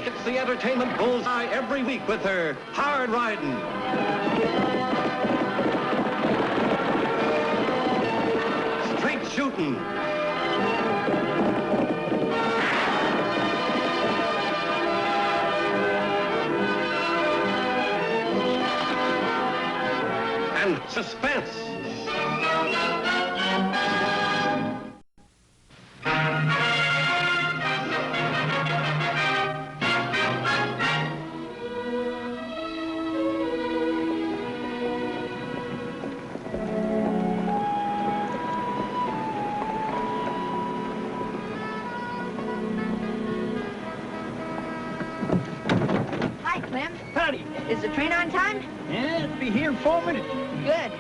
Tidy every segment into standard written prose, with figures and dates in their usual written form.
hits the entertainment bullseye every week with her hard riding. Straight shooting. And suspense. Hi, Clem. Howdy. Is the train on time? Yeah, it'll be here in 4 minutes. Good.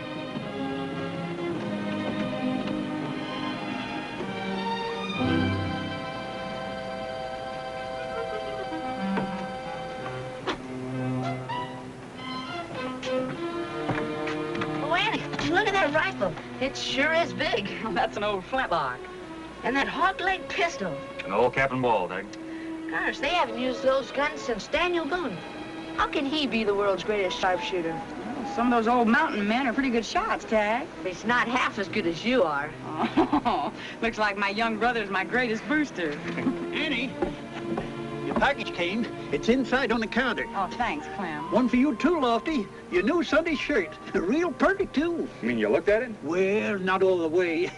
Oh, Annie, look at that rifle. It sure is big. That's an old flintlock. And that hog-leg pistol. An old Captain Gallant. Gosh, they haven't used those guns since Daniel Boone. How can he be the world's greatest sharpshooter? Well, some of those old mountain men are pretty good shots, Tag. He's not half as good as you are. Oh, looks like my young brother's my greatest booster. Annie, your package came. It's inside on the counter. Oh, thanks, Clem. One for you too, Lofty. Your new Sunday shirt. Real pretty, too. You mean you looked at it? Well, not all the way.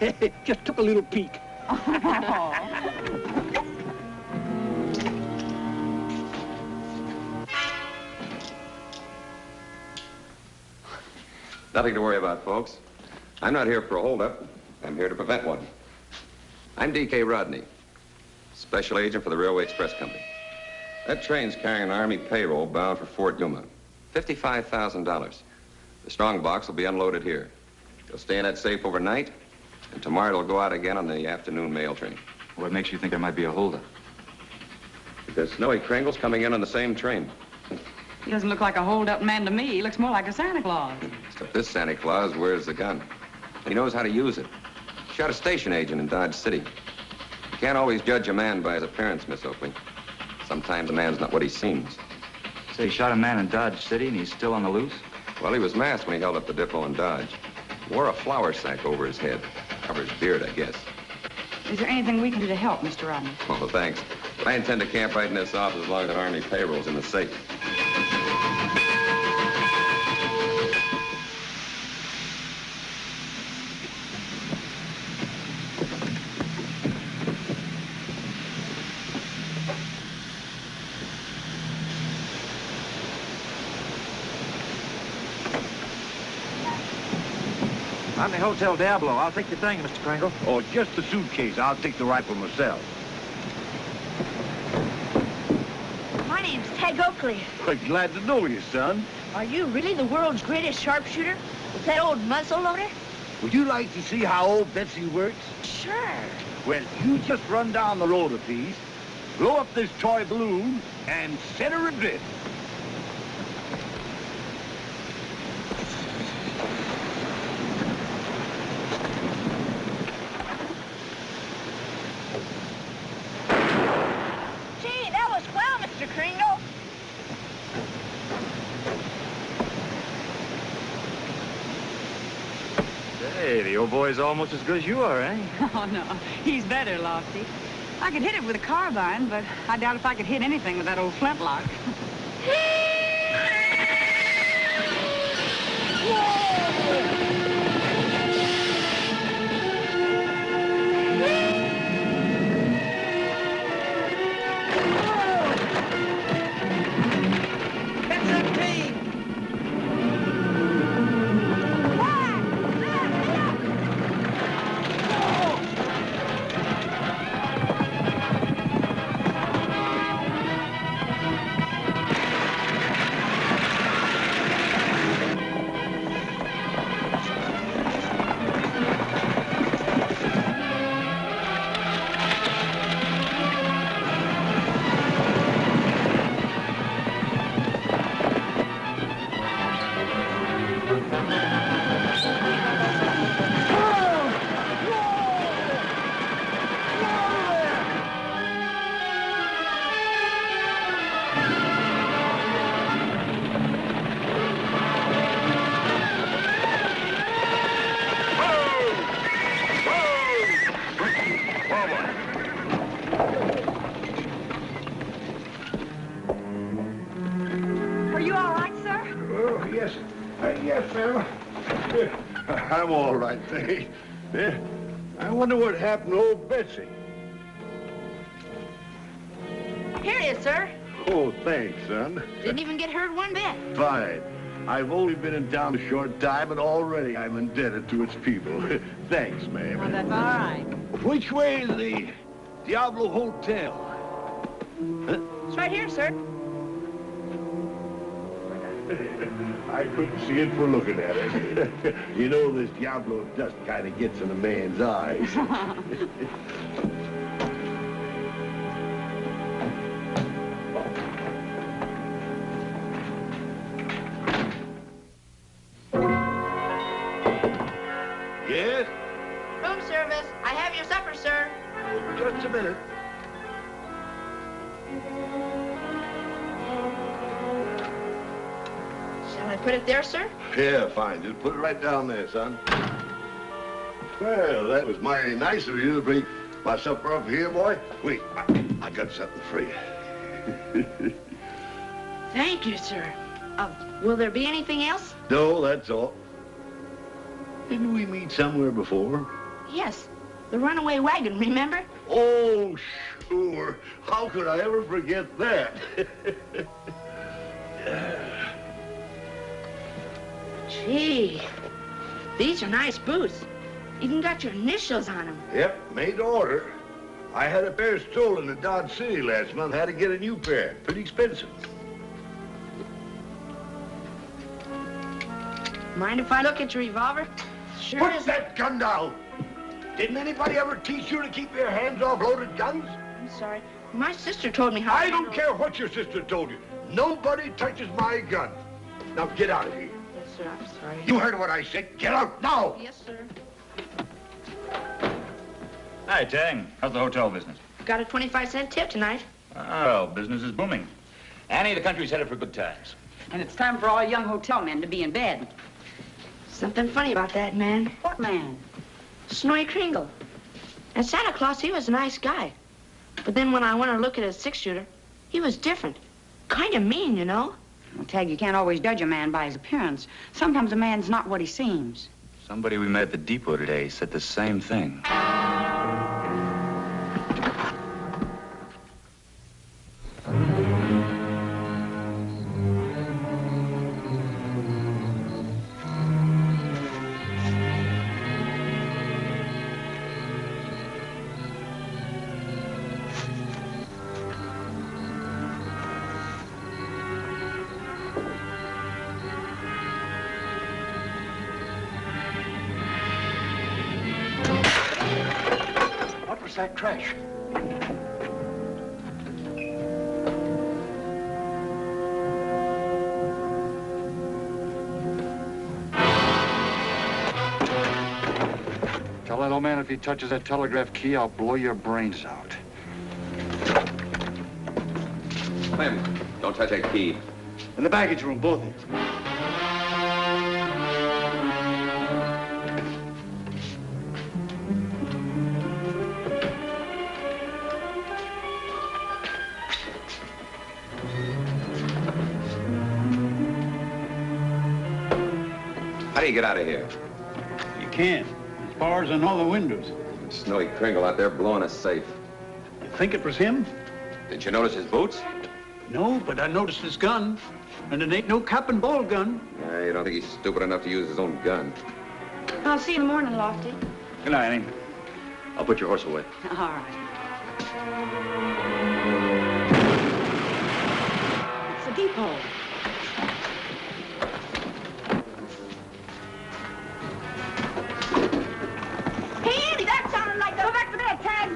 Just took a little peek. Oh. Nothing to worry about, folks. I'm not here for a holdup. I'm here to prevent one. I'm D.K. Rodney, special agent for the Railway Express Company. That train's carrying an Army payroll bound for Fort Yuma. $55,000. The strong box will be unloaded here. It'll stay in that safe overnight, and tomorrow it'll go out again on the afternoon mail train. What makes you think there might be a holdup? Because Snowy Kringle's coming in on the same train. He doesn't look like a hold-up man to me. He looks more like a Santa Claus. Except this Santa Claus wears the gun. He knows how to use it. Shot a station agent in Dodge City. You can't always judge a man by his appearance, Miss Oakley. Sometimes a man's not what he seems. Say, he shot a man in Dodge City and he's still on the loose? Well, he was masked when he held up the depot in Dodge. He wore a flour sack over his head. Cover his beard, I guess. Is there anything we can do to help, Mr. Rodney? Oh, thanks. But I intend to camp right in this office as long as that Army payroll's in the safe. I'm the Hotel Diablo. I'll take the thing, Mr. Kringle. Oh, just the suitcase. I'll take the rifle myself. My name's Peg Oakley. I'm glad to know you, son. Are you really the world's greatest sharpshooter? With that old muzzle loader? Would you like to see how old Betsy works? Sure. Well, you just run down the road a piece, blow up this toy balloon, and set her adrift. Gee, that was well, Mr. Kringle. Hey, the old boy's almost as good as you are, eh? Oh, no. He's better, Lofty. I could hit it with a carbine, but I doubt if I could hit anything with that old flintlock. fella? I'm all right, thanks. Yeah. I wonder what happened to old Betsy. Here it is, sir. Oh, thanks, son. Didn't even get hurt one bit. Fine. I've only been in town a short time, and already I'm indebted to its people. Thanks, ma'am. Well, that's all right. Which way is the Diablo Hotel? Huh? It's right here, sir. I couldn't see it for looking at it. You know, this Diablo dust kind of gets in a man's eyes. Yes? Room service. I have your supper, sir. Just a minute. Shall I put it there, sir? Yeah, fine. Just put it right down there, son. Well, that was mighty nice of you to bring my supper up here, boy. Wait, I got something for you. Thank you, sir. Will there be anything else? No, that's all. Didn't we meet somewhere before? Yes. The runaway wagon, remember? Oh, sure. How could I ever forget that? Gee, these are nice boots. Even got your initials on them. Yep, made to order. I had a pair stolen in Dodge City last month. Had to get a new pair. Pretty expensive. Mind if I look at your revolver? Sure Put is. that gun down! Didn't anybody ever teach you to keep your hands off loaded guns? I'm sorry. My sister told me how I to don't handle- care what your sister told you. Nobody touches my gun. Now get out of here. Yes, sir. I'm sorry. You heard what I said. Get out now! Yes, sir. Hi, Tang. How's the hotel business? Got a 25-cent tip tonight. Oh, business is booming. Annie, the country's headed for good times. And it's time for all young hotel men to be in bed. Something funny about that man. What man? Snowy Kringle. And Santa Claus, he was a nice guy. But then when I went to look at his six-shooter, he was different. Kind of mean, you know? Well, Tag, you can't always judge a man by his appearance. Sometimes a man's not what he seems. Somebody we met at the depot today said the same thing. What was that crash? Tell that old man if he touches that telegraph key, I'll blow your brains out. Clem, don't touch that key. In the baggage room, both of you. How do you get out of here? You can't. There's bars on all the windows. Snowy Kringle out there blowing us safe. You think it was him? Did you notice his boots? No, but I noticed his gun. And it ain't no cap and ball gun. You don't think he's stupid enough to use his own gun? I'll see you in the morning, Lofty. Good night, Annie. I'll put your horse away. All right. It's the depot. Hey, Andy, that sounded like... Go back to bed, Tag.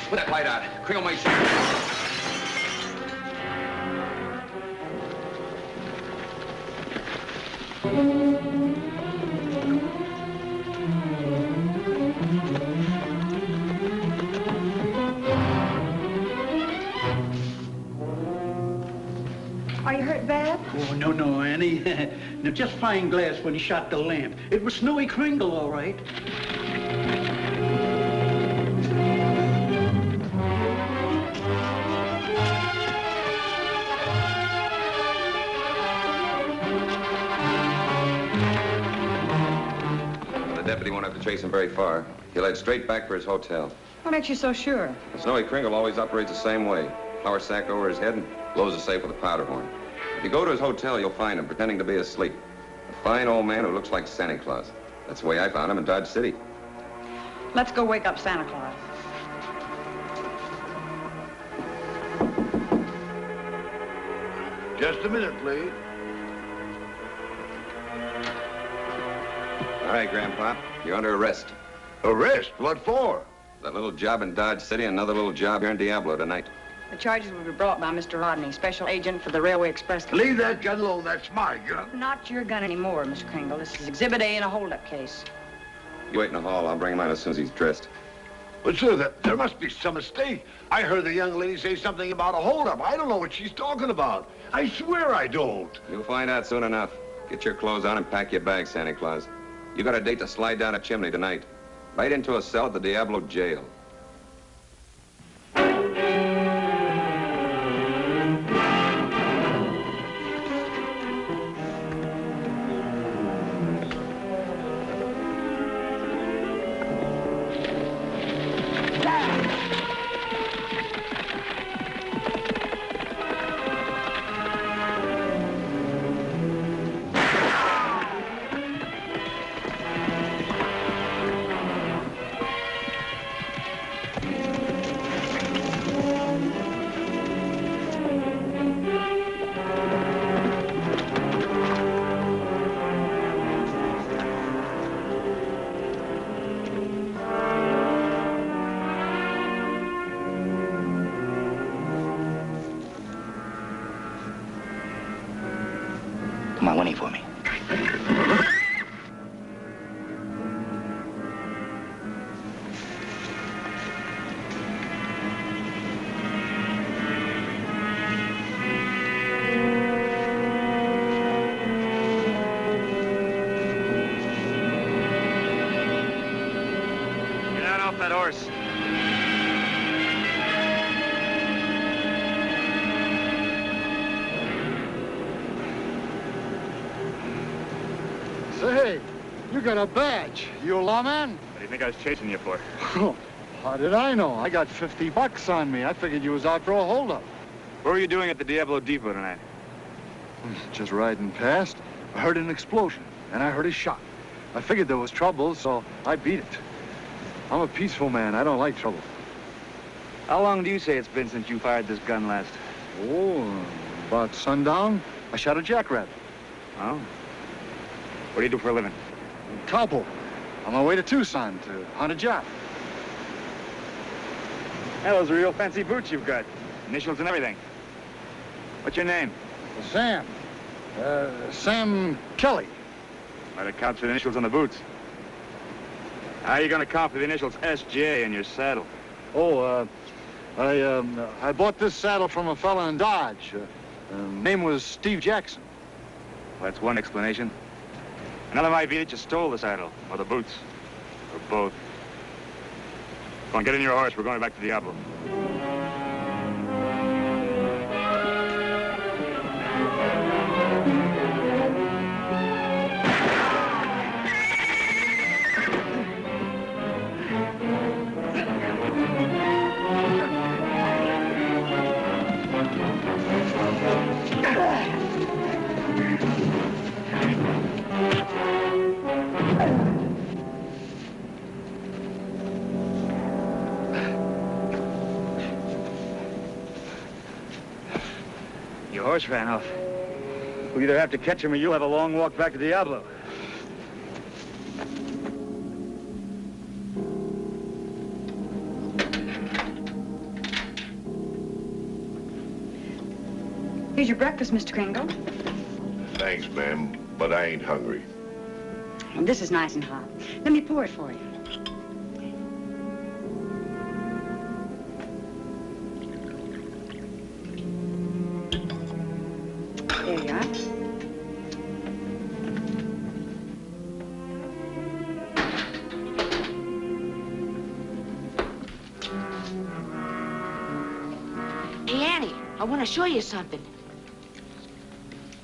Put that light out. Kringle might shoot. Are bad? Oh, no, Annie. No, just fine glass when he shot the lamp. It was Snowy Kringle, all right. The deputy won't have to chase him very far. He'll head straight back for his hotel. What makes you so sure? Snowy Kringle always operates the same way. Flour sack over his head and blows the safe with a powder horn. If you go to his hotel, you'll find him pretending to be asleep. A fine old man who looks like Santa Claus. That's the way I found him in Dodge City. Let's go wake up Santa Claus. Just a minute, please. All right, Grandpa, you're under arrest. Arrest? What for? That little job in Dodge City and another little job here in Diablo tonight. The charges will be brought by Mr. Rodney, special agent for the Railway Express Company. Leave that gun alone. That's my gun. Not your gun anymore, Mr. Kringle. This is Exhibit A in a holdup case. You wait in the hall. I'll bring him out as soon as he's dressed. But, sir, there must be some mistake. I heard the young lady say something about a holdup. I don't know what she's talking about. I swear I don't. You'll find out soon enough. Get your clothes on and pack your bags, Santa Claus. You got a date to slide down a chimney tonight. Right into a cell at the Diablo jail. Come on, Winnie for me. Get out off that horse. Say, you got a badge. You a lawman? What do you think I was chasing you for? How did I know? I got $50 on me. I figured you was out for a holdup. What were you doing at the Diablo Depot tonight? Just riding past. I heard an explosion, and I heard a shot. I figured there was trouble, so I beat it. I'm a peaceful man. I don't like trouble. How long do you say it's been since you fired this gun last? Oh, about sundown, I shot a jackrabbit. Oh? What do you do for a living? Cowboy. On my way to Tucson to hunt a job. Yeah, those are real fancy boots you've got. Initials and everything. What's your name? Sam. Sam Kelly. Might account for the initials on the boots. How are you going to account for the initials S.J. in your saddle? Oh, I bought this saddle from a fella in Dodge. Name was Steve Jackson. Well, that's one explanation. Another might be that you stole the saddle, or the boots, or both. Come on, get in your horse. We're going back to Diablo. Your horse ran off. We'll either have to catch him or you'll have a long walk back to Diablo. Here's your breakfast, Mr. Kringle. Thanks, ma'am, but I ain't hungry. And this is nice and hot. Let me pour it for you. There you I want to show you something.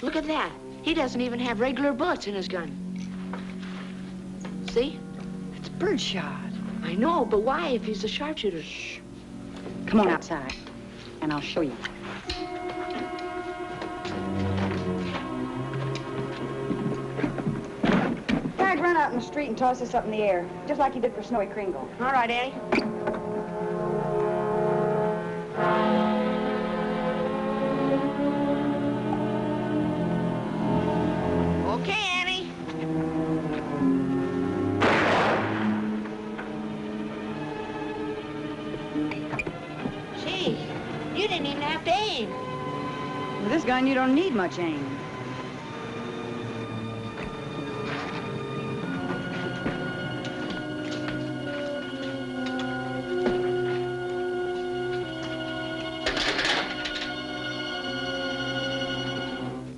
Look at that. He doesn't even have regular bullets in his gun. See? It's birdshot. I know, but why if he's a sharpshooter? Shh. Come on outside, and I'll show you. Tag, run out in the street and toss this up in the air, just like you did for Snowy Kringle. All right, Annie. Okay, Annie. Gee, you didn't even have to aim. With this gun, you don't need much aim.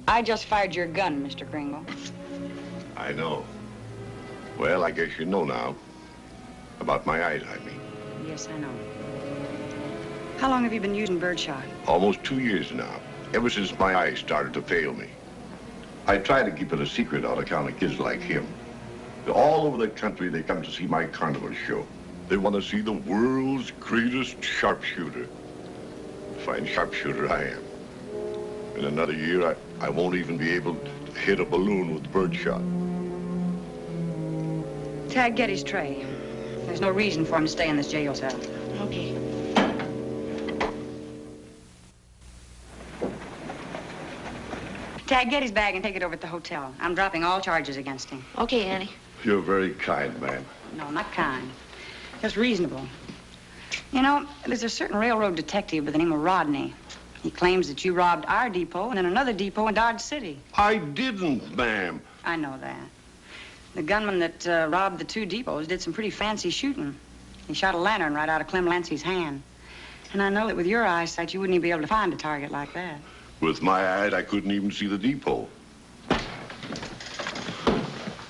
I just fired your gun, Mr. Kringle. I know. Well, I guess you know now. About my eyes, I mean. Yes, I know. How long have you been using birdshot? Almost 2 years now. Ever since my eyes started to fail me. I try to keep it a secret on account of kids like him. All over the country, they come to see my carnival show. They want to see the world's greatest sharpshooter. Fine sharpshooter I am. In another year, I won't even be able to hit a balloon with birdshot. Tag, get his tray. There's no reason for him to stay in this jail cell. Okay. Tag, get his bag and take it over to the hotel. I'm dropping all charges against him. Okay, Annie. You're very kind, ma'am. No, not kind. Just reasonable. You know, there's a certain railroad detective by the name of Rodney. He claims that you robbed our depot and then another depot in Dodge City. I didn't, ma'am. I know that. The gunman that robbed the two depots did some pretty fancy shooting. He shot a lantern right out of Clement C's hand. And I know that with your eyesight, you wouldn't even be able to find a target like that. With my eyes, I couldn't even see the depot.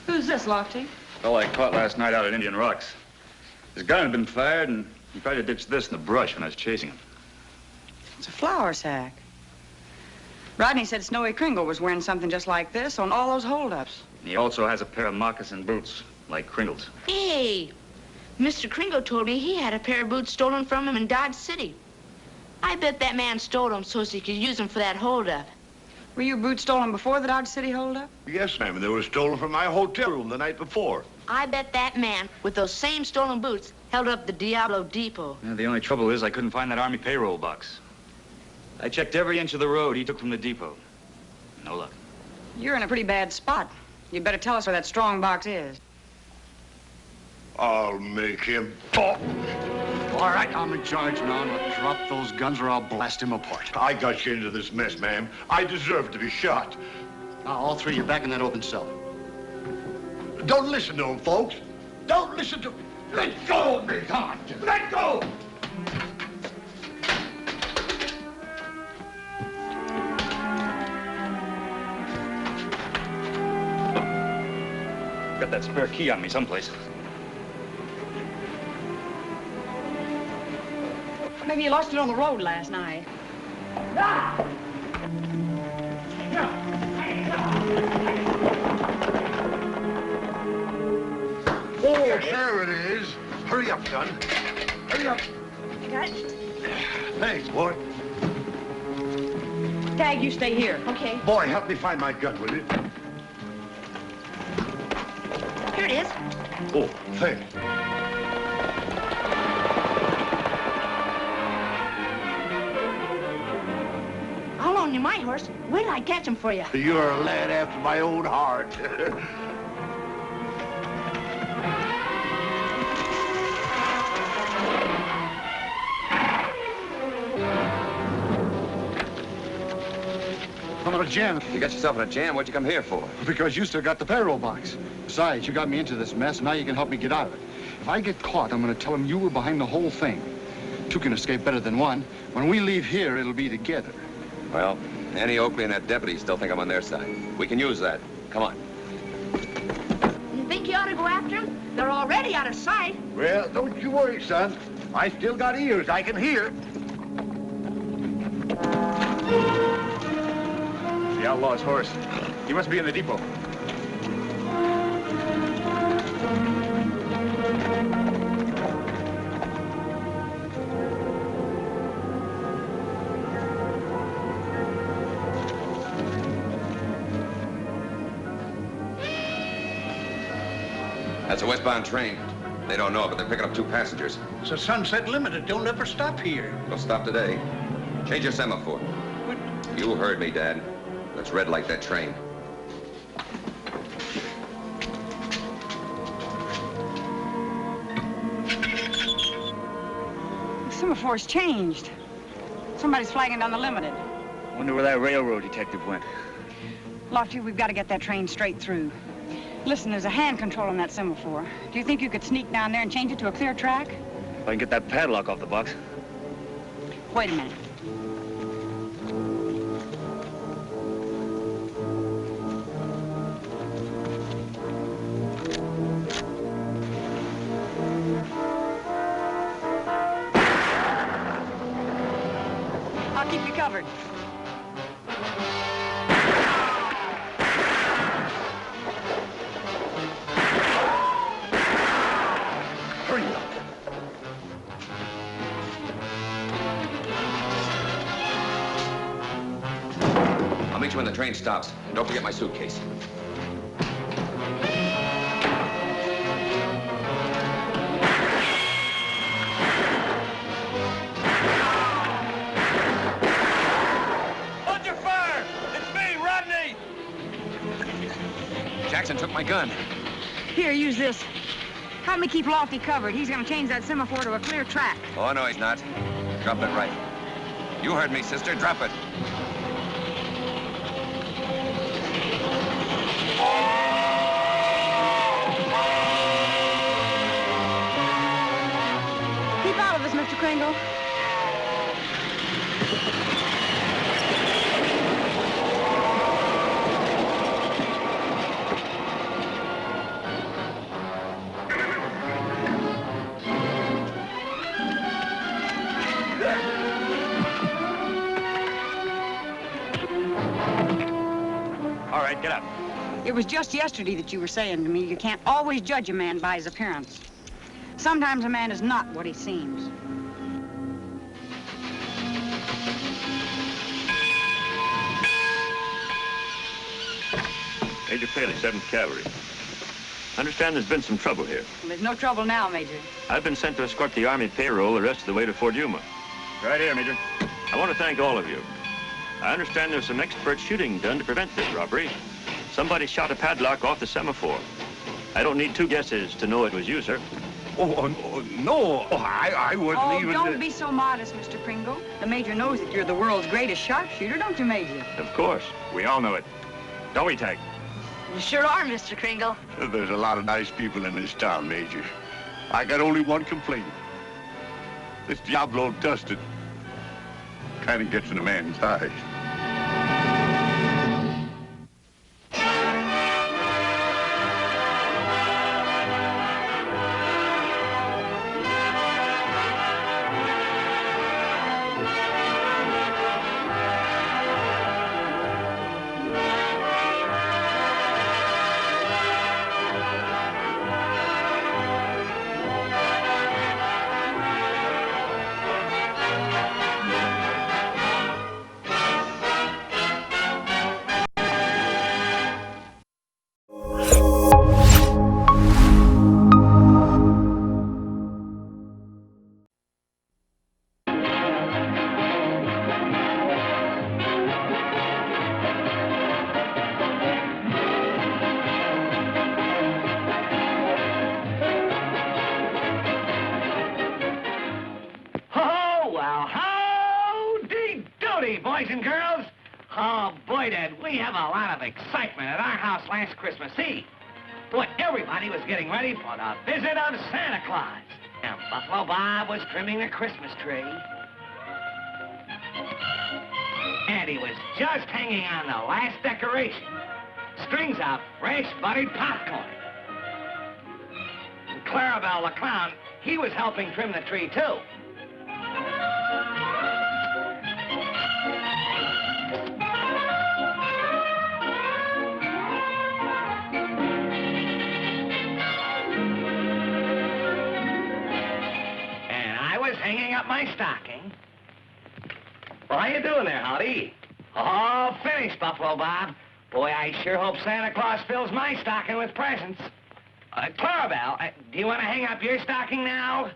Who's this, Lofty? Fellow I caught last night out at Indian Rocks. His gun had been fired, and he tried to ditch this in the brush when I was chasing him. It's a flour sack. Rodney said Snowy Kringle was wearing something just like this on all those holdups. He also has a pair of moccasin boots, like Kringle's. Hey, Mr. Kringle told me he had a pair of boots stolen from him in Dodge City. I bet that man stole them so he could use them for that holdup. Were your boots stolen before the Dodge City holdup? Yes, ma'am, and they were stolen from my hotel room the night before. I bet that man, with those same stolen boots, held up the Diablo Depot. Yeah, the only trouble is I couldn't find that Army payroll box. I checked every inch of the road he took from the depot. No luck. You're in a pretty bad spot. You'd better tell us where that strong box is. I'll make him talk. All right, I'm in charge now. Now drop those guns or I'll blast him apart. I got you into this mess, ma'am. I deserve to be shot. Now, all three, you're back in that open cell. Don't listen to him, folks. Don't listen to... Let go of me! Come on, let go! Got that spare key on me someplace. Maybe you lost it on the road last night. Oh, there it is. Hurry up, son. Hurry up. You got it? Thanks, boy. Tag, you stay here. Okay. Boy, help me find my gun, will you? Here it is. Oh, thanks. I'll loan you my horse. Wait till I catch him for you. You're a lad after my own heart. I'm in a jam. You got yourself in a jam. What'd you come here for? Because you still got the payroll box. Besides, you got me into this mess, and now you can help me get out of it. If I get caught, I'm going to tell them you were behind the whole thing. Two can escape better than one. When we leave here, it'll be together. Well, Annie Oakley and that deputy still think I'm on their side. We can use that. Come on. You think you ought to go after them? They're already out of sight. Well, don't you worry, son. I still got ears. I can hear. The outlaw's horse. He must be in the depot. That's a westbound train. They don't know it, but they're picking up 2 passengers. It's a Sunset Limited. Don't ever stop here. They'll stop today. Change your semaphore. What? You heard me, Dad. Let's red light that train. The semaphore's changed. Somebody's flagging down the Limited. Wonder where that railroad detective went. Lofty, we've got to get that train straight through. Listen, there's a hand control on that semaphore. Do you think you could sneak down there and change it to a clear track? If I can get that padlock off the box. Wait a minute. I'll keep you covered. I'll meet you when the train stops. And don't forget my suitcase. Under fire! It's me, Rodney! Jackson took my gun. Here, use this. Help me keep Lofty covered. He's gonna change that semaphore to a clear track. Oh, no, he's not. Drop it right. You heard me, sister. Drop it. Keep out of this, Mr. Kringle. All right, get up. It was just yesterday that you were saying to me you can't always judge a man by his appearance. Sometimes a man is not what he seems. Major Paley, 7th Cavalry. I understand there's been some trouble here. There's no trouble now, Major. I've been sent to escort the Army payroll the rest of the way to Fort Yuma. Right here, Major. I want to thank all of you. I understand there's some expert shooting done to prevent this robbery. Somebody shot a padlock off the semaphore. I don't need 2 guesses to know it was you, sir. No. I wouldn't even... Don't be so modest, Mr. Kringle. The Major knows that you're the world's greatest sharpshooter, don't you, Major? Of course. We all know it. Don't we, Tag? You sure are, Mr. Kringle. There's a lot of nice people in this town, Major. I got only one complaint. This Diablo dusted kind of gets in a man's eyes. boys and girls. Oh, boy, did we have a lot of excitement at our house last Christmas Eve. Boy, everybody was getting ready for the visit of Santa Claus. And Buffalo Bob was trimming the Christmas tree. And he was just hanging on the last decoration. Strings of fresh buttered popcorn. And Clarabell the clown, he was helping trim the tree, too. was hanging up my stocking. Well, how you doing there, Howdy? All finished, Buffalo Bob. Boy, I sure hope Santa Claus fills my stocking with presents. Clarabell, do you want to hang up your stocking now?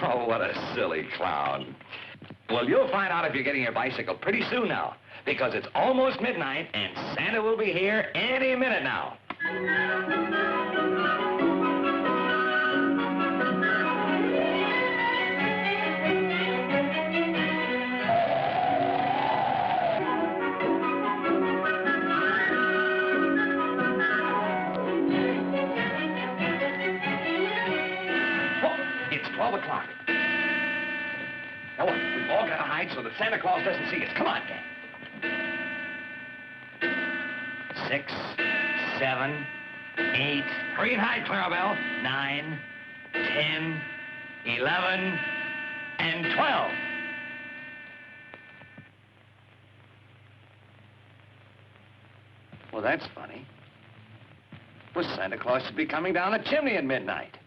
Oh, what a silly clown. Well, you'll find out if you're getting your bicycle pretty soon now, because it's almost midnight and Santa will be here any minute now. It's 12 o'clock. Now, look, we've all got to hide so that Santa Claus doesn't see us. Come on, gang. 6, 7, 8. Hurry and hide, Clarabell. 9, 10, 11, and 12. Well, that's funny. Well, Santa Claus should be coming down the chimney at midnight.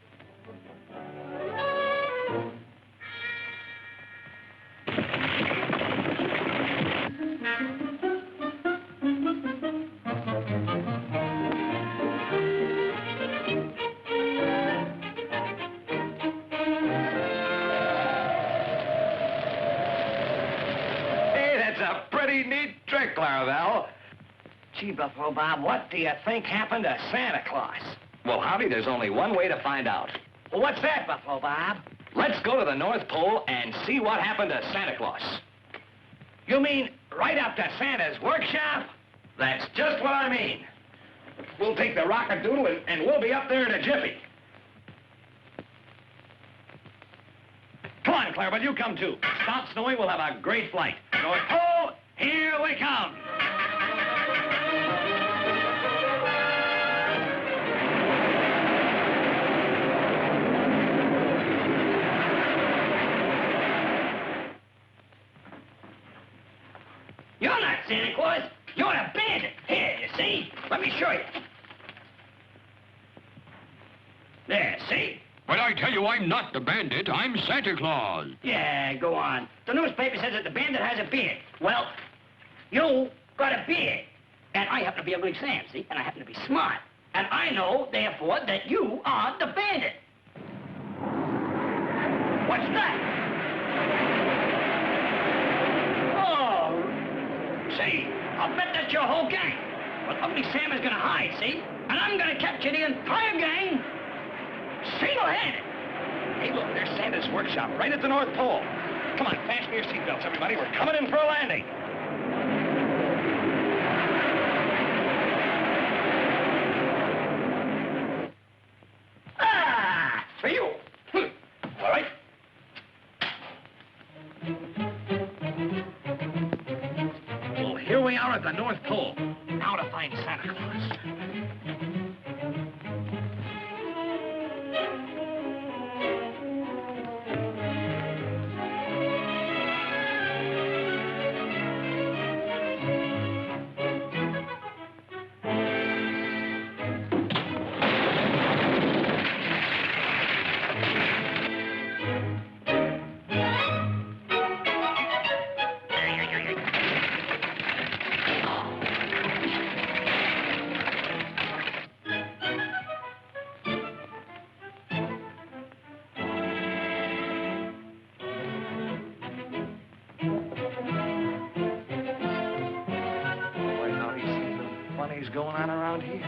Neat trick, Clarabell. Gee, Buffalo Bob, what do you think happened to Santa Claus? Well, Howdy, there's only one way to find out. Well, what's that, Buffalo Bob? Let's go to the North Pole and see what happened to Santa Claus. You mean right up to Santa's workshop? That's just what I mean. We'll take the rocket-doodle and we'll be up there in a jiffy. Come on, Clarabell, you come too. Stop snowing, we'll have a great flight. North Pole, here we come. You're not Santa Claus. You're a bandit. Here, you see? Let me show you. There, see? But I tell you, I'm not the bandit. I'm Santa Claus. Yeah, go on. The newspaper says that the bandit has a beard. Well, you got a beard. And I happen to be a big Sam, see? And I happen to be smart. And I know, therefore, that you are the bandit. What's that? Oh, say, I'll bet that's your whole gang. Well, Ugly Sam is gonna hide, see? And I'm gonna capture the entire gang single-handed. Hey, look, there's Santa's workshop right at the North Pole. Come on, fasten your seatbelts, everybody. We're coming in for a landing. Ah, for you. All right. Well, here we are at the North Pole. Now to find Santa Claus. Going on around here.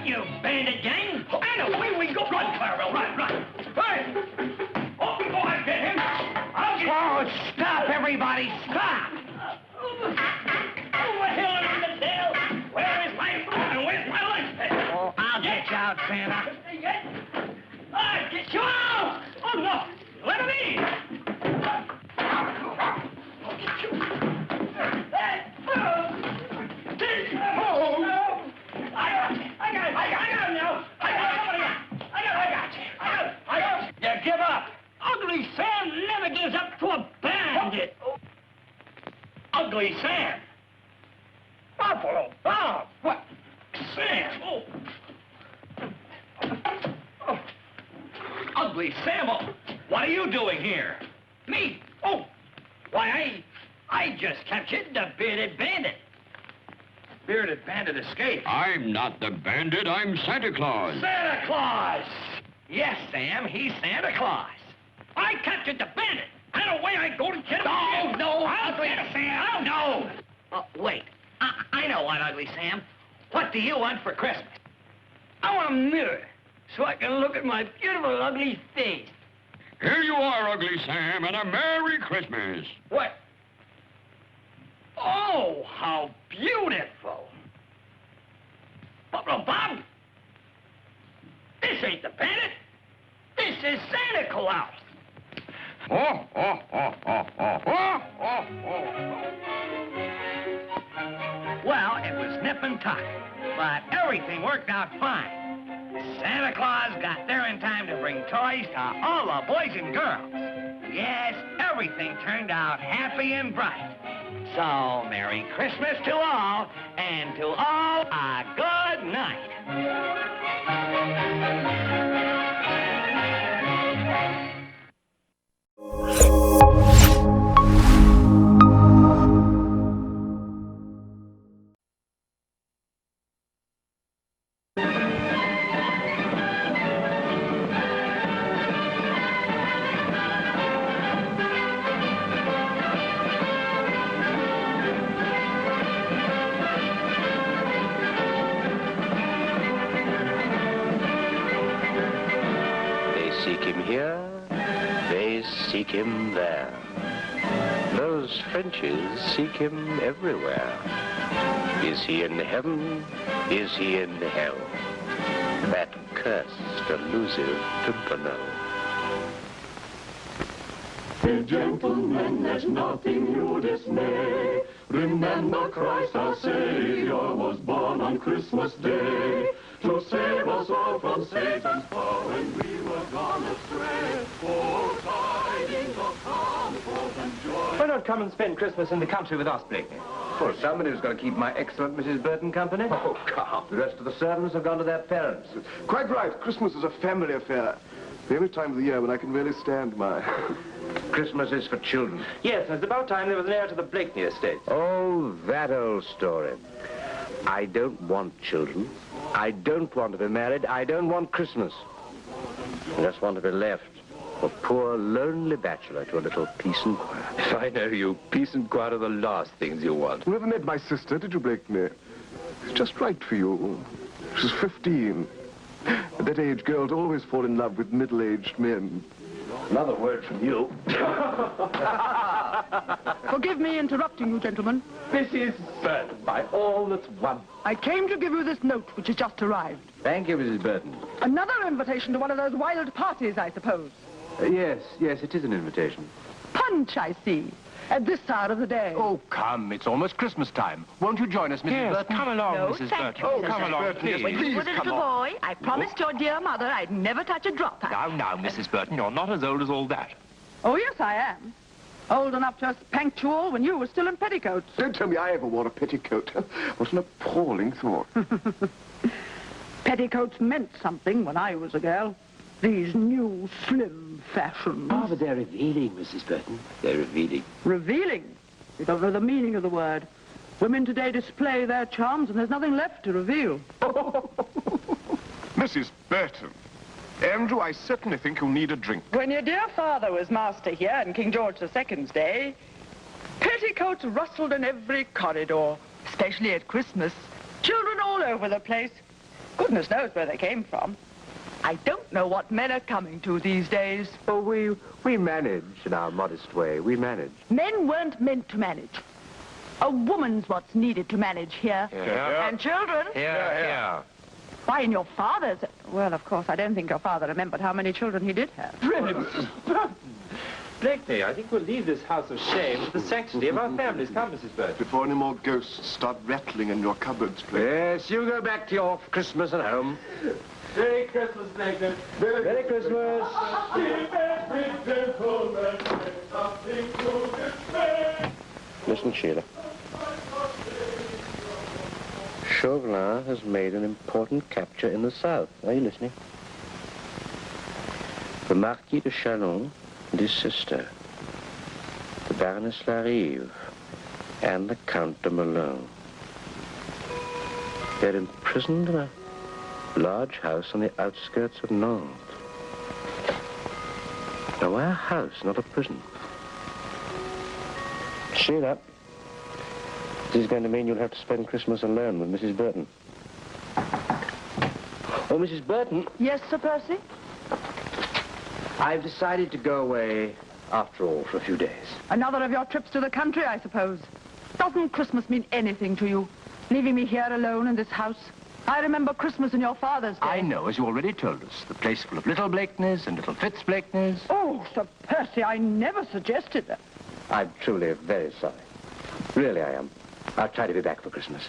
you bandit gang. And away we go. Run, Clarabell, run. Hey! Oh, I get him. Oh, stop, everybody, stop. Who the hell is the tail? Where is my food and where's my lunch pail? Oh, I'll get you out, Santa. I'll get you out. Oh, no. Let him in. I'll get you. I got him now. I got you. You give up. Ugly Sam never gives up to a bandit. Ugly Sam? Buffalo Bob. What? Sam. Oh. Ugly Sam. Oh. What are you doing here? Me? Oh. Why, I just captured the bearded bandit. Bearded bandit escaped. I'm not the bandit, I'm Santa Claus. Santa Claus! Yes, Sam, he's Santa Claus. I captured the bandit. And away I go to get him. No, Ugly Sam. No. Wait. I know what, Ugly Sam. What do you want for Christmas? I want a mirror so I can look at my beautiful, ugly face. Here you are, Ugly Sam, and a Merry Christmas. What? Oh, how beautiful. Buffalo Bob, this ain't the bandit. This is Santa Claus. Oh. Well, it was nip and tuck, but everything worked out fine. Santa Claus got there in time to bring toys to all the boys and girls. Yes, everything turned out happy and bright. So, Merry Christmas to all, and to all a good night. Seek him there. Those Frenchies seek him everywhere. Is he in heaven? Is he in hell? That cursed, elusive Pimpernel. Hey, gentlemen, there's nothing you dismay. Remember Christ our Savior was born on Christmas Day to save us all from Satan's power when we were gone astray. Oh, tidings of comfort and joy. Why not come and spend Christmas in the country with us, Blakely? Well, somebody's got to keep my excellent Mrs. Burton company. Oh, come. The rest of the servants have gone to their parents. Quite right. Christmas is a family affair. The only time of the year when I can really stand my... Christmas is for children. Yes, and it's about time there was an heir to the Blakeney estate. Oh, that old story. I don't want children. I don't want to be married. I don't want Christmas. I just want to be left, a poor, lonely bachelor, to a little peace and quiet. If I know you, peace and quiet are the last things you want. You never met my sister, did you, Blakeney? She's just right for you. She's 15. At that age, girls always fall in love with middle-aged men. Another word from you. Forgive me interrupting you, gentlemen. Mrs. Burton, by all that's one. I came to give you this note, which has just arrived. Thank you, Mrs. Burton. Another invitation to one of those wild parties, I suppose. Yes, it is an invitation. Punch, I see. At this hour of the day. Oh, come, it's almost Christmas time. Won't you join us, Mrs. Burton? Come along, No, Mrs. thank Burton. you, Oh, Mrs. come along, Burton. please. When you were a little boy, I promised your dear mother I'd never touch a drop. Now, Mrs. Burton, you're not as old as all that. Oh, yes, I am. Old enough to spank you all when you were still in petticoats. Don't tell me I ever wore a petticoat. What an appalling thought. Petticoats meant something when I was a girl. These new, slim fashions. Ah, but they're revealing, Mrs. Burton. They're revealing. Revealing? You don't know the meaning of the word. Women today display their charms, and there's nothing left to reveal. Mrs. Burton, Andrew, I certainly think you'll need a drink. When your dear father was master here in King George II's day, petticoats rustled in every corridor, especially at Christmas. Children all over the place. Goodness knows where they came from. I don't know what men are coming to these days. Oh, we manage in our modest way. We manage. Men weren't meant to manage. A woman's what's needed to manage here. Yeah. And children. Yeah. Why, in your father's... Well, of course, I don't think your father remembered how many children he did have. Really, Mrs. Burton? Blakeney, I think we'll leave this house of shame with the sanctity of our families. Come, Mrs. Burton. Before any more ghosts start rattling in your cupboards, please. Yes, you go back to your Christmas at home. Merry Christmas, Blakeney. Merry Christmas. Listen, Sheila. Chauvelin has made an important capture in the south. Are you listening? The Marquis de Chalon and his sister, the Baroness Larive, and the Count de Malone. They're imprisoned in a large house on the outskirts of Nantes. Now, why a house, not a prison? Sheila, this is going to mean you'll have to spend Christmas alone with Mrs. Burton. Oh, Mrs. Burton. Yes, Sir Percy? I've decided to go away, after all, for a few days. Another of your trips to the country, I suppose. Doesn't Christmas mean anything to you? Leaving me here alone in this house? I remember Christmas in your father's day. I know, as you already told us. The place full of little Blakeneys and little Fitz Blakeneys. Oh, Sir Percy, I never suggested that. I'm truly very sorry. Really, I am. I'll try to be back for Christmas.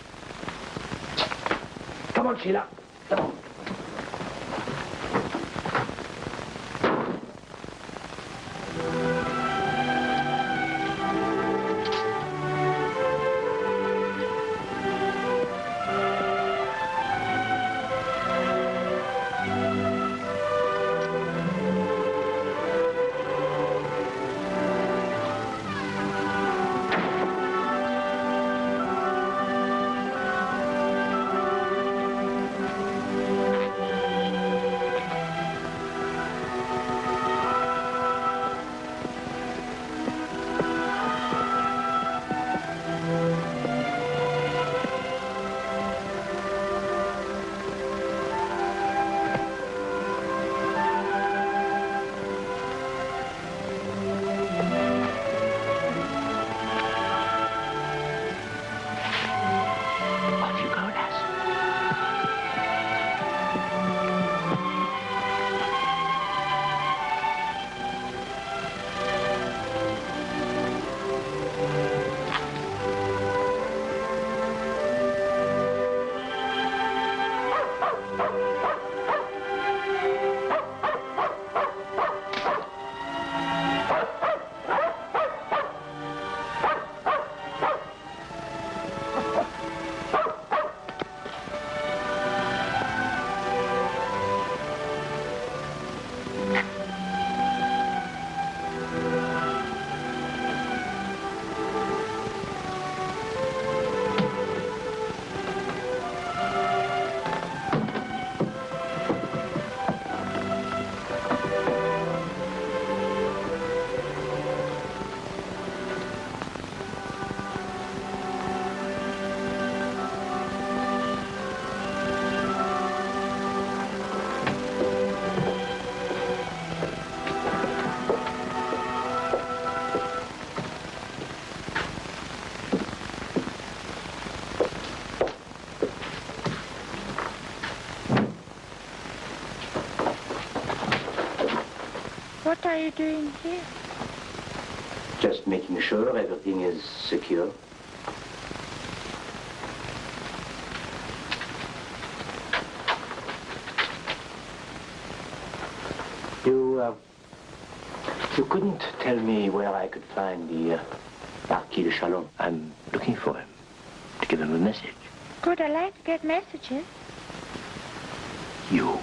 Come on, Sheila. Come on. What are you doing here? Just making sure everything is secure. You couldn't tell me where I could find the Marquis de Chalon. I'm looking for him, to give him a message. Good, I like to get messages. You?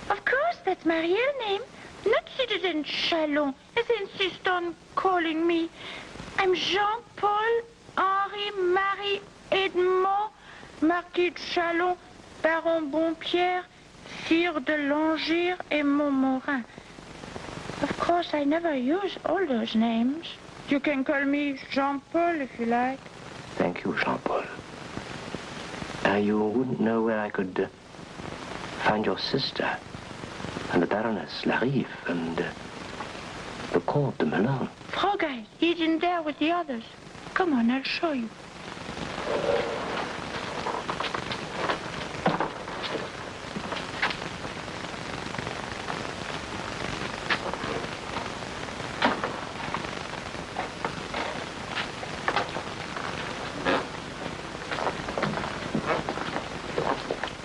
Of course, that's my real name. Not Citizen Chalon, as they insist on calling me. I'm Jean-Paul Henri Marie Edmond Marquis de Chalon, Baron Bonpierre, Sire de Longire et Montmorin. Of course, I never use all those names. You can call me Jean-Paul if you like. Thank you, Jean-Paul. You wouldn't know where I could find your sister, and the Baroness Larive, and the Comte de Melun. Frogeye, he's in there with the others. Come on, I'll show you.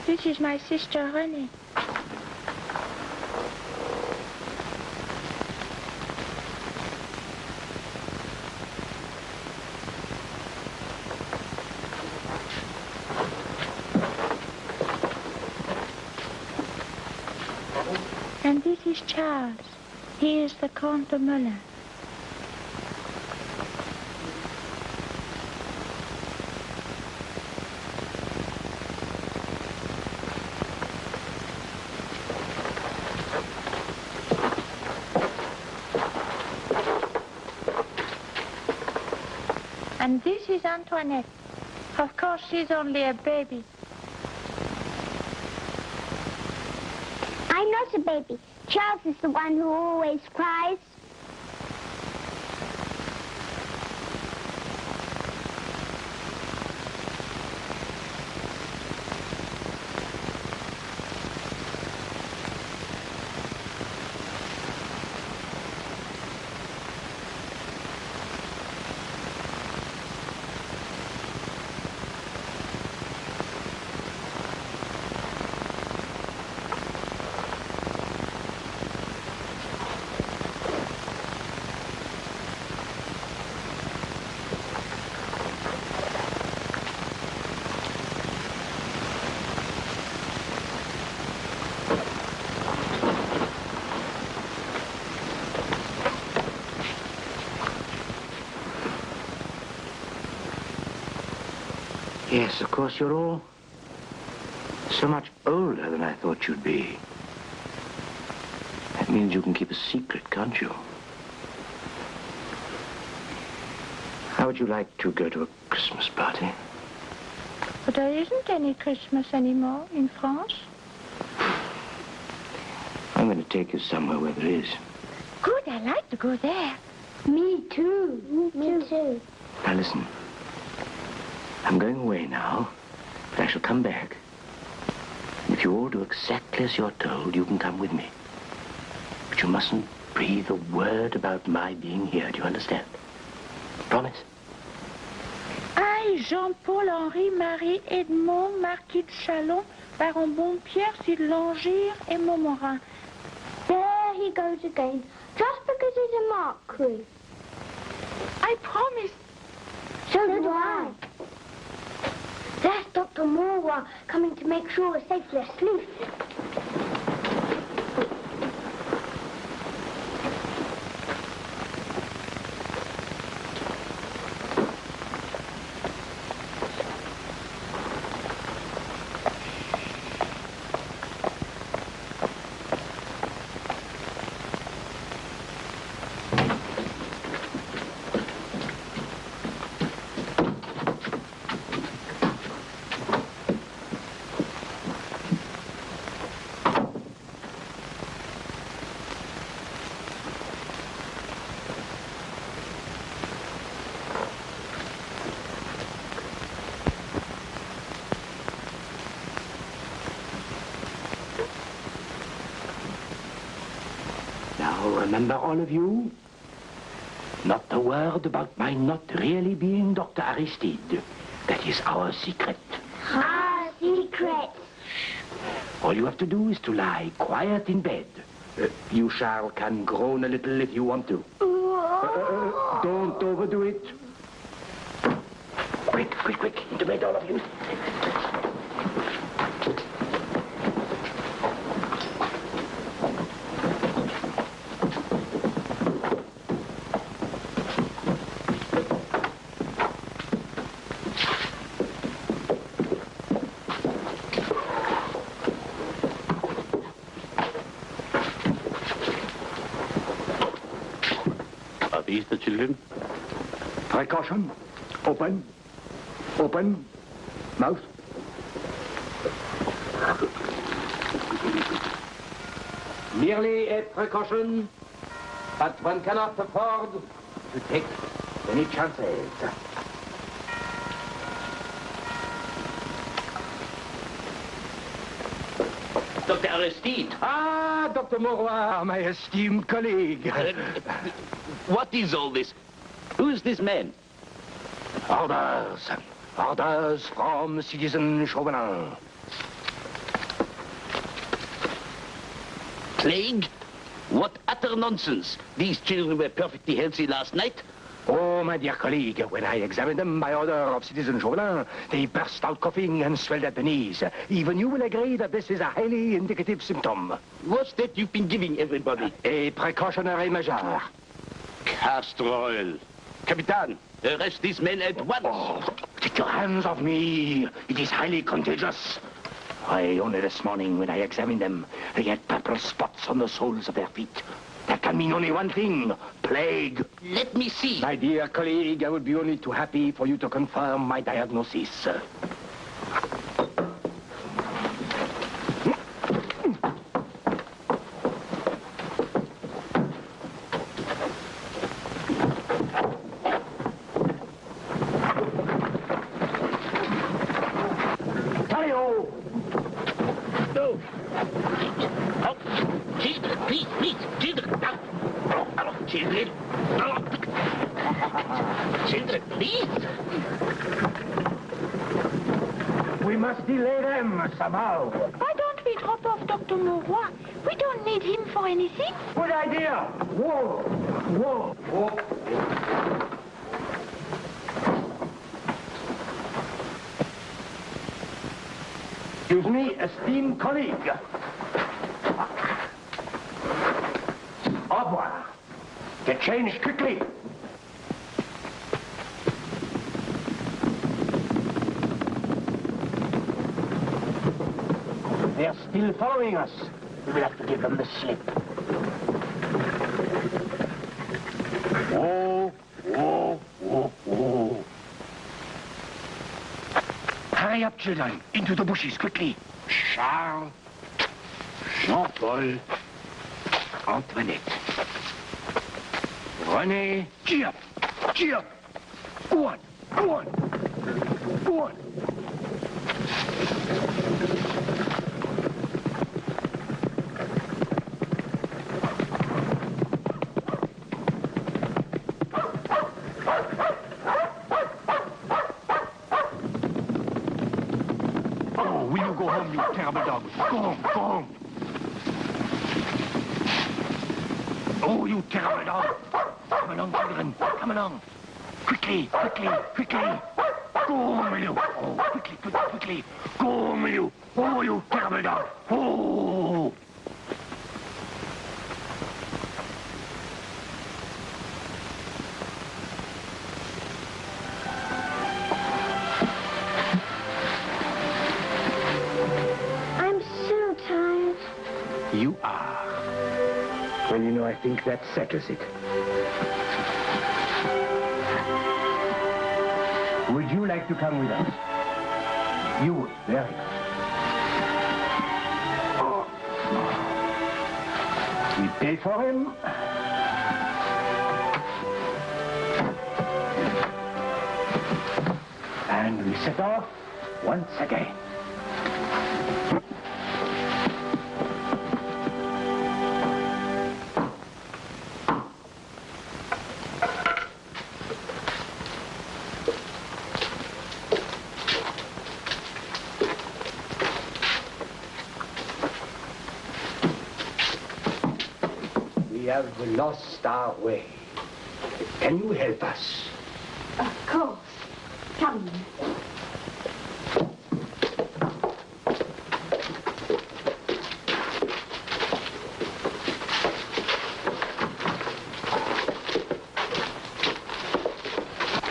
This is my sister, Renée. And this is Charles. He is the Comte de Melun. And this is Antoinette. Of course, she's only a baby. I'm not a baby. Charles is the one who always cries. Yes, of course, you're all so much older than I thought you'd be. That means you can keep a secret, can't you? How would you like to go to a Christmas party? But there isn't any Christmas anymore in France. I'm going to take you somewhere where there is. Good, I like to go there. Me too. Me too. Now listen. I'm going away now, but I shall come back. And if you all do exactly as you're told, you can come with me. But you mustn't breathe a word about my being here, do you understand? Promise? I, Jean-Paul, Henri, Marie, Edmond, Marquis de Chalon, Baron Bonpierre, Sir Langire, et Montmorin. There he goes again, just because he's a marquis. I promise. So do I. That's Dr. Morwa coming to make sure we're safely asleep. Remember, all of you, not a word about my not really being Dr. Aristide. That is our secret. Our secret. All you have to do is to lie quiet in bed. You, Charles, can groan a little if you want to. Don't overdo it. Quick, quick, quick, into bed, all of you. These the children? Precaution. Open. Open. Mouth. Merely a precaution, but one cannot afford to take any chances. Dr. Aristide. Ah, Dr. Mauroy, my esteemed colleague. What is all this? Who is this man? Orders. Orders from Citizen Chauvelin. Plague? What utter nonsense. These children were perfectly healthy last night. Oh, my dear colleague, when I examined them by order of Citizen Chauvelin, they burst out coughing and swelled at the knees. Even you will agree that this is a highly indicative symptom. What's that you've been giving everybody? A precautionary measure. Castor oil. Capitan, arrest these men at once. Oh, take your hands off me. It is highly contagious. Why, only this morning when I examined them, they had purple spots on the soles of their feet. That can mean only one thing, plague. Let me see. My dear colleague, I would be only too happy for you to confirm my diagnosis. Children, please. We must delay them somehow. Why don't we drop off Dr. Mauroy? We don't need him for anything. Good idea. Whoa, whoa, whoa. Excuse me, esteemed colleague. Au revoir. Get changed quickly. They are still following us. We will have to give them the slip. Whoa, whoa, whoa, whoa. Hurry up, children. Into the bushes, quickly. Charles, Jean-Paul, Antoinette. René, cheer up, cheer up. Go on, go on, go on. Oh, will you go home, you terrible dog? Go home, go home. Oh, you terrible dog. Come along, children. Come along. Quickly, quickly, quickly. Go home, will you? Oh, quickly, quickly, quickly. Go home, will you? Oh, you terrible dog. Oh. I'm so tired. You are. Well, you know, I think that settles it. Would you like to come with us? You would. Very good. Oh. We pay for him. And we set off once again. We have lost our way. Can you help us? Of course. Come.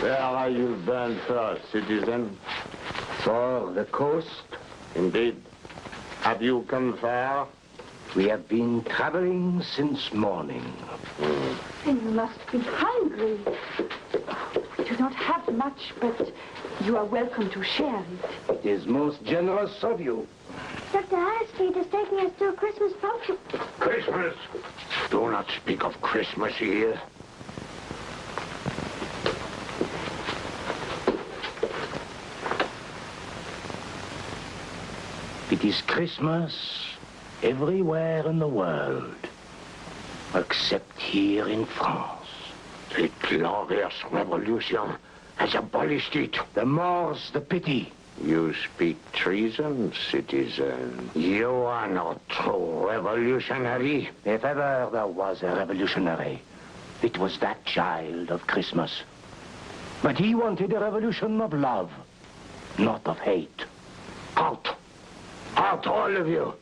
Where are you bound for, citizen? For the coast. Indeed. Have you come far? We have been traveling since morning. Then you must be hungry. We do not have much, but you are welcome to share it. It is most generous of you. Dr. Aristide is taking us to a Christmas function. Christmas? Do not speak of Christmas here. It is Christmas everywhere in the world, except here in France. The glorious revolution has abolished it. The more's the pity. You speak treason, citizen. You are not true revolutionary. If ever there was a revolutionary, it was that child of Christmas. But he wanted a revolution of love, not of hate. Out! Out, all of you!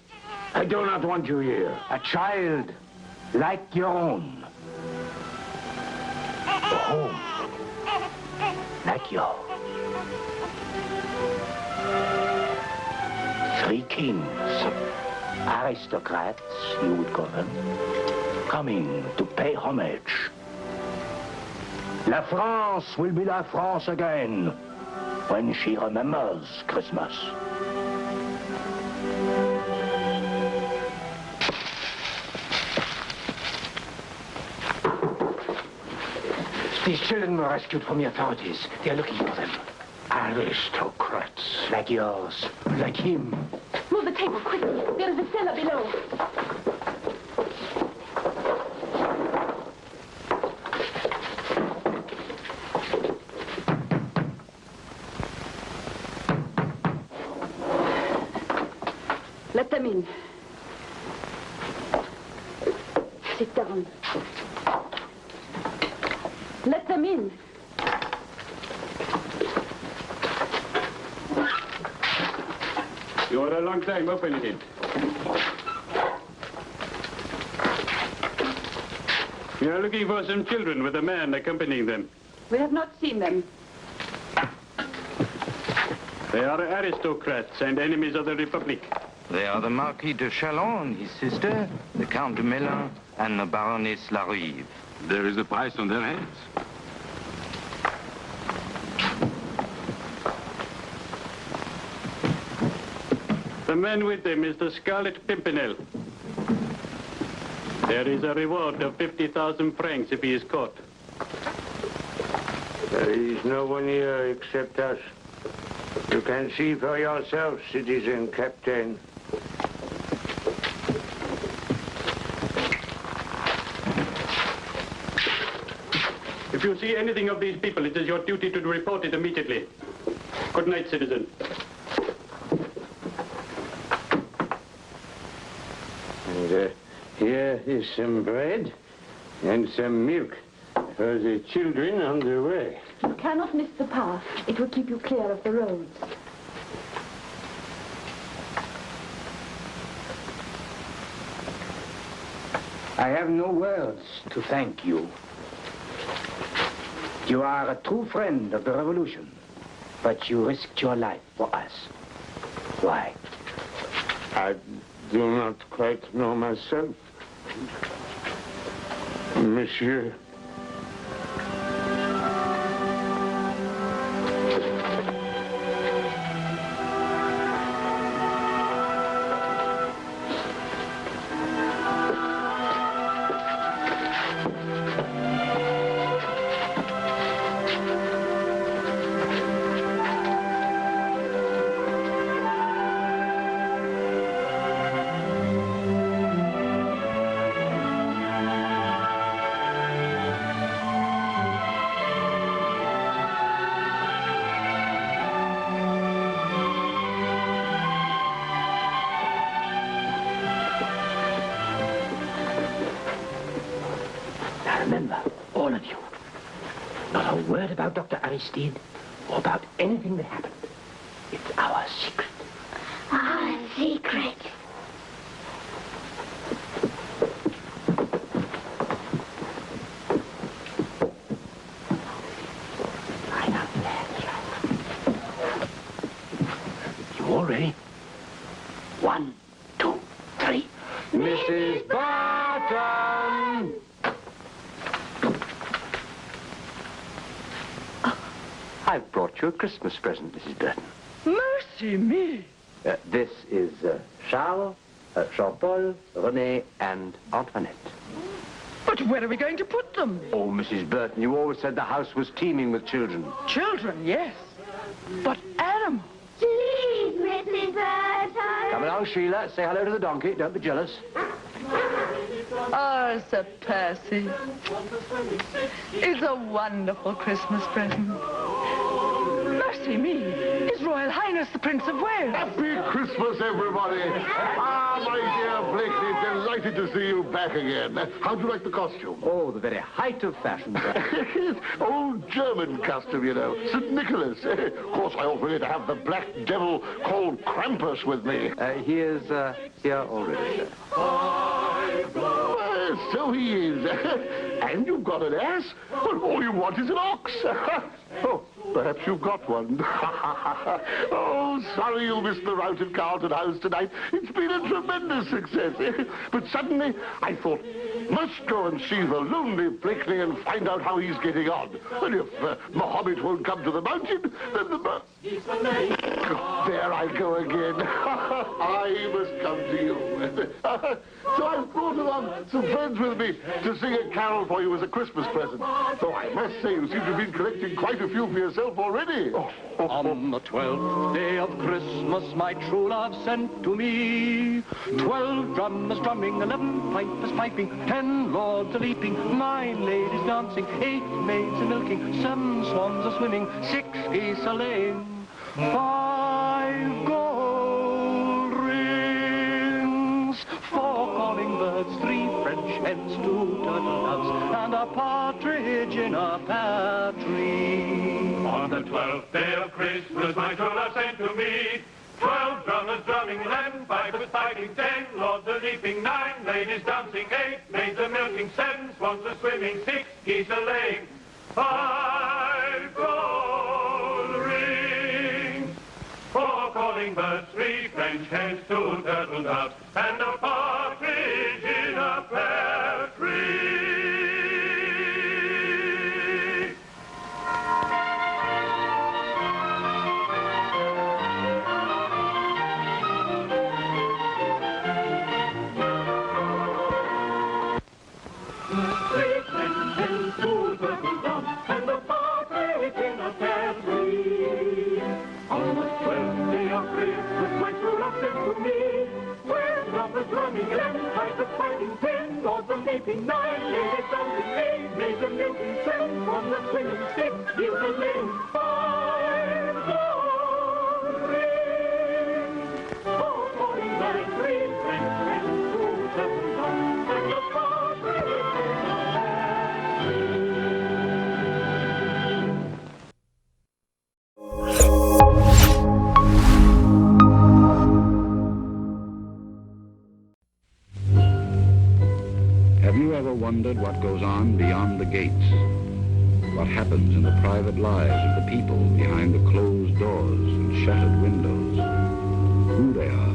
I do not want you here. A child like your own. A home like yours. 3 kings, aristocrats, you would call them, coming to pay homage. La France will be La France again when she remembers Christmas. These children were rescued from the authorities. They are looking for them. Aristocrats. Like yours, like him. Move the table quickly. There is a cellar below. Let them in. Sit down. Let them in. You are a long time opening it. We are looking for some children with a man accompanying them. We have not seen them. They are aristocrats and enemies of the Republic. They are the Marquis de Chalon and his sister, the Count de Melun, and the Baroness Larive. There is a price on their heads. The man with them is the Scarlet Pimpernel. There is a reward of 50,000 francs if he is caught. There is no one here except us. You can see for yourself, citizen captain. If you see anything of these people, it is your duty to report it immediately. Good night, citizen. And here is some bread and some milk for the children on the way. You cannot miss the path. It will keep you clear of the roads. I have no words to thank you. You are a true friend of the revolution, but you risked your life for us. Why? I do not quite know myself, monsieur. Remember, all of you, not a word about Dr. Aristide or about anything that happened. It's our secret. Our secret. You all ready? 1, 2, 3. Mrs. Barton! I've brought you a Christmas present, Mrs. Burton. Mercy me! This is Charles, Jean-Paul, René, and Antoinette. But where are we going to put them? Oh, Mrs. Burton, you always said the house was teeming with children. Children, yes. But animals. Please, Mrs. Burton. Come along, Sheila. Say hello to the donkey. Don't be jealous. Oh, Sir Percy. It's a wonderful Christmas present. Mercy me. His Royal Highness the Prince of Wales. Happy Christmas, everybody. Ah, my dear Blakely, delighted to see you back again. How'd you like the costume? Oh, the very height of fashion, sir. Old German custom, you know. St. Nicholas. Of course, I offered to have the black devil called Krampus with me. He is here already, sir. Well, so he is. And you've got an ass? Well, all you want is an ox. Oh, perhaps you've got one. Oh, sorry you missed the rout at Carlton House tonight. It's been a tremendous success. But suddenly, I thought, must go and see the lonely Blakely and find out how he's getting on. And if Mohammed won't come to the mountain, then the... There I go again. I must come to you. So I've brought along some friends with me to sing a carol for you as a Christmas present. Though I must say you seem to have been collecting quite a few for yourself already. On the 12th day of Christmas, my true love sent to me 12 drummers drumming, 11 pipers piping, 10 lords a-leaping, 9 ladies dancing, 8 maids a-milking, 7 swans a-swimming, 6 geese a-laying, 5 gold rings, 4 calling birds, 3 French hens, 2 turtle doves, and a partridge in a pear tree. On the 12th day of Christmas, my true love sent to me 12 drummers drumming, 11 pipers piping, 10 lords a-leaping, 9 ladies dancing, 8 maids a-milking, 7 swans a-swimming, 6 geese a-laying, 5 gold rings, 4 calling birds, 3 French hens, 2 turtle doves, and a partridge in a pear tree. Drumming, 11 pipers fighting, 10 lords a-leaping, 9 ladies dancing, 8 maids a-milking, 7 swans a-swimming, 6 geese a-laying, 5 gold rings, 4 calling birds, 3 French hens, 2 turtle doves, and a partridge in a pear tree. Have you ever wondered what goes on beyond the gates? What happens in the private lives of the people behind the closed doors and shuttered windows? Who they are?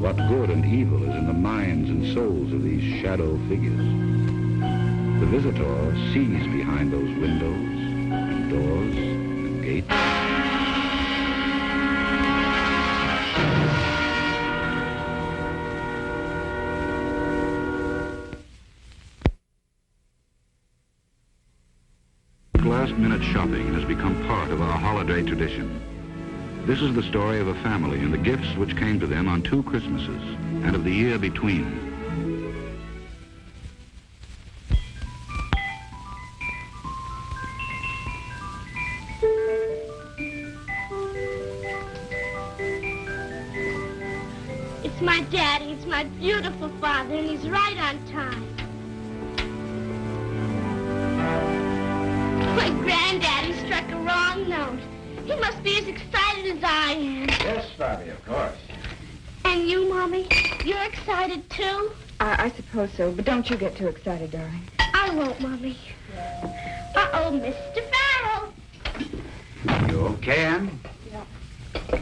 What good and evil is in the minds and souls of these shadow figures? The visitor sees behind those windows and doors and gates. Last-minute shopping has become part of our holiday tradition. This is the story of a family and the gifts which came to them on 2 Christmases and of the year between. It's my daddy. It's my beautiful father, and he's right on time. My granddaddy struck a wrong note. He must be as excited as I am. Yes, Bobby, of course. And you, Mommy? You're excited, too? I suppose so, but don't you get too excited, darling. I won't, Mommy. Uh-oh, Mr. Farrell. You okay, Anne? Yeah.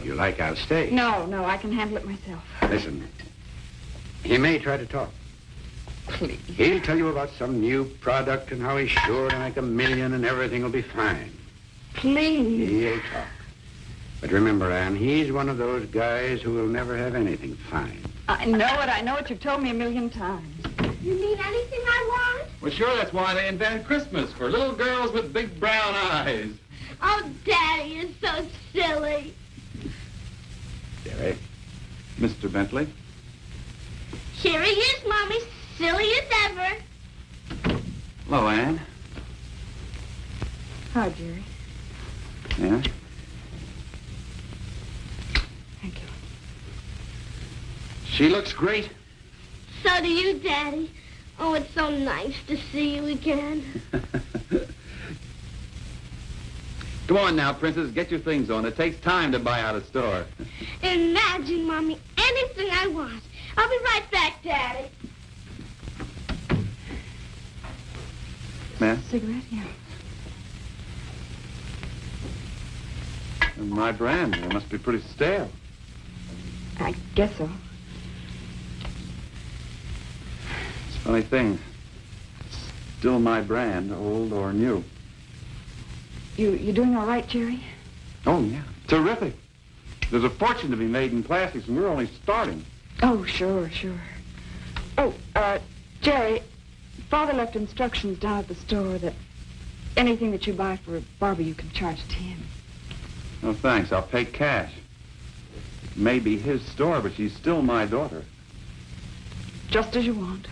You like I'll stay? No, I can handle it myself. Listen, he may try to talk. Please. He'll tell you about some new product and how he's sure to make $1 million and everything will be fine. Please. He'll talk. But remember, Anne, he's one of those guys who will never have anything fine. I know it. You've told me a million times. You need anything I want? Well, sure, that's why they invented Christmas, for little girls with big brown eyes. Oh, Daddy, you're so silly. Jerry. Mr. Bentley. Here he is, Mommy, silly as ever. Hello, Anne. Hi, Jerry. Yeah? Thank you. She looks great. So do you, Daddy. Oh, it's so nice to see you again. Come on now, Princess, get your things on. It takes time to buy out a store. Imagine, Mommy, anything I want. I'll be right back, Daddy. Ma'am? Cigarette, yeah. My brand. It must be pretty stale. I guess so. It's a funny thing. It's still my brand, old or new. You doing all right, Jerry? Oh, yeah. Terrific. There's a fortune to be made in plastics, and we're only starting. Oh, sure. Oh, Jerry, Father left instructions down at the store that anything that you buy for Barbie, you can charge it to him. No, thanks. I'll pay cash. It may be his store, but she's still my daughter. Just as you want.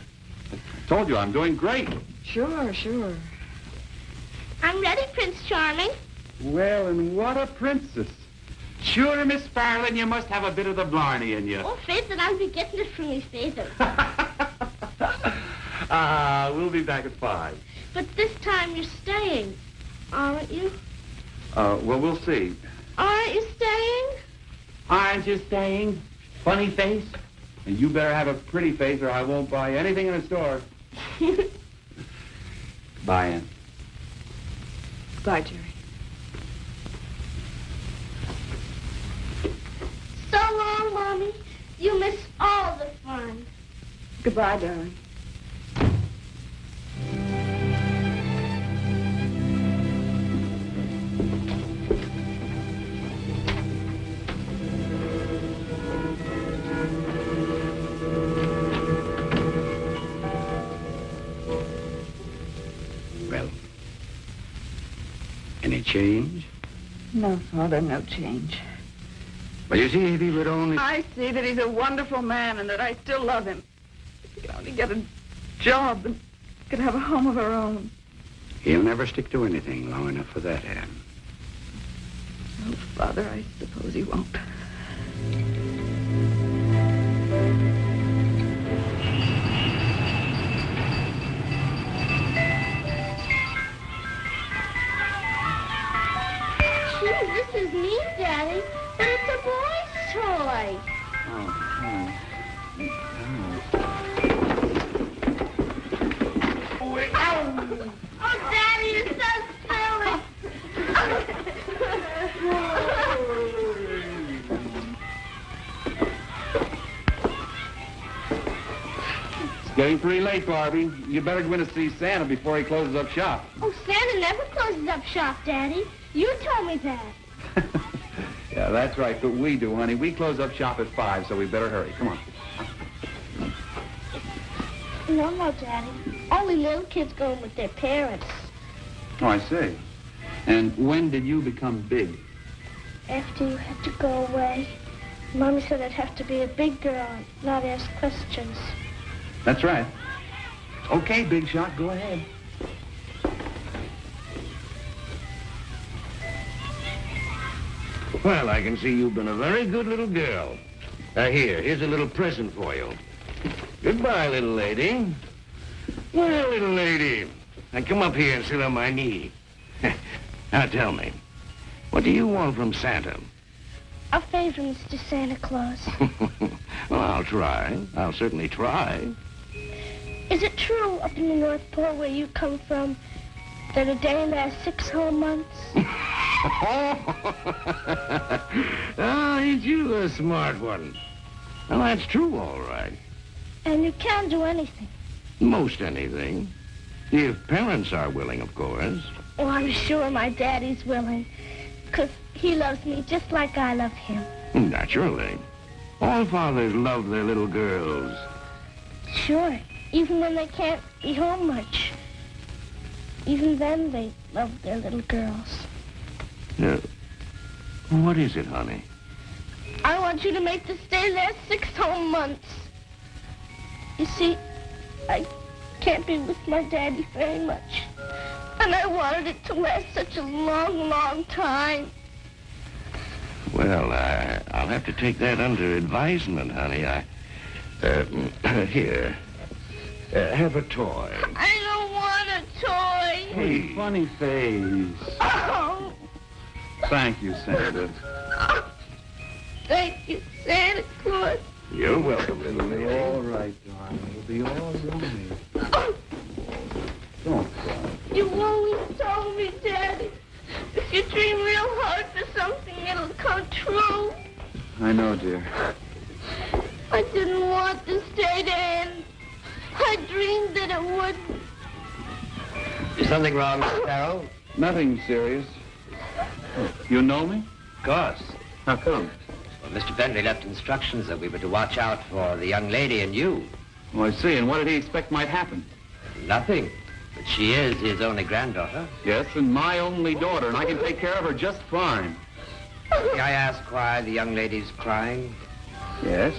I told you, I'm doing great. Sure. I'm ready, Prince Charming. Well, and what a princess. Sure, Miss Farland, you must have a bit of the Blarney in you. Oh, faith that I'll be getting it from his father. We'll be back at 5. But this time you're staying, aren't you? Well, we'll see. Aren't you staying? Aren't you staying? Funny face. And you better have a pretty face or I won't buy anything in the store. Bye, Ann. Goodbye, Jerry. So long, Mommy. You miss all the fun. Goodbye, darling. Well, any change? No, Father, no change. Well, you see, if he would only... I see that he's a wonderful man and that I still love him. If he could only get a job and could have a home of her own. He'll never stick to anything long enough for that, Anne. Oh, Father, I suppose he won't. Gee, this is neat, Daddy. But it's a boy's toy. Oh, Daddy, you're so silly. It's getting pretty late, Barbie. You better go in to see Santa before he closes up shop. Oh, Santa never closes up shop, Daddy. You told me that. Yeah, that's right, but we do, honey. We close up shop at 5, so we better hurry. Come on. No, Daddy. Only little kids go in with their parents. Oh, I see. And when did you become big? After you had to go away, Mommy said I'd have to be a big girl and not ask questions. That's right. Okay, big shot, go ahead. Well, I can see you've been a very good little girl. Here's a little present for you. Goodbye, little lady. Well, little lady, now come up here and sit on my knee. Now tell me, what do you want from Santa? A favor, Mr. Santa Claus. Well, I'll try. I'll certainly try. Is it true up in the North Pole where you come from that a day lasts 6 whole months? Oh, ain't you a smart one? Well, that's true, all right. And you can do anything. Most anything. If parents are willing, of course. Oh, I'm sure my daddy's willing. 'cause he loves me just like I love him. Naturally. All fathers love their little girls. Sure, even when they can't be home much. Even then, they love their little girls. Yeah. What is it, honey? I want you to make this stay last 6 whole months. You see, I can't be with my daddy very much. And I wanted it to last such a long, long time. Well, I'll have to take that under advisement, honey. Here. Have a toy. I don't want a toy. Hey, funny face. Oh. Thank you, Santa. Thank you, Santa Claus. You're welcome, little It'll be lady. all right, darling. It'll be all right. Don't cry. You always told me, Daddy, if you dream real hard for something, it'll come true. I know, dear. I didn't want this day to end. I dreamed that it wouldn't. Is something wrong, Mr. Farrell? Nothing serious. You know me? Of course. How come? Well, Mr. Bentley left instructions that we were to watch out for the young lady and you. Oh, I see. And what did he expect might happen? Nothing. But she is his only granddaughter. Yes, and my only daughter, and I can take care of her just fine. May I ask why the young lady's crying? Yes?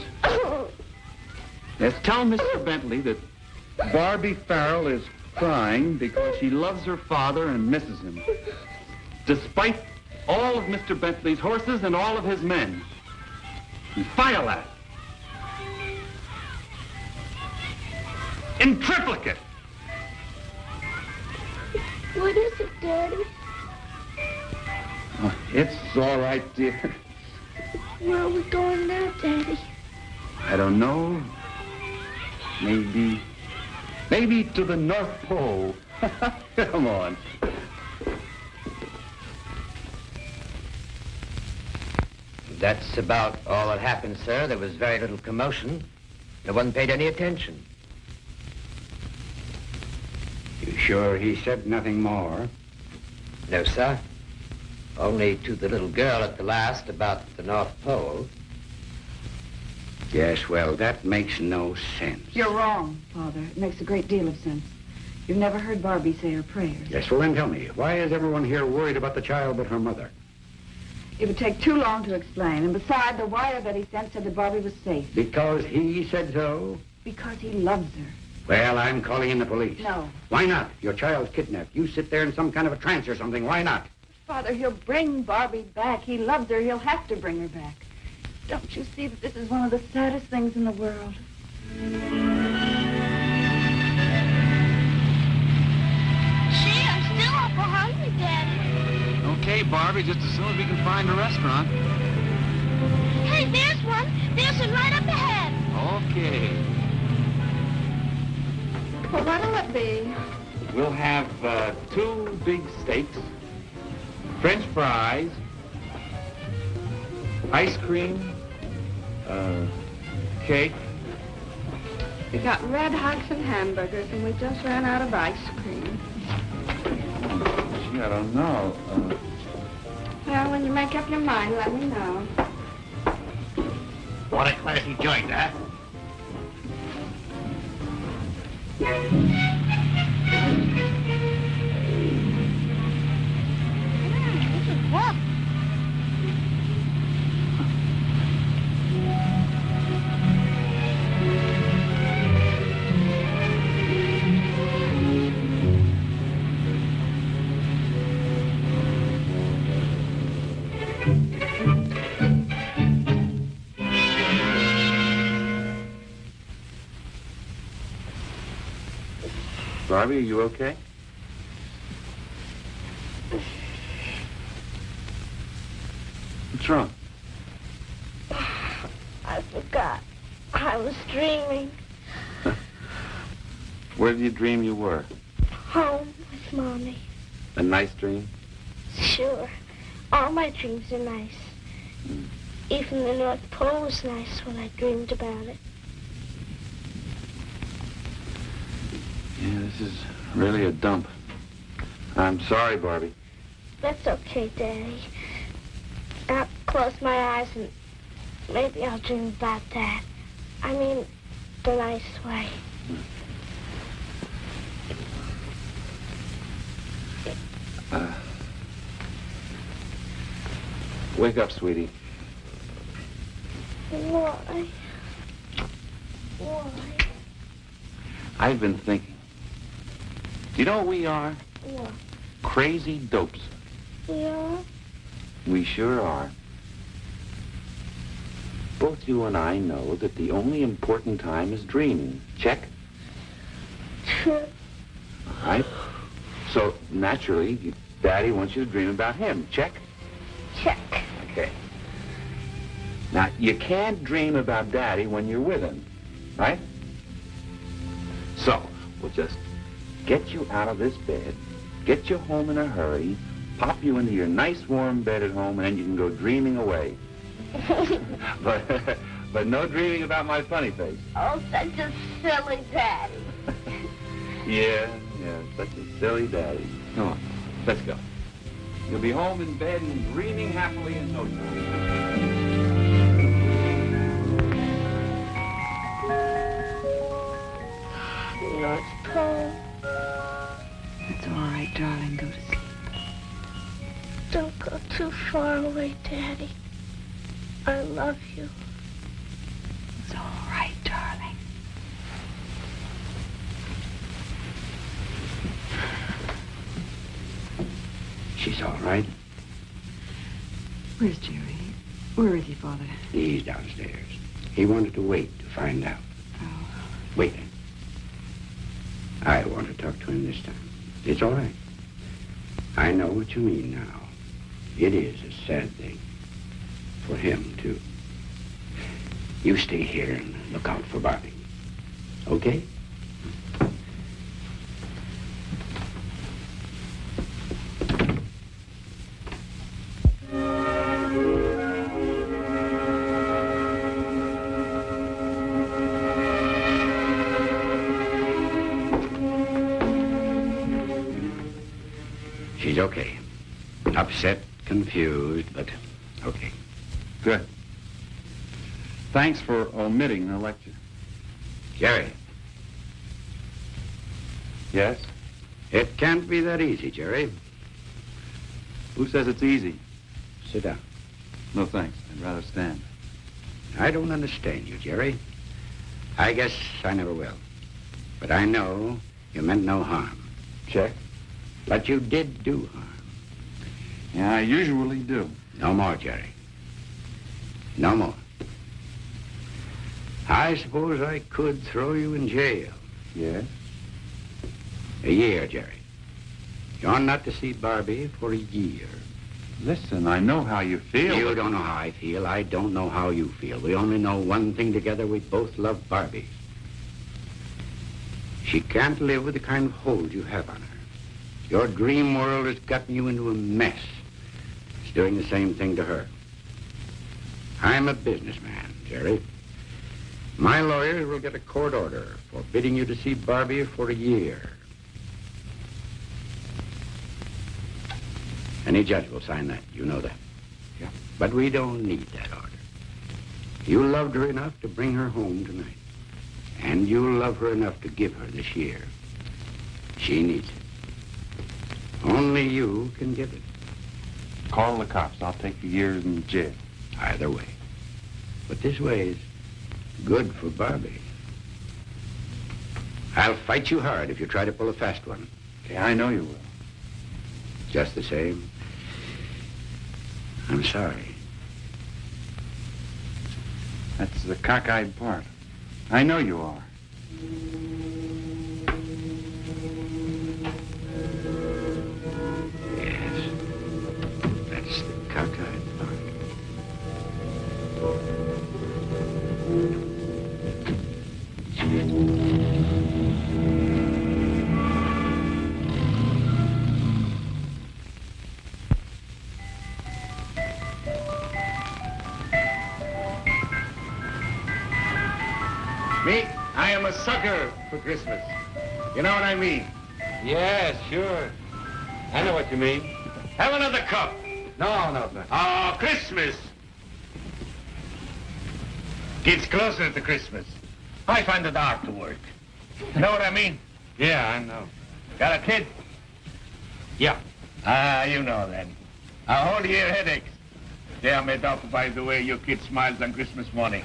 Yes, tell Mr. Bentley that Barbie Farrell is crying because she loves her father and misses him. Despite all of Mr. Bentley's horses and all of his men. And file that. In triplicate. What is it, Daddy? Oh, it's all right, dear. Where are we going now, Daddy? I don't know. Maybe to the North Pole. Come on. That's about all that happened, sir. There was very little commotion. No one paid any attention. You sure he said nothing more? No, sir. Only to the little girl at the last about the North Pole. Yes, well, that makes no sense. You're wrong, Father. It makes a great deal of sense. You've never heard Barbie say her prayers. Yes, well, then tell me, why is everyone here worried about the child but her mother? It would take too long to explain. And besides, the wire that he sent said that Barbie was safe. Because he said so? Because he loves her. Well, I'm calling in the police. No. Why not? Your child's kidnapped. You sit there in some kind of a trance or something. Why not? Father, he'll bring Barbie back. He loves her. He'll have to bring her back. Don't you see that this is one of the saddest things in the world? Gee, I'm still awful hungry, Daddy. Okay, Barbie, just as soon as we can find a restaurant. Hey, there's one. There's one right up ahead. Okay. Well, what'll it be? We'll have 2 big steaks, French fries, ice cream, cake. We got red hots and hamburgers, and we just ran out of ice cream. Gee, I don't know. Well, when you make up your mind, let me know. What a classy joint, huh? What? Barbie, are you okay? What's wrong? I forgot. I was dreaming. Where did you dream you were? Home with Mommy. A nice dream? Sure. All my dreams are nice. Even the North Pole was nice when I dreamed about it. Yeah, this is really a dump. I'm sorry, Barbie. That's okay, Daddy. close my eyes and maybe I'll dream about that. I mean, the nice way. Wake up, sweetie. Why? Why? I've been thinking. Do you know what we are? What? Crazy dopes. Yeah? We sure are. Both you and I know that the only important time is dreaming. Check? All right. So, naturally, Daddy wants you to dream about him. Check? Check. Okay. Now, you can't dream about Daddy when you're with him, right? So, we'll just get you out of this bed, get you home in a hurry, pop you into your nice warm bed at home, and then you can go dreaming away. But no dreaming about my funny face. Oh, such a silly daddy. Yeah, such a silly daddy. Come on, let's go. You'll be home in bed and dreaming happily in no time. North Pole. It's all right, darling. Go to sleep. Don't go too far away, Daddy. I love you. It's all right, darling. She's all right. Where's Jerry? Where is he, Father? He's downstairs. He wanted to wait to find out. Oh. Wait. I want to talk to him this time. It's all right. I know what you mean now. It is a sad thing. For him, too. You stay here and look out for Bobby. Okay? She's okay. Upset, confused, but okay. Good. Thanks for omitting the lecture. Jerry. Yes? It can't be that easy, Jerry. Who says it's easy? Sit down. No, thanks. I'd rather stand. I don't understand you, Jerry. I guess I never will. But I know you meant no harm. Check. But you did do harm. Yeah, I usually do. No more, Jerry. No more. I suppose I could throw you in jail. Yes? A year, Jerry. You're not to see Barbie for a year. Listen, I know how you feel. You don't know how I feel. I don't know how you feel. We only know one thing together. We both love Barbie. She can't live with the kind of hold you have on her. Your dream world has gotten you into a mess. It's doing the same thing to her. I'm a businessman, Jerry. My lawyers will get a court order forbidding you to see Barbie for a year. Any judge will sign that. You know that. Yeah. But we don't need that order. You loved her enough to bring her home tonight. And you'll love her enough to give her this year. She needs it. Only you can give it. Call the cops. I'll take the years in jail. Either way. But this way is good for Barbie. I'll fight you hard if you try to pull a fast one. Okay, I know you will. Just the same, I'm sorry. That's the cockeyed part. I know you are. Yes, that's the cockeyed part. Me, I am a sucker for Christmas. You know what I mean? Yes, sure. I know what you mean. Have another cup. No, sir. Oh, Christmas. Gets closer to Christmas. I find it hard to work. You know what I mean? Yeah, I know. Got a kid? Yeah. You know then. A whole year headaches. They are made up by the way your kid smiles on Christmas morning.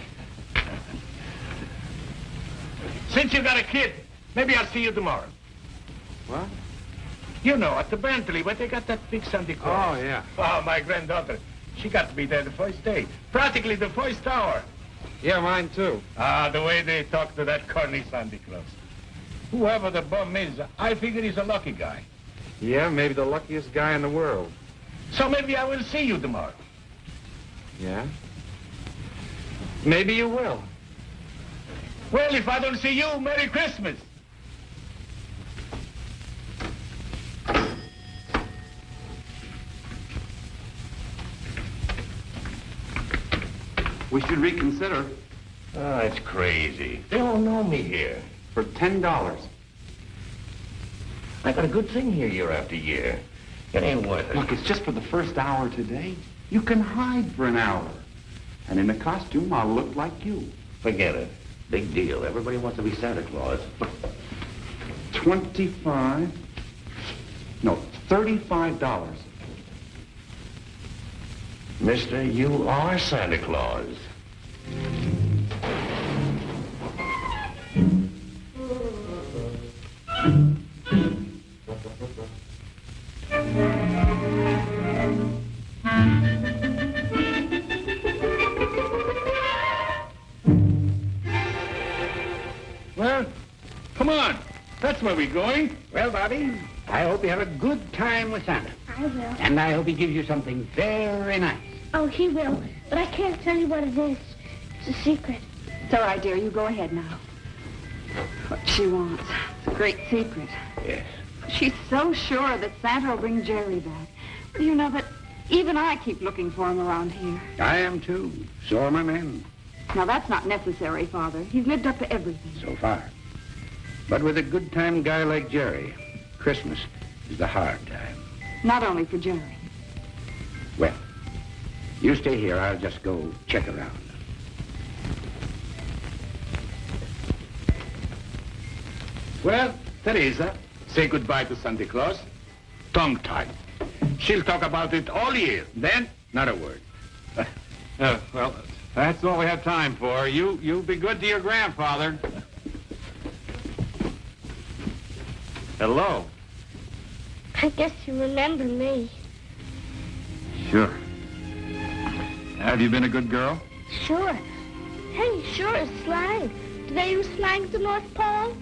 Since you got a kid, maybe I'll see you tomorrow. What? You know, at the Bentley, where they got that big Santa Claus. Oh, yeah. Oh, my granddaughter. She got to be there the first day. Practically the first hour. Yeah, mine too. The way they talk to that corny Santa Claus. Whoever the bum is, I figure he's a lucky guy. Yeah, maybe the luckiest guy in the world. So maybe I will see you tomorrow. Yeah? Maybe you will. Well, if I don't see you, Merry Christmas. We should reconsider. Oh, it's crazy. They all know me here. For $10. I got a good thing here year after year. It ain't worth it. Look, it's just for the first hour today. You can hide for an hour. And in the costume, I'll look like you. Forget it. Big deal. Everybody wants to be Santa Claus. 25. No, $35. Mister, you are Santa Claus. Well, come on. That's where we're going. Well, Bobby, I hope you have a good time with Santa. I will. And I hope he gives you something very nice. Oh, he will. But I can't tell you what it is. It's a secret. It's all right, dear. You go ahead now. What she wants. It's a great secret. Yes. She's so sure that Santa will bring Jerry back. Well, you know that even I keep looking for him around here. I am too. So are my men. Now, that's not necessary, Father. He's lived up to everything. So far. But with a good-time guy like Jerry, Christmas is the hard time. Not only for Jerry. Well, you stay here. I'll just go check around. Well, Teresa, say goodbye to Santa Claus. Tongue-tied. She'll talk about it all year. Then, not a word. Well, that's all we have time for. You be good to your grandfather. Hello. I guess you remember me. Sure. Have you been a good girl? Sure. Hey, sure is slang. Do they use slang at the North Pole?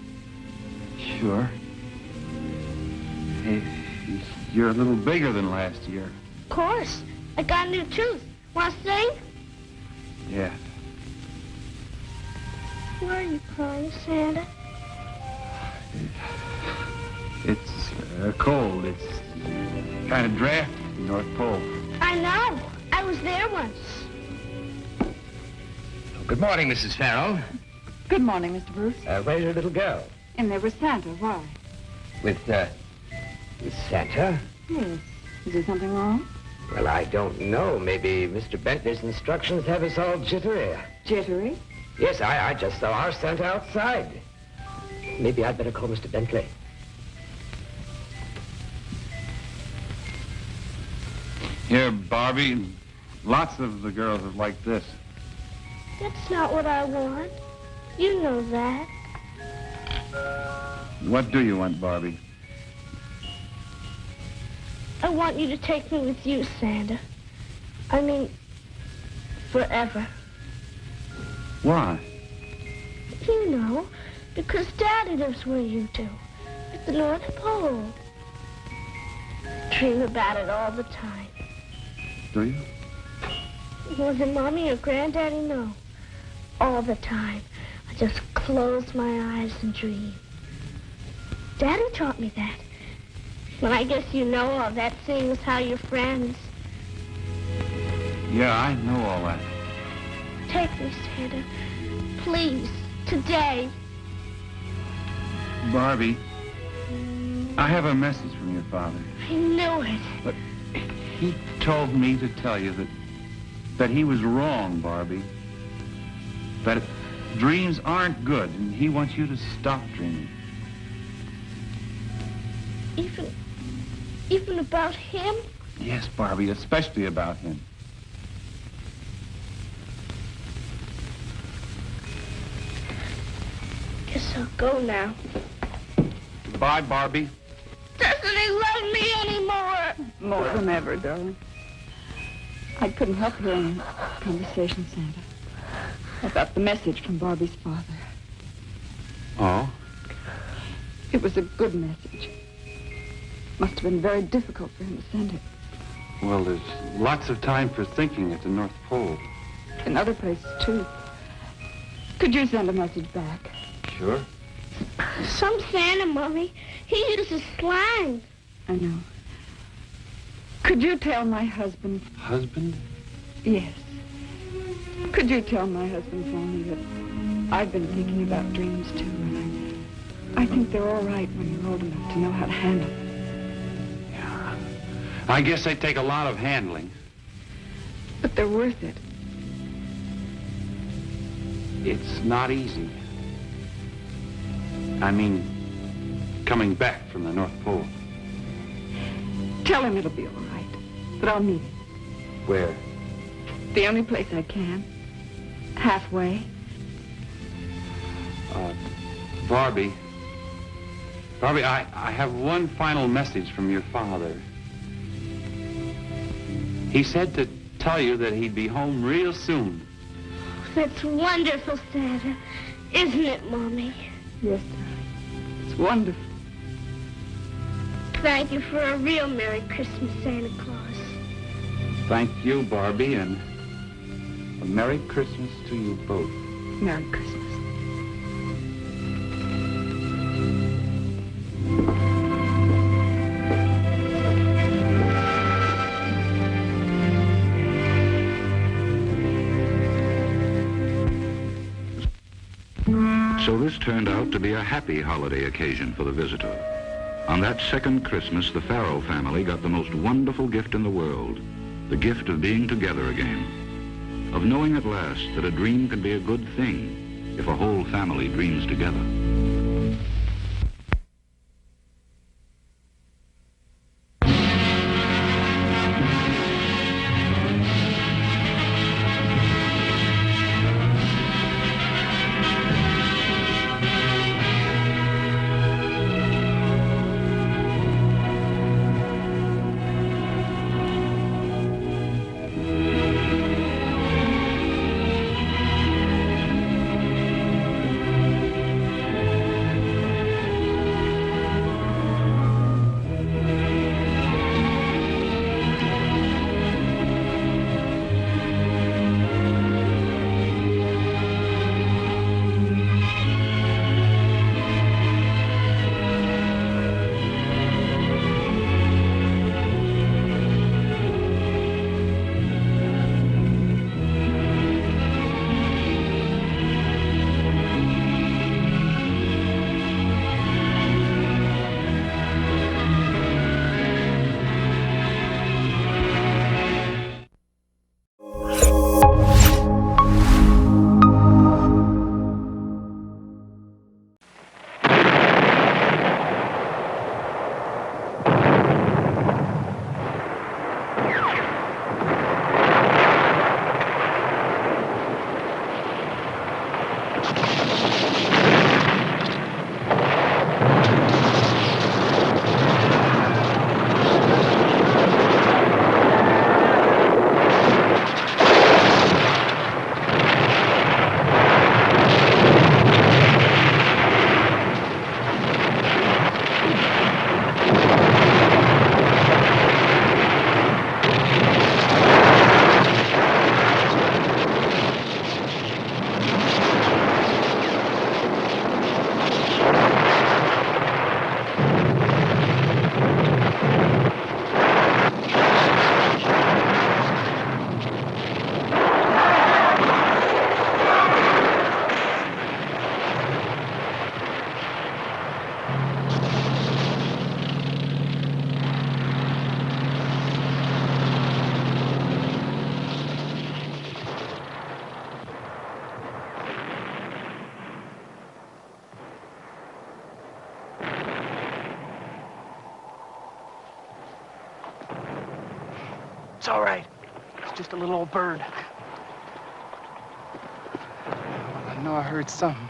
Sure. Hey, you're a little bigger than last year. Of course. I got a new tooth. Want to sing? Yeah. Where are you going, Santa? It's cold. It's kind of drafty, North Pole. I know. I was there once. Good morning, Mrs. Farrell. Good morning, Mr. Bruce. Where's your little girl? And there was Santa. Why? With Santa? Yes. Is there something wrong? Well, I don't know. Maybe Mr. Bentley's instructions have us all jittery. Jittery? Yes, I just saw our Santa outside. Maybe I'd better call Mr. Bentley. Here, Barbie, lots of the girls are like this. That's not what I want. You know that. What do you want, Barbie? I want you to take me with you, Santa. I mean, forever. Why? You know, because Daddy lives where you do, at the North Pole. Dream about it all the time. Do you? More than Mommy or Granddaddy know. All the time. I just close my eyes and dream. Daddy taught me that. Well, I guess you know all that, seeing as how you're friends. Yeah, I know all that. Take me, Santa. Please, today. Barbie, I have a message from your father. I knew it. But he told me to tell you that he was wrong, Barbie. But dreams aren't good, and he wants you to stop dreaming. Even about him? Yes, Barbie, especially about him. Guess I'll go now. Goodbye, Barbie. Doesn't he love me anymore? More than ever, darling. I couldn't help hearing your conversation, Santa, about the message from Barbie's father. Oh? It was a good message. Must have been very difficult for him to send it. Well, there's lots of time for thinking at the North Pole. In other places, too. Could you send a message back? Sure. Some Santa, Mommy. He uses slang. I know. Could you tell my husband? Husband? Yes. Could you tell my husband for me that I've been thinking about dreams, too, and I think they're all right when you're old enough to know how to handle them. Yeah. I guess they take a lot of handling. But they're worth it. It's not easy. I mean, coming back from the North Pole. Tell him it'll be all right, that I'll meet him. Where? The only place I can. Halfway. Barbie, I have one final message from your father. He said to tell you that he'd be home real soon. That's wonderful, Santa. Isn't it, Mommy? Yes, darling. It's wonderful. Thank you for a real Merry Christmas, Santa Claus. Thank you, Barbie, and a Merry Christmas to you both. Merry Christmas. So this turned out to be a happy holiday occasion for the visitor. On that second Christmas, the Farrell family got the most wonderful gift in the world, the gift of being together again, of knowing at last that a dream can be a good thing if a whole family dreams together. It's all right. It's just a little old bird. Well, I know I heard something.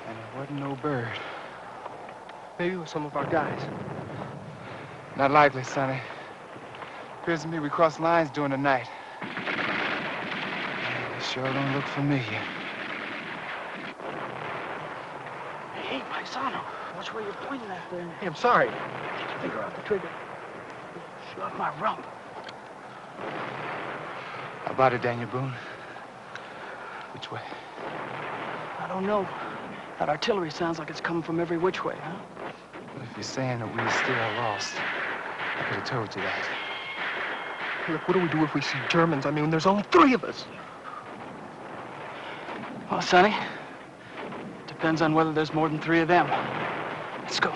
And it wasn't no bird. Maybe it was some of our guys. Not likely, Sonny. Appears to me we crossed lines during the night. They sure don't look familiar. Hey, paisano, watch where you're pointing at there. Hey, I'm sorry. Get your finger off the trigger. Shoot off my rump. How about it, Daniel Boone? Which way? I don't know. That artillery sounds like it's coming from every which way, huh? Well, if you're saying that we still are lost, I could have told you that. Look, what do we do if we see Germans? I mean, there's only 3 of us. Well, Sonny, depends on whether there's more than 3 of them. Let's go.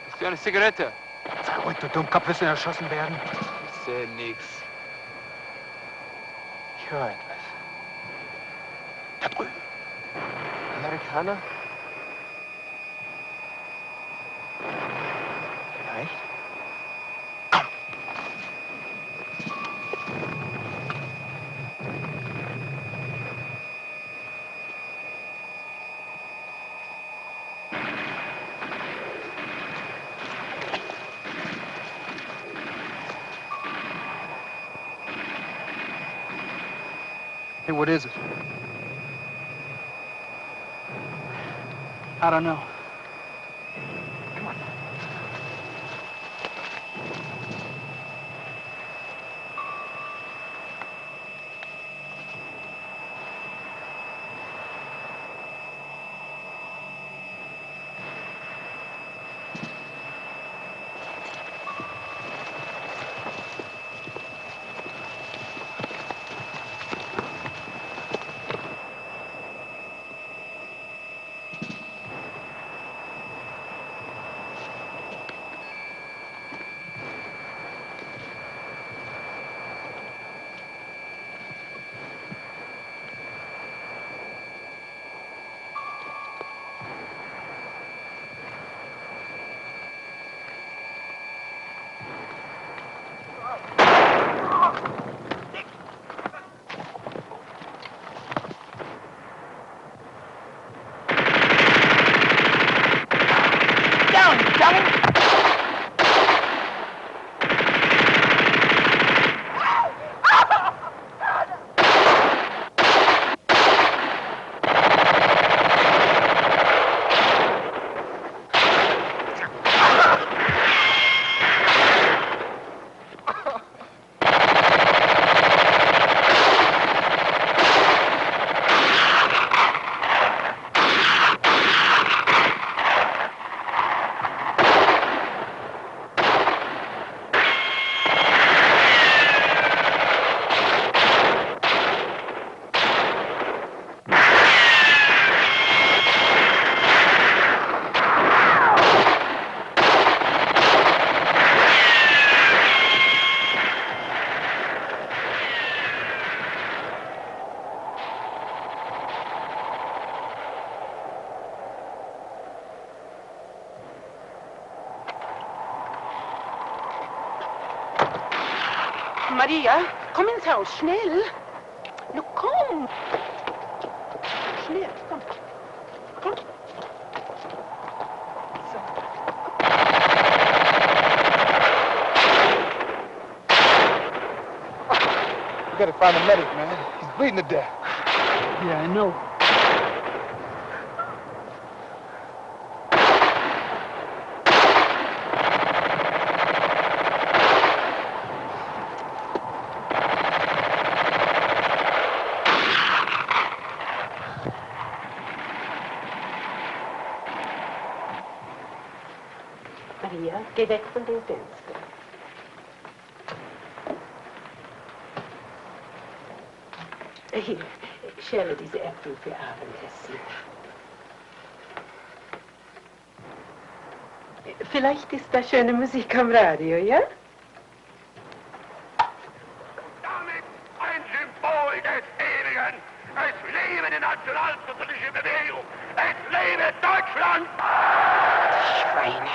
Hast du eine Zigarette? Sei ruhig, du Dummkopf, wirst du erschossen werden. Ich sehe nix. Ich höre etwas. Da drüben. Amerikaner? Vielleicht. Hey, what is it? I don't know. Maria, komm ins Haus, schnell. Nu, komm. Schnell, komm. Komm. So. We gotta find a medic, man. He's bleeding to death. Yeah, I know. Maria, geh weg von dem Fenster. Hier, schäle diese Äpfel für Abendessen. Vielleicht ist da schöne Musik am Radio, ja? Damit ein Symbol des Ewigen. Es lebe die nationalsozialistische Bewegung. Es lebe Deutschland! Schweine.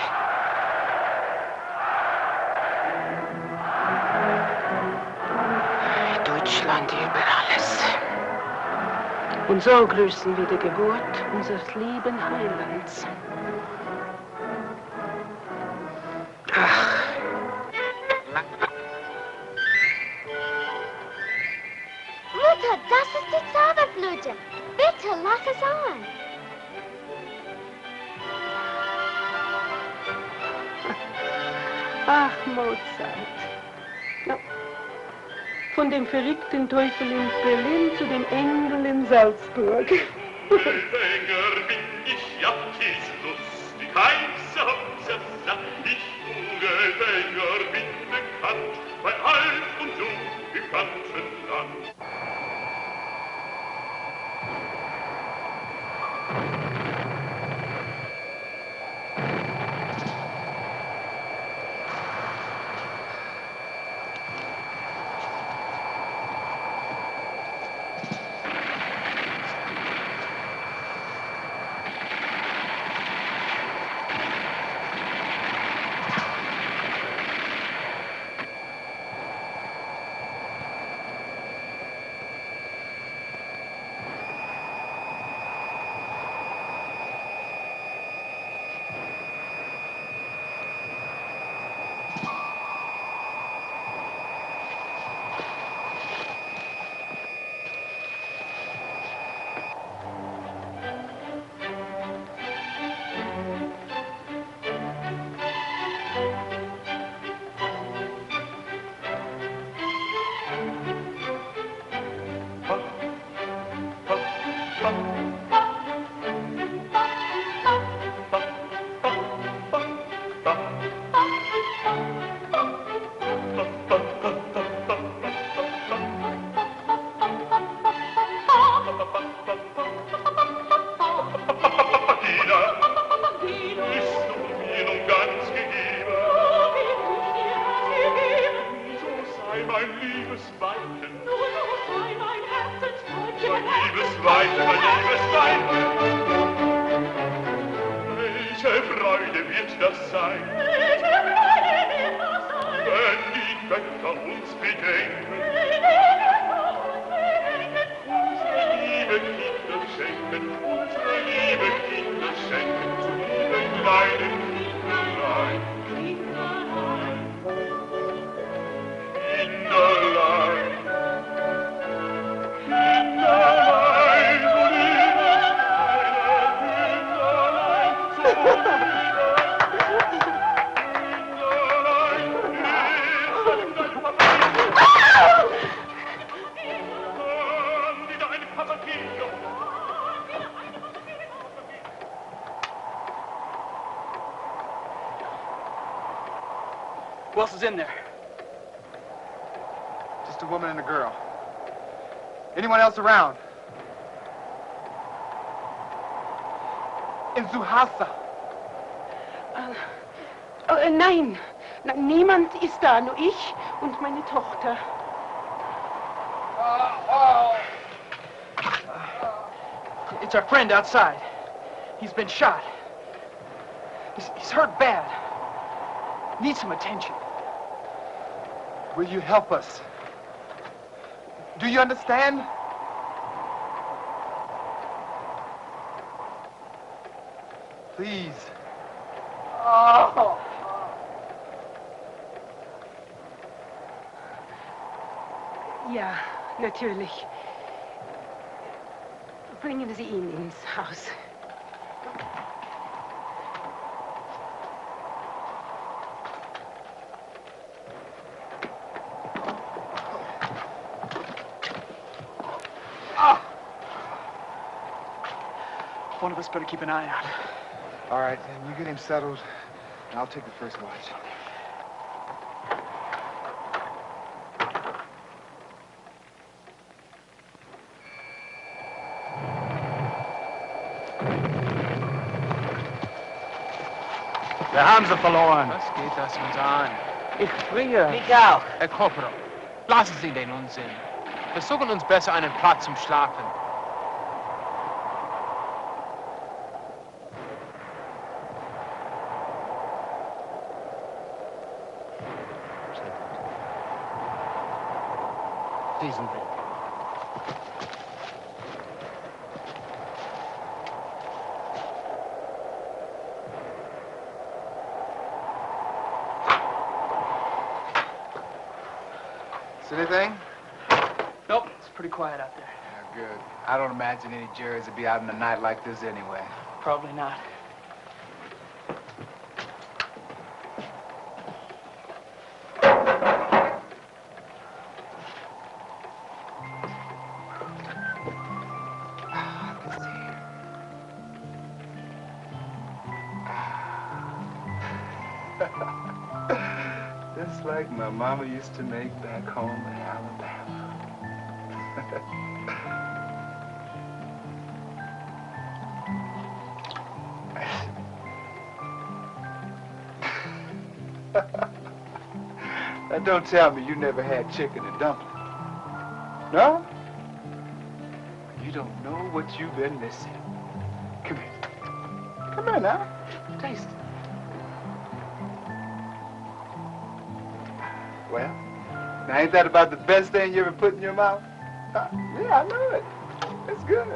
Deutschland über alles. Und so grüßen wir die Geburt unseres lieben Heilands. Ach. Mutter, das ist die Zauberflöte. Bitte, lass es an. Ach, Mozart. Ja. Von dem verrückten Teufel in Berlin zu dem Engel in Salzburg. Sänger bin ich, ja, ist lustig, heißer Hopsasa. Ich, Sänger, bin bekannt, bei alt und jung im ganzen Land. Who else is in there? Just a woman and a girl. Anyone else around? In Zuhasa. Nein, niemand ist da, nur ich und meine Tochter. It's our friend outside. He's been shot. He's hurt bad. Needs some attention. Will you help us? Do you understand? Please. Oh. Ja, natürlich. Bringen Sie ihn ins Haus. One of us better keep an eye out. All right, then you get him settled, and I'll take the first watch. Wir haben sie verloren. Was geht das uns an? Ich friere. Ich auch. Herr Corporal, lassen Sie den Unsinn. Wir suchen uns besser einen Platz zum Schlafen. Diesen Weg. See anything? Nope, it's pretty quiet out there. Yeah, good. I don't imagine any juries would be out on a night like this anyway. Probably not. Just like my mama used to make back home in Alabama. Now don't tell me you never had chicken and dumpling. No? You don't know what you've been missing. Come here. Come here now. Taste it. Well, now ain't that about the best thing you ever put in your mouth? Yeah, I know it. It's good.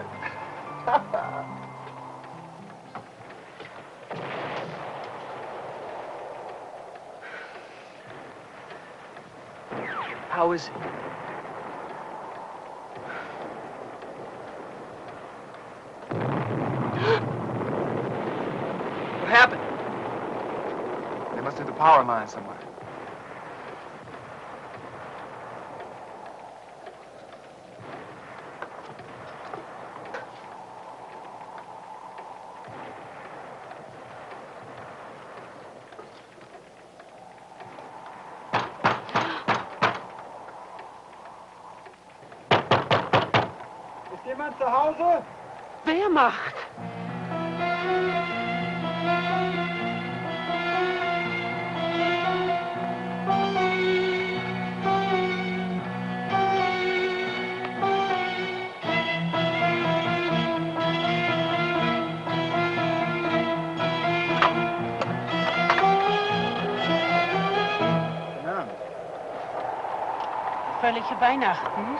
How is it? What happened? They must have the power line somewhere. Jemand zu Hause? Wer macht? Fröhliche Weihnachten.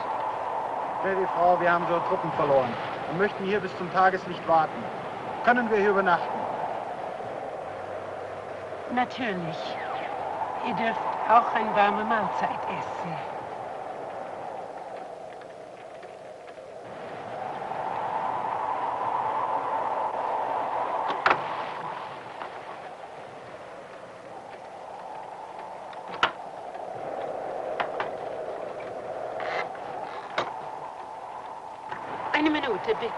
Gnädige Frau, wir haben unsere Truppen verloren und möchten hier bis zum Tageslicht warten. Können wir hier übernachten? Natürlich. Ihr dürft auch eine warme Mahlzeit essen. Eine Minute, bitte.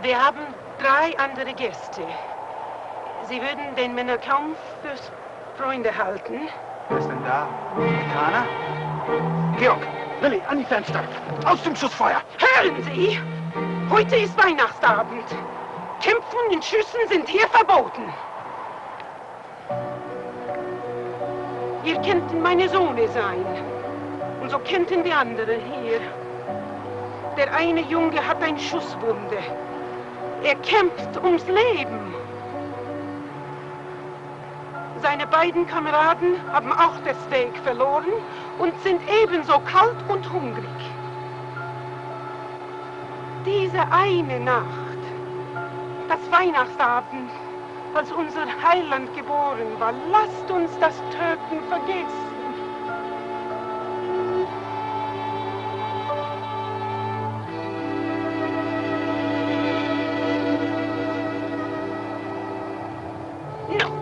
Wir haben 3 andere Gäste. Sie würden den Männer kaum fürs Freunde halten. Wer ist denn da? Amerikaner? Georg, Lilly, an die Fenster. Aus dem Schussfeuer. Hören Sie! Heute ist Weihnachtsabend. Kämpfen und Schüssen sind hier verboten. Ihr könnten meine Sohne sein. Und so könnten die anderen hier. Der eine Junge hat eine Schusswunde. Er kämpft ums Leben. Seine beiden Kameraden haben auch das Weg verloren und sind ebenso kalt und hungrig. Diese eine Nacht, das Weihnachtsabend, als unser Heiland geboren war, lasst uns das Töten vergessen.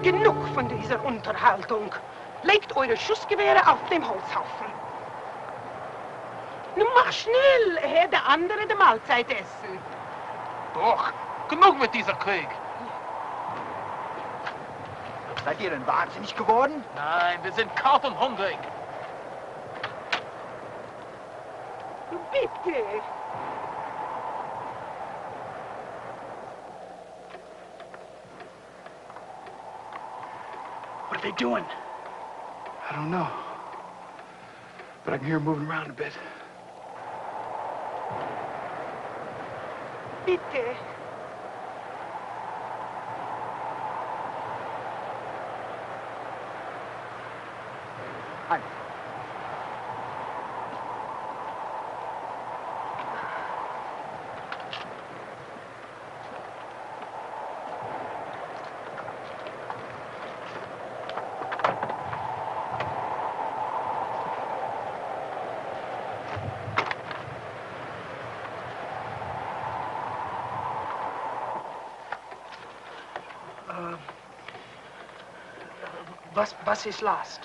Genug von dieser Unterhaltung. Legt eure Schussgewehre auf dem Holzhaufen. Nun mach schnell, ehe der andere die Mahlzeit essen. Doch, genug mit dieser Krieg. Seid ihr denn wahnsinnig geworden? Nein, wir sind kalt und hungrig. Bitte. are they doing? I don't know. But I can hear them moving around a bit. Bitte. Hi. Was ist last?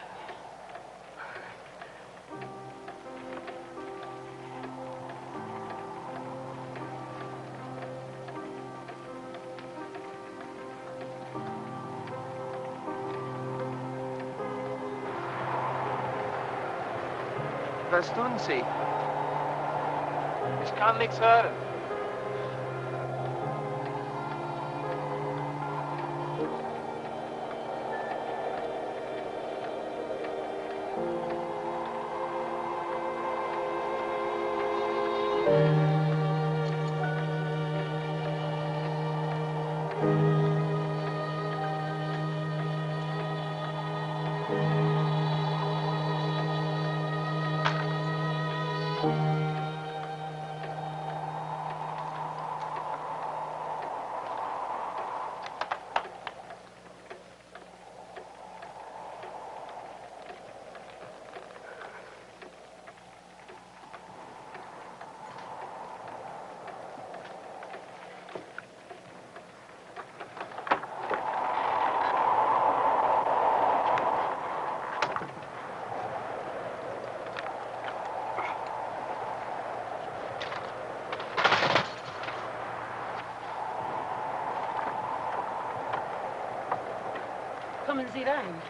Was tun Sie? Ich kann nichts hören. Kommen Sie rein.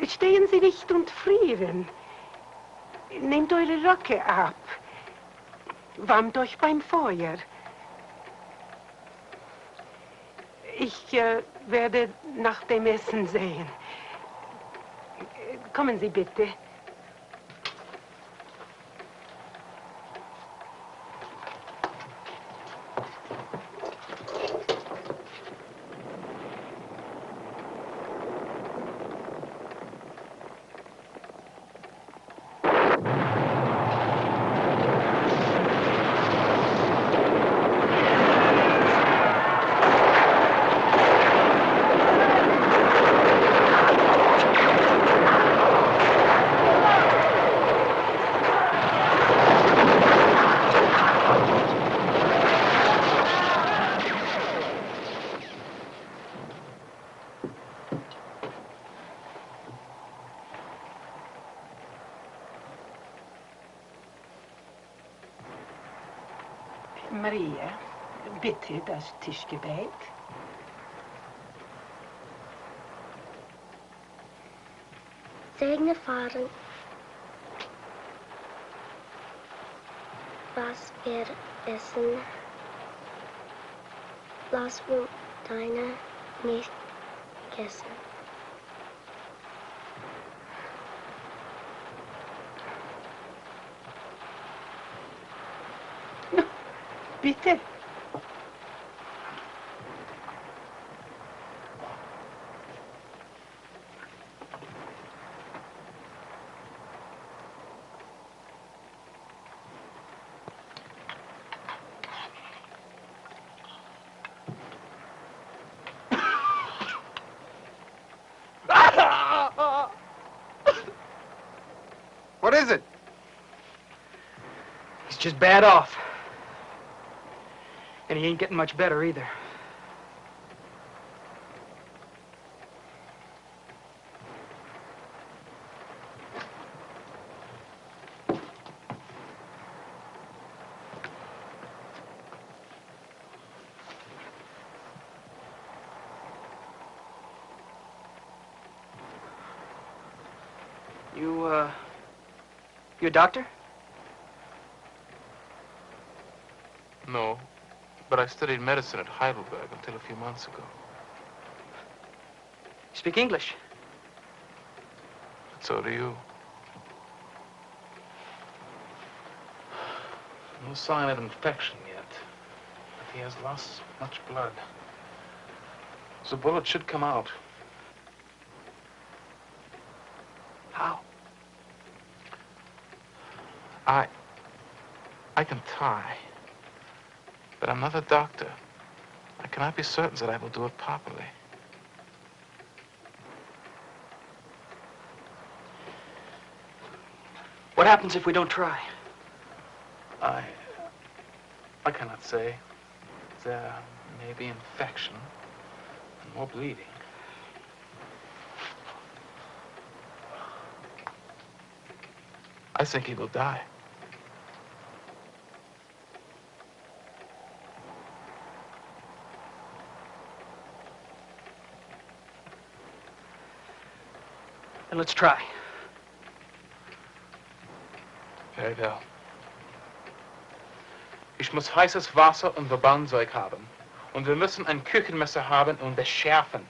Stehen Sie nicht und frieren. Nehmt eure Röcke ab. Wärmt euch beim Feuer. Ich werde nach dem Essen sehen. Kommen Sie bitte. Maria, bitte das Tischgebet. Segne fahren. Was wir essen, lass uns deine nicht vergessen. Bitte. What is it? He's just bad off. And he ain't getting much better either. You a doctor? No, but I studied medicine at Heidelberg until a few months ago. You speak English? But so do you. No sign of infection yet, but he has lost much blood. So the bullet should come out. How? I can tie, but I'm not a doctor. I cannot be certain that I will do it properly. What happens if we don't try? I cannot say. There may be infection and more bleeding. I think he will die. Then let's try. Very well. Ich muss heißes Wasser und Verbandzeug haben. Und wir müssen ein Küchenmesser haben und es schärfen.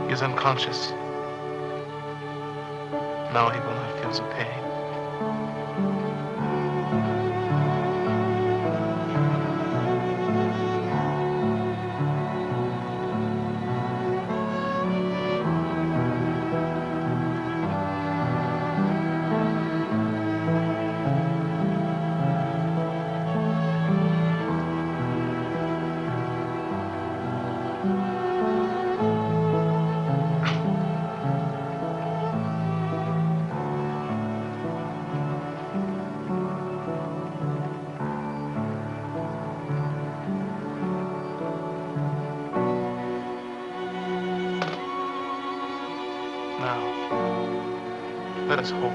He's unconscious. Now he will not feel the pain. Let us hope.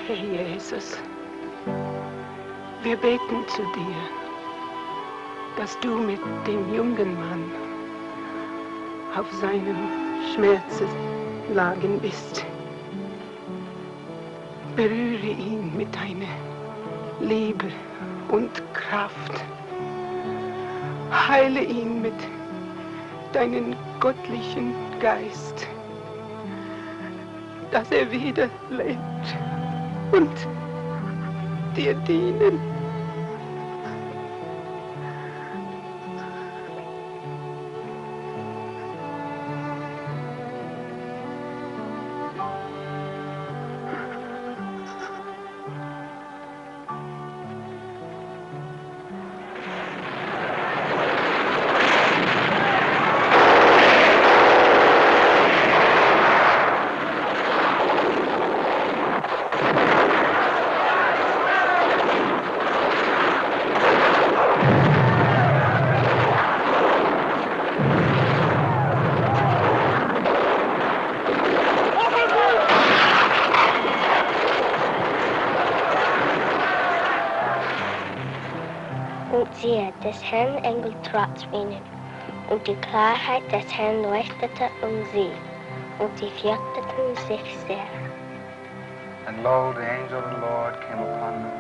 Herr Jesus, wir beten zu dir, dass du mit dem jungen Mann auf seinem Schmerzenlagen bist. Berühre ihn mit deiner Liebe und Kraft. Heile ihn mit deinen göttlichen Geist, dass er wieder lebt und dir dienen. Siehe, des Herrn Engel trat zu ihnen, und die Klarheit des Herrn leuchtete sie, und sie fürchteten sich sehr. And lo, the angel of the Lord came upon them,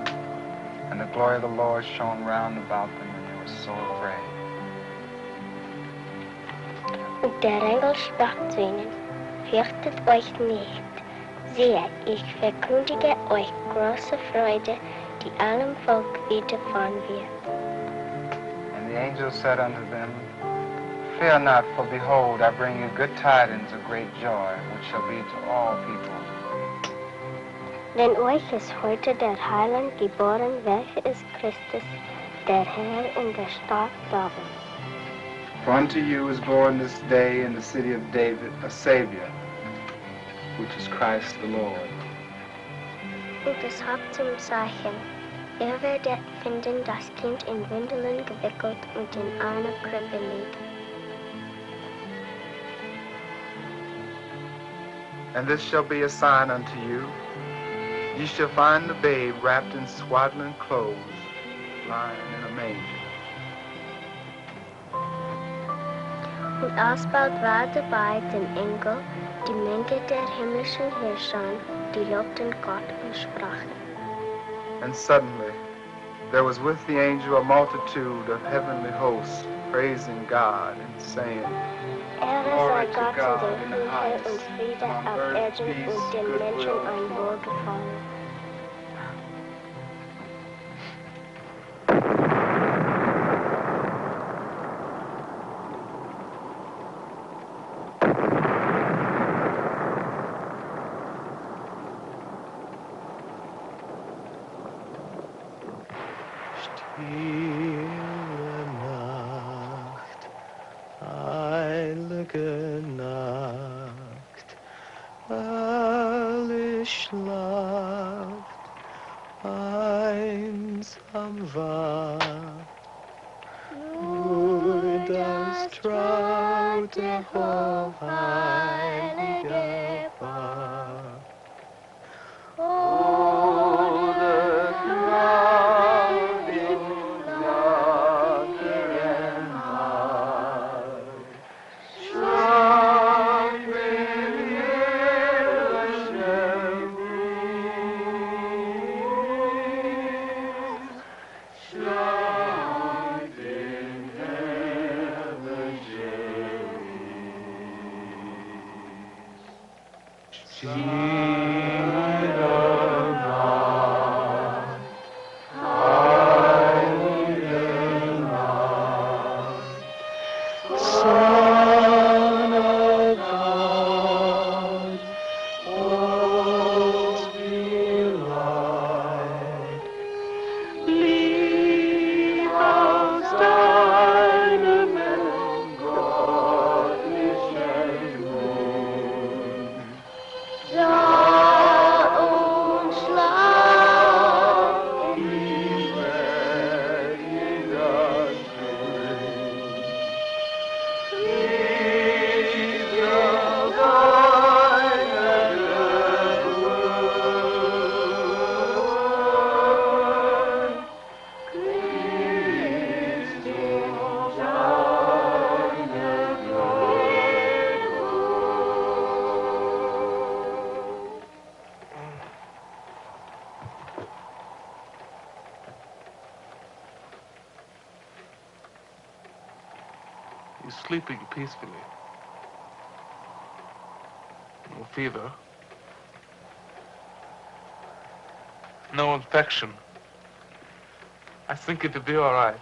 and the glory of the Lord shone round about them, and they were so afraid. Und der Engel sprach zu ihnen, fürchtet euch nicht. Siehe, ich verkündige euch große Freude, die allem Volk widerfahren wird. And the angel said unto them, Fear not, for behold, I bring you good tidings of great joy, which shall be to all people. Denn euch ist heute der Heiland geboren, welcher ist Christus, der Herr in der Stadt David. For unto you is born this day in the city of David a Savior, which is Christ the Lord. Und es habt zum Zeichen, ihr werdet finden das Kind in Windeln gewickelt und in einer Krippe liegen. And this shall be a sign unto you. Ye shall find the babe wrapped in swaddling clothes, lying in a manger. Und alsbald war dabei den Engel, die Menge der himmlischen Herrscher, die lobten Gott und sprachen. And suddenly there was with the angel a multitude of heavenly hosts, praising God and saying, Ehre sei Gott in der Höhe und Friede auf Erden und den Menschen ein Wohlgefallen. Heilige Nacht, alle schlaft, einsam war, nur das traute Hochheilige war. He's sleeping peacefully. No fever. No infection. I think it'll be all right.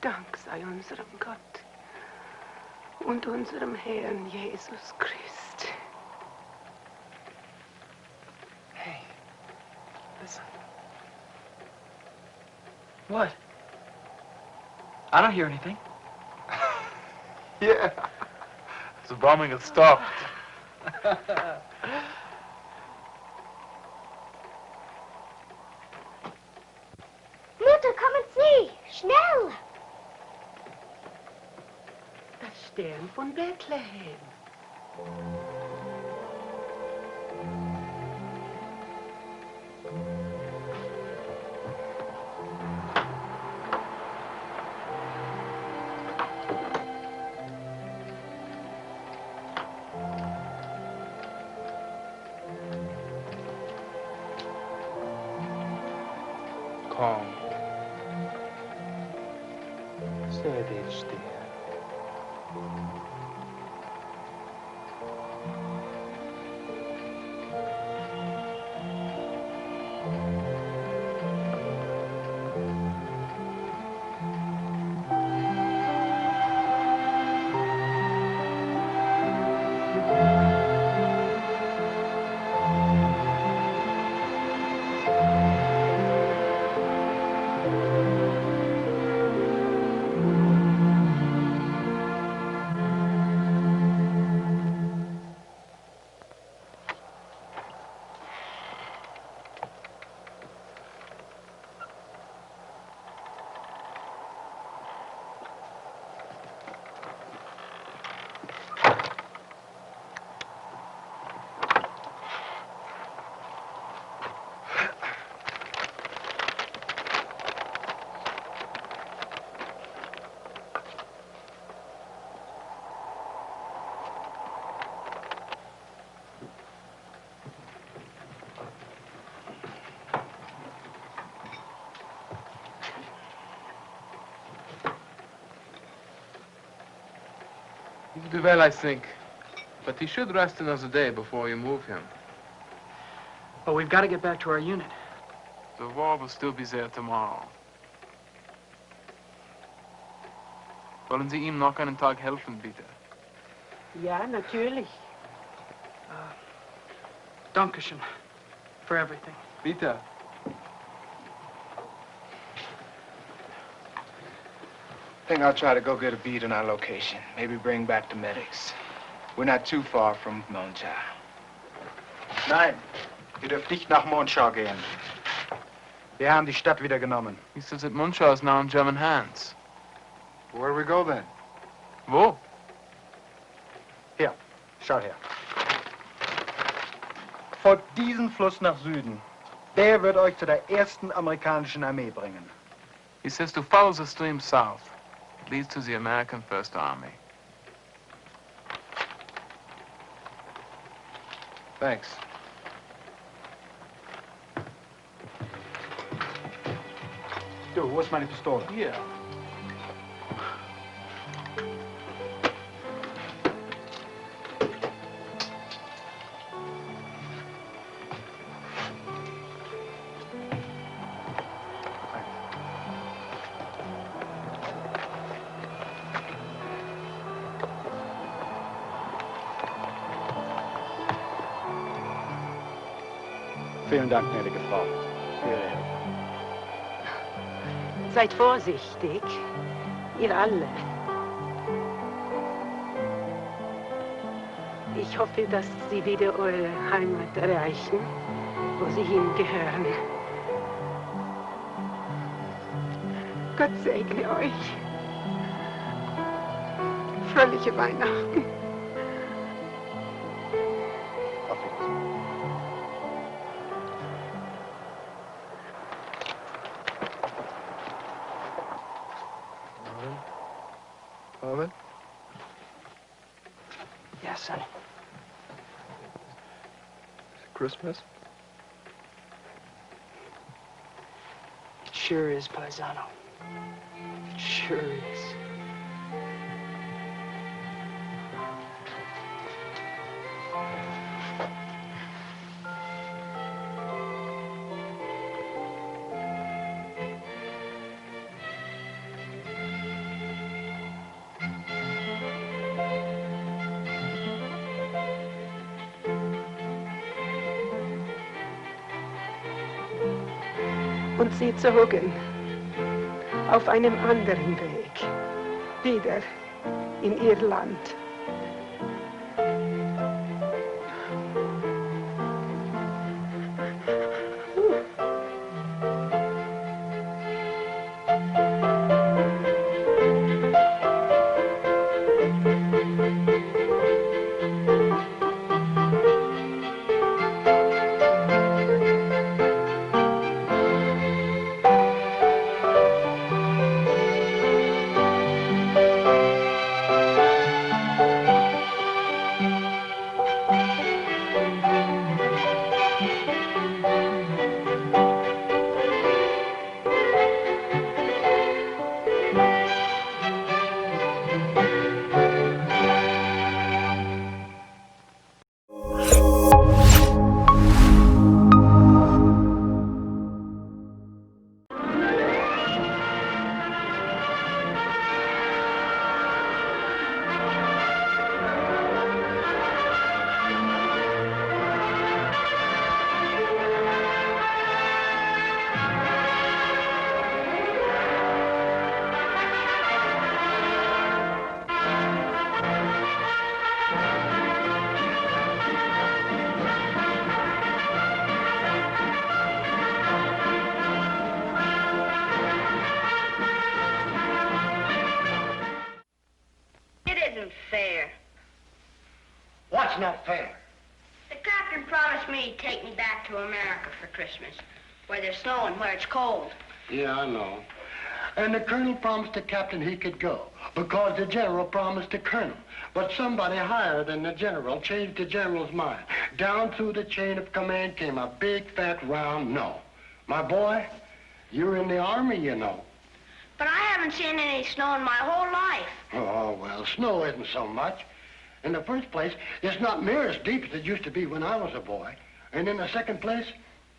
Dank sei unserem Gott und unserem Herrn Jesus Christ. Hey, listen. What? I don't hear anything. Yeah. The bombing has stopped. Mutter, komm und sieh! Schnell! Das Stern von Bethlehem. He'll do well, I think. But he should rest another day before you move him. But we've got to get back to our unit. The war will still be there tomorrow. Wollen Sie ihm noch einen Tag helfen, bitte? Ja, natürlich. Dankeschön for everything. Bitte. I think I'll try to go get a beat on our location. Maybe bring back the medics. We're not too far from Monschau. Nein, ihr dürft nicht nach Monschau gehen. Wir haben die Stadt wieder genommen. He says that Monschau is now in German hands. Where do we go then? Wo? Hier, schau her. Folgt diesen Fluss nach Süden. Der wird euch zu der ersten amerikanischen Armee bringen. He says to follow the stream south. It leads to the American First Army. Thanks. Du, wo ist meine Pistole? Hier. Vielen Dank, gnädige Frau. Für Ihre Hilfe. Seid vorsichtig, ihr alle. Ich hoffe, dass Sie wieder eure Heimat erreichen, wo Sie hingehören. Gott segne euch. Fröhliche Weihnachten. Norman? Yes, sonny. Is it Christmas? It sure is, Paisano. It sure is. Und sie zogen auf einem anderen Weg wieder in ihr Land. What's not fair? The captain promised me he'd take me back to America for Christmas, where there's snow and where it's cold. Yeah, I know. And the colonel promised the captain he could go, because the general promised the colonel. But somebody higher than the general changed the general's mind. Down through the chain of command came a big, fat, round no. My boy, you're in the army, you know. But I haven't seen any snow in my whole life. Oh, well, snow isn't so much. In the first place, it's not near as deep as it used to be when I was a boy. And in the second place,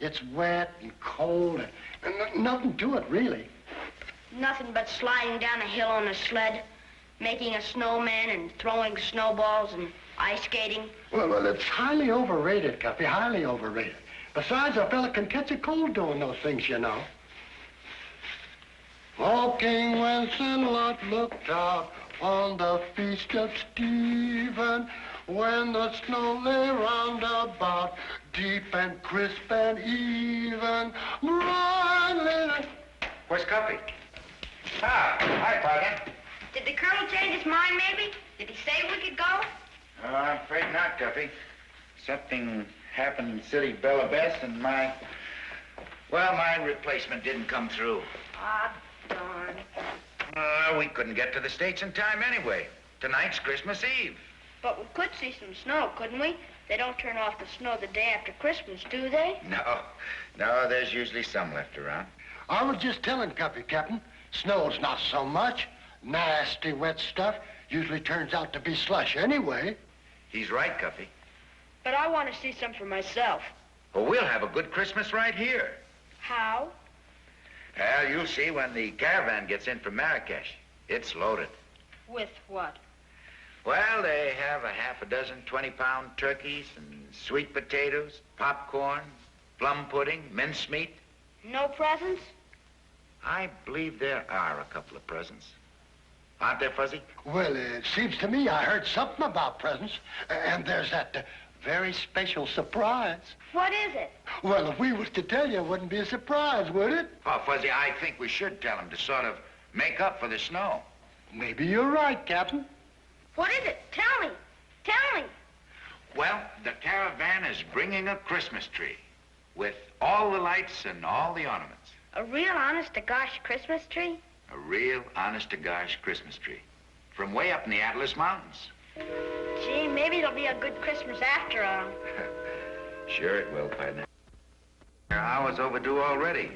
it's wet and cold and nothing to it, really. Nothing but sliding down a hill on a sled, making a snowman and throwing snowballs and ice skating. Well, it's highly overrated, Cubby, highly overrated. Besides, a fella can catch a cold doing those things, you know. O King Lancelot looked out on the feast of Stephen, when the snow lay round about, deep and crisp and even, brightly. Where's Cubby? Ah, hi, Father. Did the colonel change his mind, maybe? Did he say we could go? I'm afraid not, Cubby. Something happened in City Bella Bess, and my replacement didn't come through. Ah, darn. We couldn't get to the States in time anyway. Tonight's Christmas Eve. But we could see some snow, couldn't we? They don't turn off the snow the day after Christmas, do they? No, there's usually some left around. I was just telling Cubby, Captain, snow's not so much. Nasty, wet stuff usually turns out to be slush anyway. He's right, Cubby. But I want to see some for myself. Well, we'll have a good Christmas right here. How? Well, you'll see when the caravan gets in from Marrakesh. It's loaded. With what? Well, they have a half a dozen 20-pound turkeys and sweet potatoes, popcorn, plum pudding, mincemeat. No presents? I believe there are a couple of presents. Aren't there, Fuzzy? Well, it seems to me I heard something about presents, and there's that very special surprise. What is it? Well, if we was to tell you, it wouldn't be a surprise, would it? Oh, Fuzzy, I think we should tell him to sort of make up for the snow. Maybe you're right, Captain. What is it? Tell me. Tell me. Well, the caravan is bringing a Christmas tree with all the lights and all the ornaments. A real honest-to-gosh Christmas tree? A real honest-to-gosh Christmas tree from way up in the Atlas Mountains. Gee, maybe it'll be a good Christmas after all. Sure it will, partner. They're hours overdue already.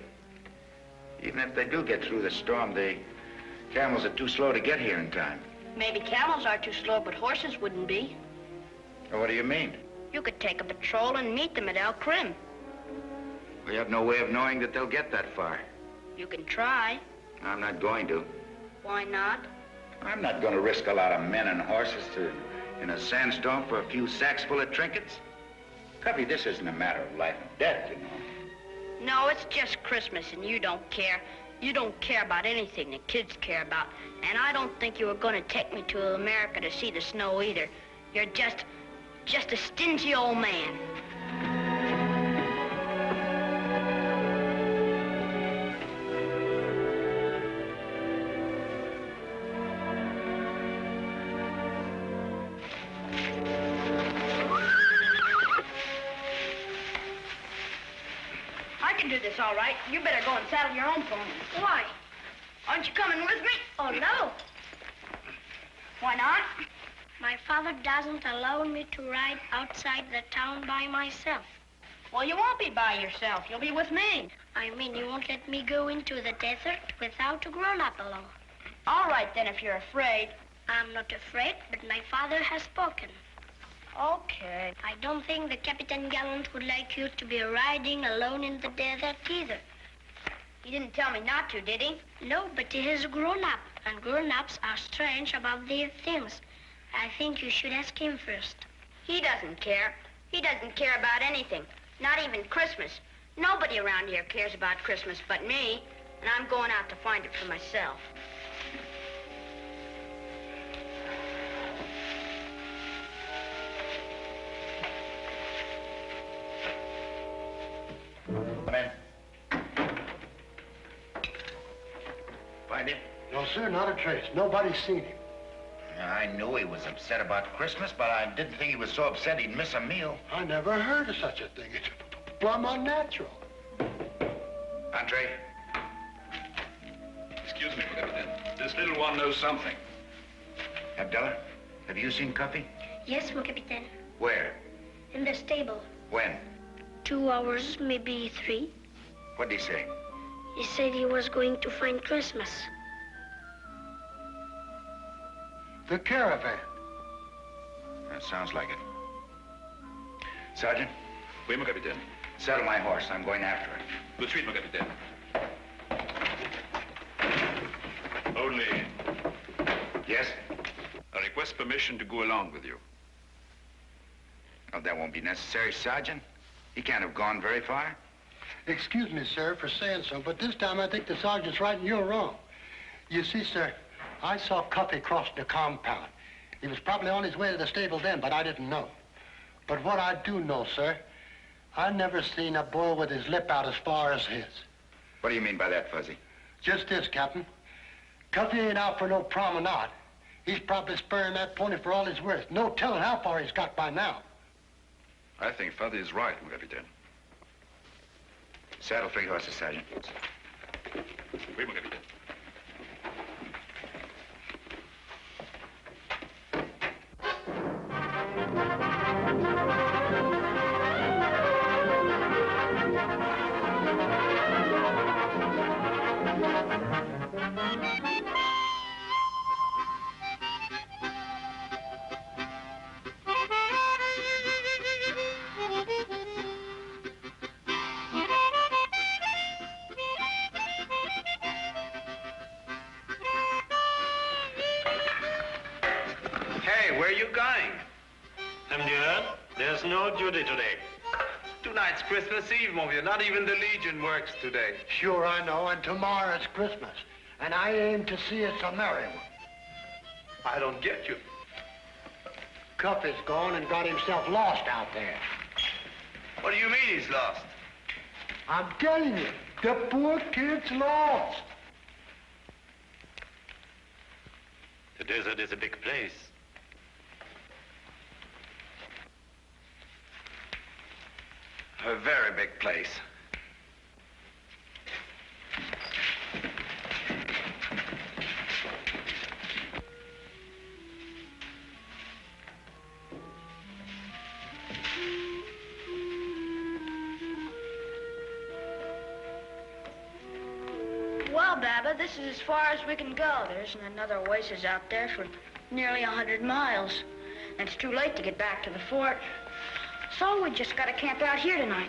Even if they do get through the storm, the camels are too slow to get here in time. Maybe camels are too slow, but horses wouldn't be. Oh, what do you mean? You could take a patrol and meet them at El Krim. We have no way of knowing that they'll get that far. You can try. I'm not going to. Why not? I'm not going to risk a lot of men and horses in a sandstorm for a few sacks full of trinkets. Cubby, this isn't a matter of life and death, you know. No, it's just Christmas, and you don't care. You don't care about anything the kids care about. And I don't think you were going to take me to America to see the snow either. You're just a stingy old man. I can do this all right. You better go and saddle your own pony. Why? Aren't you coming with me? Oh, no. Why not? My father doesn't allow me to ride outside the town by myself. Well, you won't be by yourself. You'll be with me. I mean, you won't let me go into the desert without a grown-up along. All right, then, if you're afraid. I'm not afraid, but my father has spoken. Okay. I don't think the Captain Gallant would like you to be riding alone in the desert either. He didn't tell me not to, did he? No, but he is a grown-up, and grown-ups are strange about these things. I think you should ask him first. He doesn't care. He doesn't care about anything, not even Christmas. Nobody around here cares about Christmas but me, and I'm going out to find it for myself. Come in. Find him? No, sir, not a trace. Nobody's seen him. I knew he was upset about Christmas, but I didn't think he was so upset he'd miss a meal. I never heard of such a thing. It's plumb unnatural. Entree. Excuse me, Captain. This little one knows something. Abdullah, have you seen Cubby? Yes, mon capitaine. Where? In the stable. When? 2 hours, maybe 3. What'd he say? He said he was going to find Christmas. The caravan. That sounds like it. Sergeant? Oui, mon capitaine. Saddle my horse. I'm going after it. Tout de suite, mon capitaine. Only, Yes? I request permission to go along with you. Oh, that won't be necessary, Sergeant. He can't have gone very far. Excuse me, sir, for saying so, but this time I think the sergeant's right and you're wrong. You see, sir, I saw Cubby cross the compound. He was probably on his way to the stable then, but I didn't know. But what I do know, sir, I never seen a bull with his lip out as far as his. What do you mean by that, Fuzzy? Just this, Captain. Cubby ain't out for no promenade. He's probably spurring that pony for all he's worth. No telling how far he's got by now. I think Fuzzy is right, mon capitaine. Saddle 3 horses, Sergeant. Oui, mon capitaine. Hey, where are you going? Dear, there's no duty today. Tonight's Christmas Eve, mon vieux. Not even the Legion works today. Sure, I know, and tomorrow's Christmas. And I aim to see it's a merry one. I don't get you. Cubby's gone and got himself lost out there. What do you mean he's lost? I'm telling you, the poor kid's lost. The desert is a big place. A very big place. Well, Baba, this is as far as we can go. There isn't another oasis out there for nearly 100 miles. And it's too late to get back to the fort. So we just gotta camp out here tonight.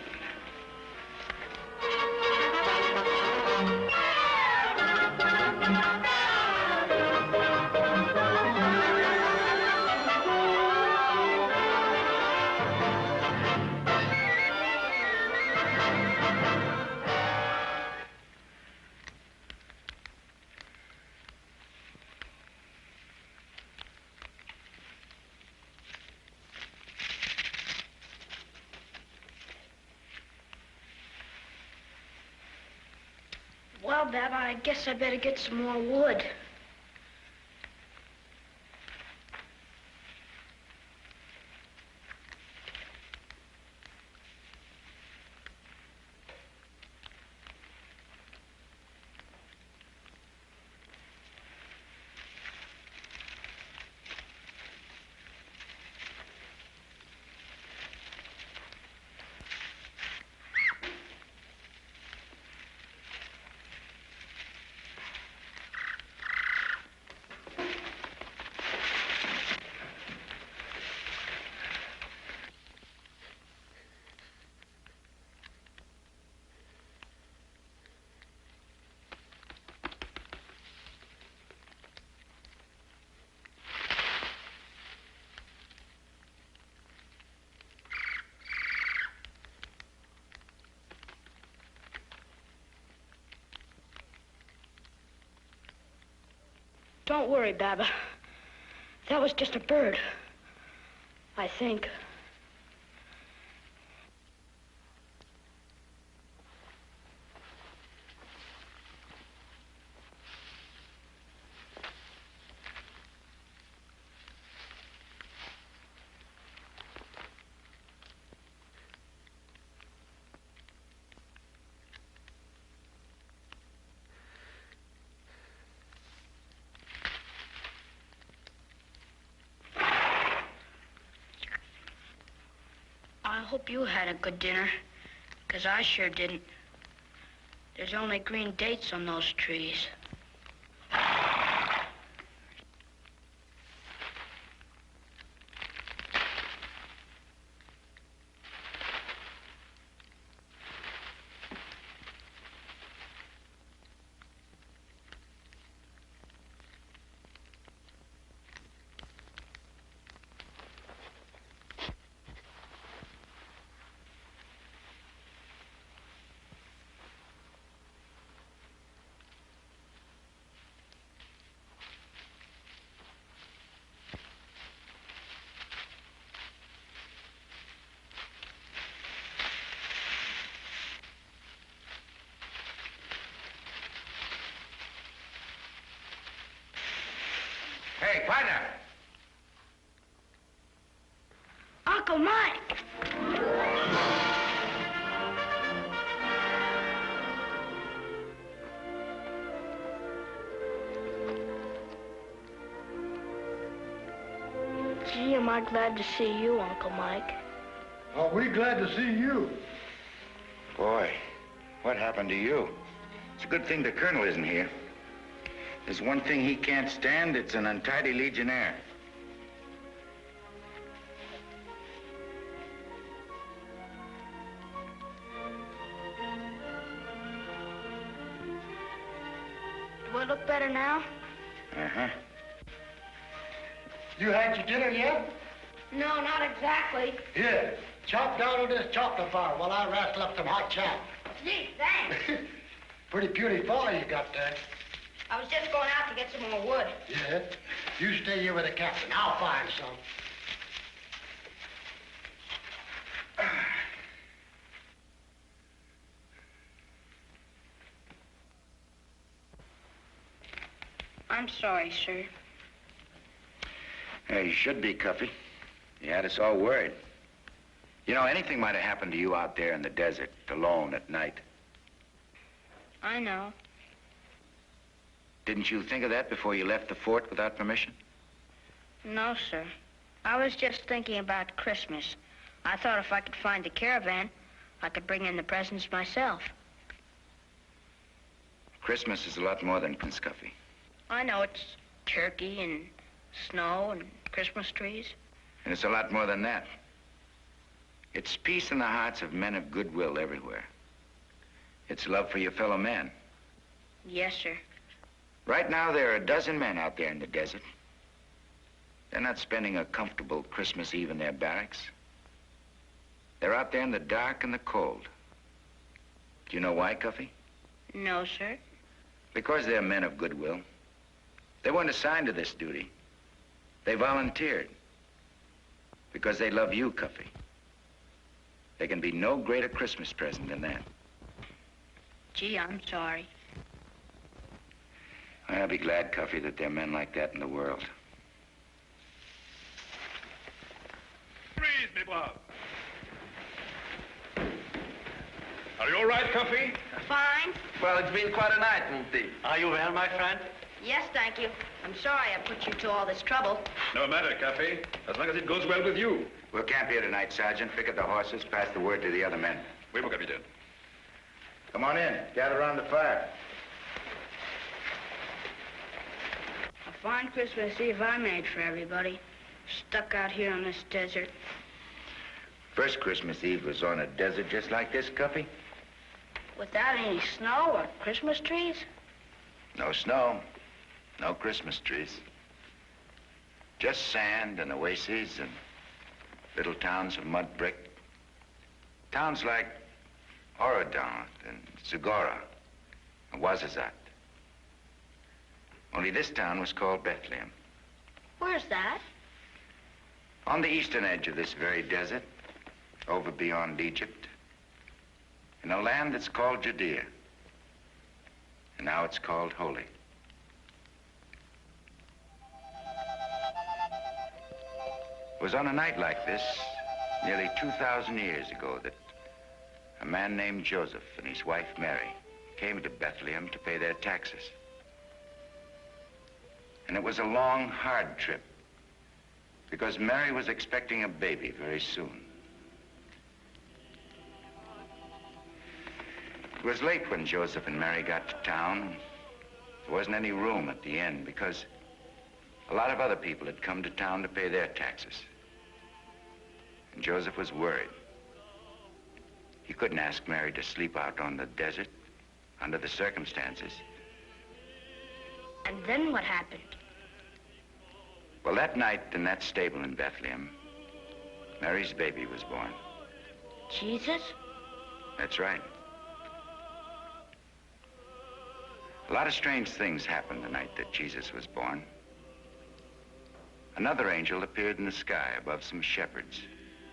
Well, Baba, I guess I better get some more wood. Don't worry, Baba. That was just a bird. I think. I hope you had a good dinner, 'cause I sure didn't. There's only green dates on those trees. Uncle Mike. Gee, am I glad to see you, Uncle Mike. Are we glad to see you? Boy, what happened to you? It's a good thing the Colonel isn't here. There's one thing he can't stand, it's an untidy legionnaire. Do I look better now? Uh-huh. You had your dinner yet? No, not exactly. Here, chop down on this chocolate fire while I wrestle up some hot chow. Gee, thanks. Pretty puny fire you got there. I was just going out to get some more wood. Yeah? You stay here with the captain. I'll find some. I'm sorry, sir. Yeah, you should be, Cuffy. You had us all worried. You know, anything might have happened to you out there in the desert, alone at night. I know. Didn't you think of that before you left the fort without permission? No, sir. I was just thinking about Christmas. I thought if I could find the caravan, I could bring in the presents myself. Christmas is a lot more than Cuffy. I know it's turkey and snow and Christmas trees. And it's a lot more than that. It's peace in the hearts of men of goodwill everywhere. It's love for your fellow man. Yes, sir. Right now, there are a dozen men out there in the desert. They're not spending a comfortable Christmas Eve in their barracks. They're out there in the dark and the cold. Do you know why, Cuffy? No, sir. Because they're men of goodwill. They weren't assigned to this duty. They volunteered. Because they love you, Cuffy. There can be no greater Christmas present than that. Gee, I'm sorry. I'll be glad, Cuffy, that there are men like that in the world. Freeze, me brave. Are you all right, Cuffy? Fine. Well, it's been quite a night, hasn't it? Are you well, my friend? Yes, thank you. I'm sorry I put you to all this trouble. No matter, Cuffy, as long as it goes well with you. We'll camp here tonight, Sergeant. Pick up the horses, pass the word to the other men. We will, Captain. Come on in. Gather around the fire. A fine Christmas Eve I made for everybody. Stuck out here on this desert. First Christmas Eve was on a desert just like this, Cuffy. Without any snow or Christmas trees? No snow. No Christmas trees. Just sand and oases and little towns of mud brick. Towns like Orodon and Zagora and Ouazzazate. Only this town was called Bethlehem. Where's that? On the eastern edge of this very desert, over beyond Egypt, in a land that's called Judea. And now it's called Holy. It was on a night like this, nearly 2,000 years ago, that a man named Joseph and his wife Mary came to Bethlehem to pay their taxes. And it was a long, hard trip, because Mary was expecting a baby very soon. It was late when Joseph and Mary got to town. There wasn't any room at the inn because a lot of other people had come to town to pay their taxes. And Joseph was worried. He couldn't ask Mary to sleep out on the desert under the circumstances. And then what happened? Well, that night in that stable in Bethlehem, Mary's baby was born. Jesus? That's right. A lot of strange things happened the night that Jesus was born. Another angel appeared in the sky above some shepherds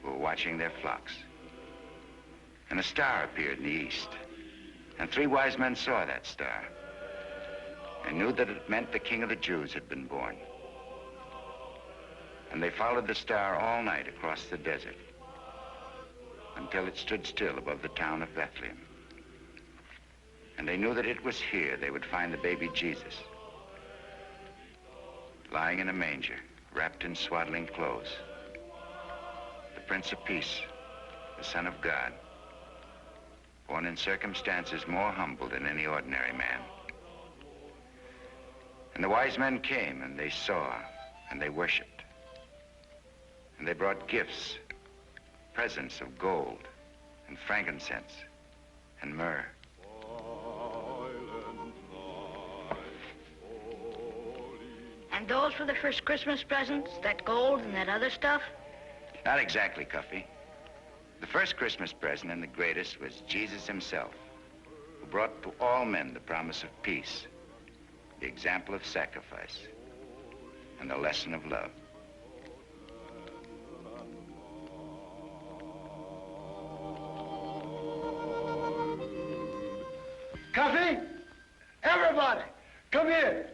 who were watching their flocks. And a star appeared in the east. And 3 wise men saw that star and knew that it meant the King of the Jews had been born. And they followed the star all night across the desert until it stood still above the town of Bethlehem. And they knew that it was here they would find the baby Jesus, lying in a manger, wrapped in swaddling clothes. The Prince of Peace, the Son of God, born in circumstances more humble than any ordinary man. And the wise men came, and they saw, and they worshiped. And they brought gifts, presents of gold, and frankincense, and myrrh. And those were the first Christmas presents, that gold and that other stuff? Not exactly, Cuffy. The first Christmas present and the greatest was Jesus himself, who brought to all men the promise of peace, the example of sacrifice, and the lesson of love. Cuffy, everybody, come here.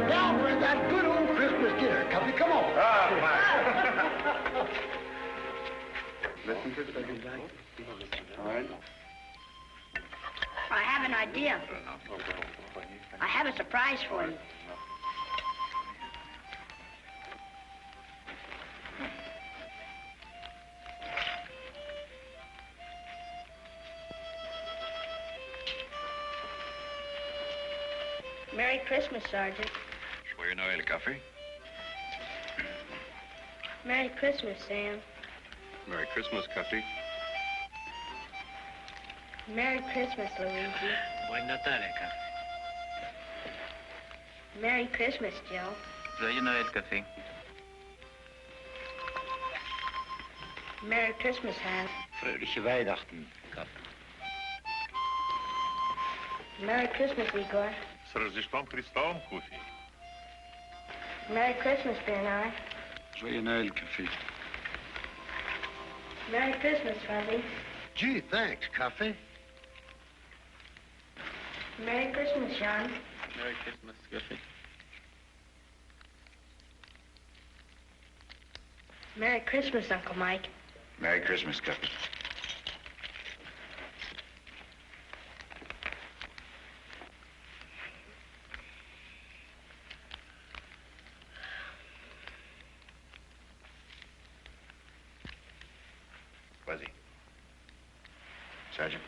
Now for that good old Christmas dinner, Cuffy, come on. Listen to it, all right. I have an idea. I have a surprise for you. Merry Christmas, Sergeant. Joyeux Noël, Cuffy. Merry Christmas, Sam. Merry Christmas, Cuffy. Merry Christmas, Luigi. Buon Natale, Capt. Merry Christmas, Joe. Joyeux Noël, Cuffy. Merry Christmas, Hans. Fröhliche Weihnachten, Capt. Merry Christmas, Igor. С Рождеством Христовым, Cuffy. Merry Christmas, Bernard. Joyeux Noël, Cuffy. Merry Christmas, Fuzzy. Gee, thanks, Cuffy. Merry Christmas, John. Merry Christmas, Cuffy. Merry Christmas, Uncle Mike. Merry Christmas, Cuffy. Fuzzy. Sergeant.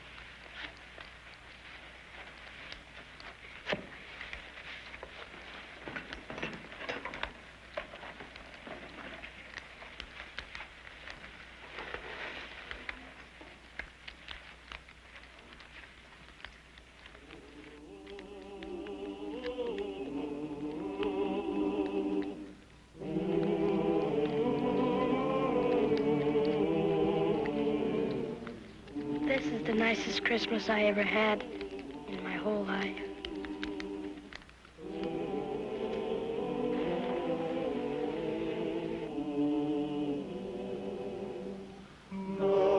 This is the nicest Christmas I ever had in my whole life. Noel.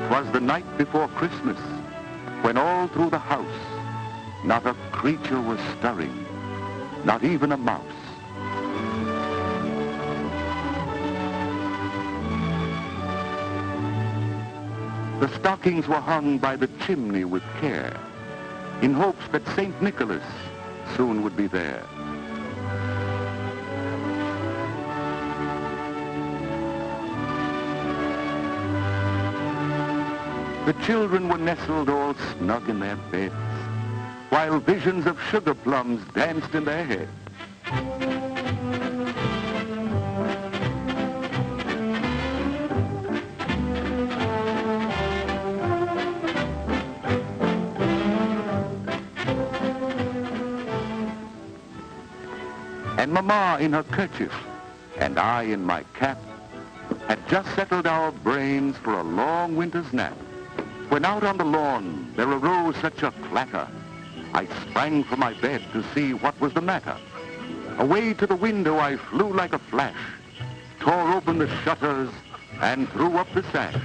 'Twas the night before Christmas, when all through the house not a creature was stirring, not even a mouse. The stockings were hung by the chimney with care, in hopes that St. Nicholas soon would be there. The children were nestled all snug in their beds, while visions of sugar plums danced in their heads. And Mama in her kerchief, and I in my cap, had just settled our brains for a long winter's nap, when out on the lawn there arose such a clatter, I sprang from my bed to see what was the matter. Away to the window I flew like a flash, tore open the shutters, and threw up the sash.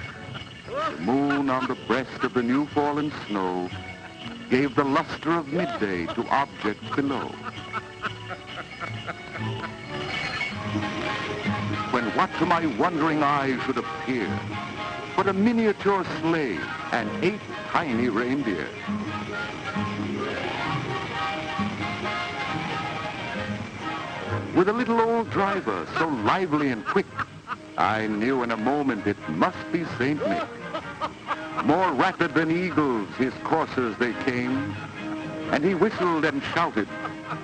The moon on the breast of the new-fallen snow gave the luster of midday to objects below. When what to my wondering eyes should appear but a miniature sleigh and 8 tiny reindeer. With a little old driver so lively and quick, I knew in a moment it must be St. Nick. More rapid than eagles his coursers they came, and he whistled and shouted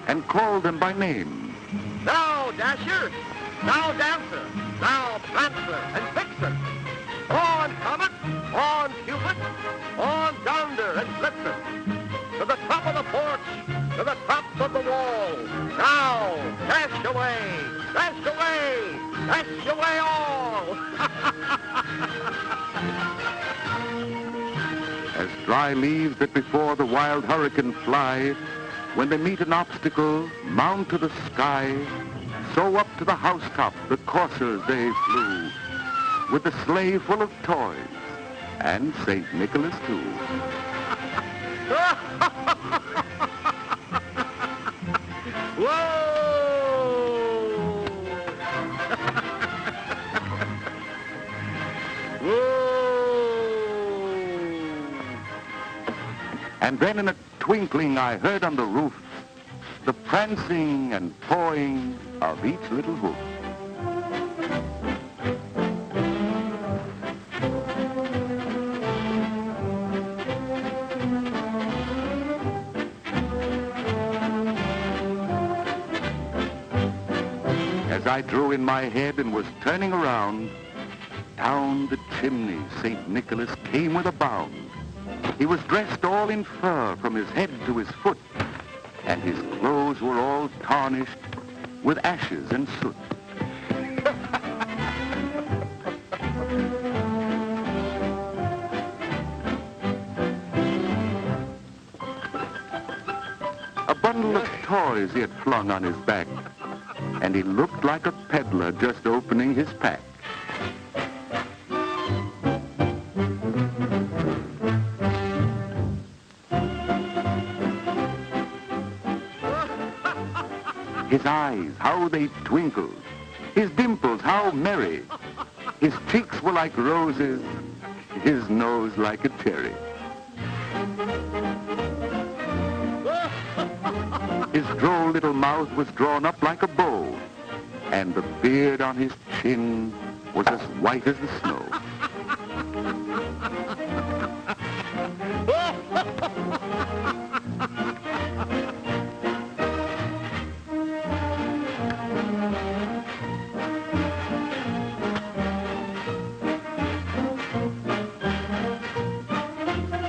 and called them by name. Now, Dasher! Now, Dancer! Now, Prancer and Vixen! On, Comet! On, Cupid! On, Donder and Blitzen! To the top of the porch! To the tops of the wall! Now, dash away! Dash away! Dash away all! As dry leaves that before the wild hurricane fly, when they meet an obstacle, mount to the sky, so up to the housetop the coursers they flew, with the sleigh full of toys, and St. Nicholas too. Whoa! And then in a twinkling I heard on the roof the prancing and pawing of each little hoof. As I drew in my head and was turning around, down the chimney St. Nicholas came with a bound. He was dressed all in fur from his head to his foot, and his clothes were all tarnished with ashes and soot. A bundle of toys he had flung on his back, and he looked like a peddler just opening his pack. His eyes, how they twinkled. His dimples, how merry. His cheeks were like roses, his nose like a cherry. His droll little mouth was drawn up like a bow, and the beard on his chin was as white as the snow.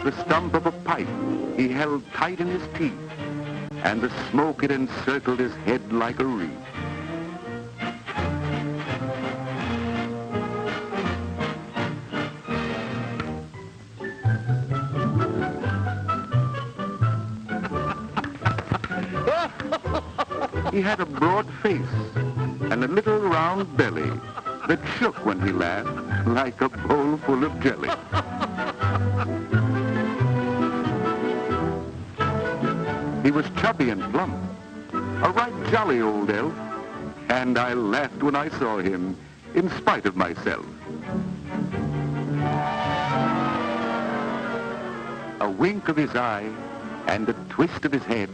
The stump of a pipe he held tight in his teeth, and the smoke it encircled his head like a wreath. He had a broad face and a little round belly that shook when he laughed like a bowl full of jelly. He was chubby and plump, a right jolly old elf, and I laughed when I saw him, in spite of myself. A wink of his eye and a twist of his head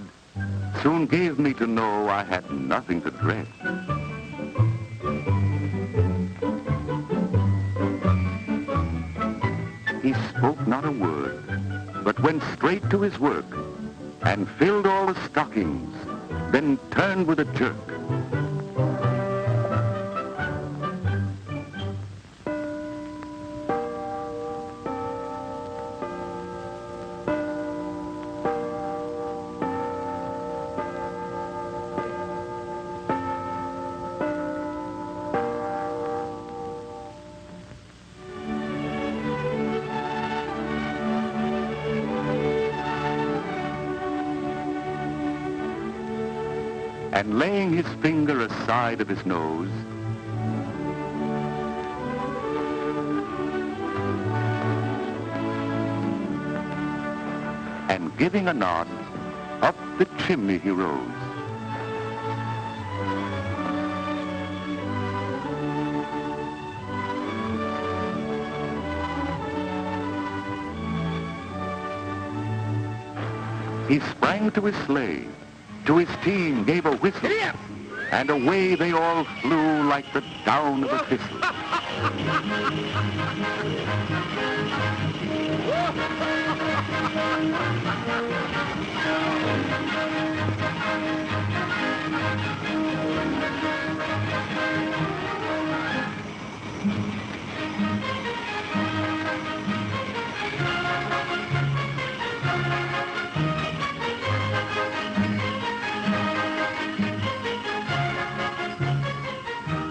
soon gave me to know I had nothing to dread. He spoke not a word, but went straight to his work and filled all the stockings, then turned with a jerk. And laying his finger aside of his nose, and giving a nod, up the chimney he rose. He sprang to his sleigh, to his team gave a whistle, and away they all flew like the down of a thistle.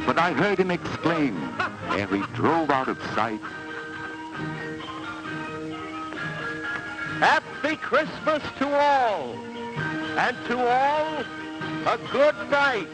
But I heard him exclaim, ere he drove out of sight, Happy Christmas to all, and to all a good night.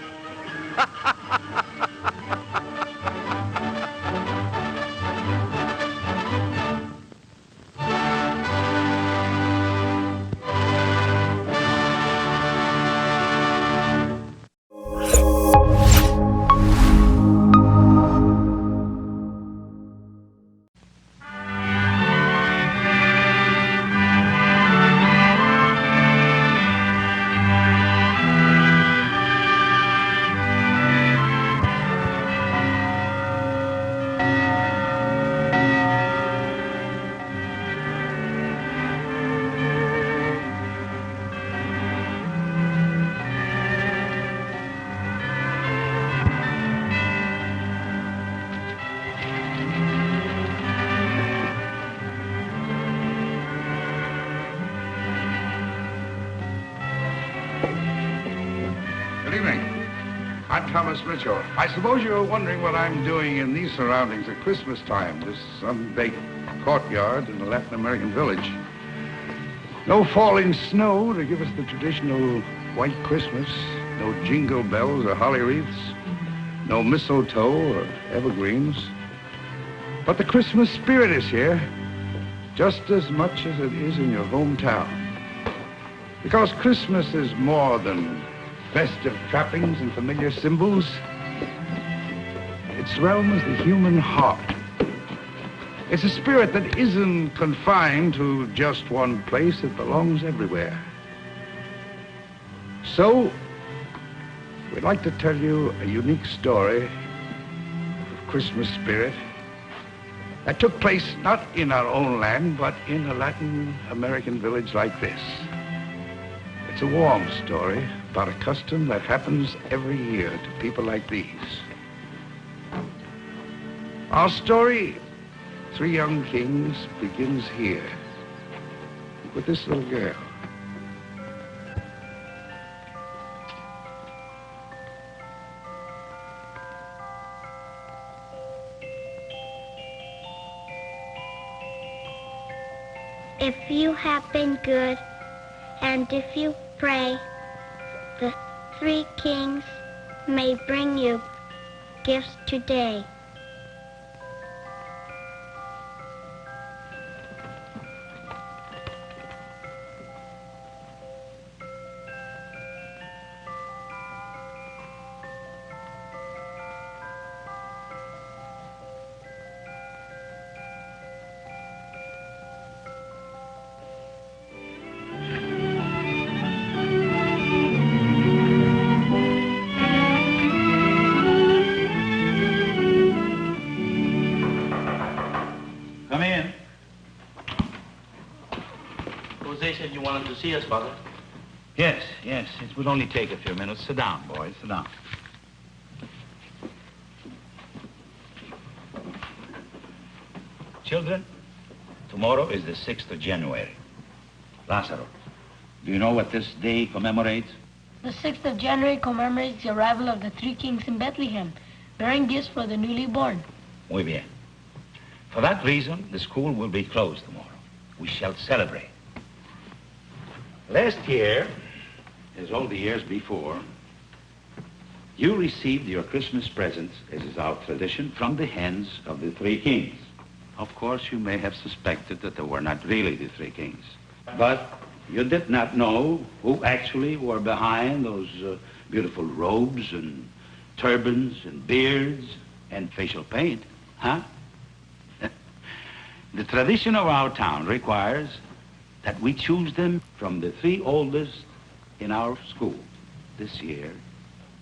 Mitchell. I suppose you're wondering what I'm doing in these surroundings at Christmas time, this unbaked courtyard in a Latin American village. No falling snow to give us the traditional white Christmas, no jingle bells or holly wreaths, no mistletoe or evergreens. But the Christmas spirit is here, just as much as it is in your hometown. Because Christmas is more than festive trappings and familiar symbols. It realms the human heart. It's a spirit that isn't confined to just one place. It belongs everywhere. So, we'd like to tell you a unique story of Christmas spirit that took place not in our own land, but in a Latin American village like this. It's a warm story about a custom that happens every year to people like these. Our story, Three Young Kings, begins here with this little girl. If you have been good, and if you pray, the three kings may bring you gifts today. Jose said you wanted to see us, Father. Yes, yes. It would only take a few minutes. Sit down, boys. Sit down. Children, tomorrow is the 6th of January. Lazaro, do you know what this day commemorates? The 6th of January commemorates the arrival of the three kings in Bethlehem, bearing gifts for the newly born. Muy bien. For that reason, the school will be closed tomorrow. We shall celebrate. Last year, as all the years before, you received your Christmas presents, as is our tradition, from the hands of the three kings. Of course, you may have suspected that they were not really the three kings. But you did not know who actually were behind those beautiful robes and turbans and beards and facial paint, huh? The tradition of our town requires that we choose them from the three oldest in our school. This year,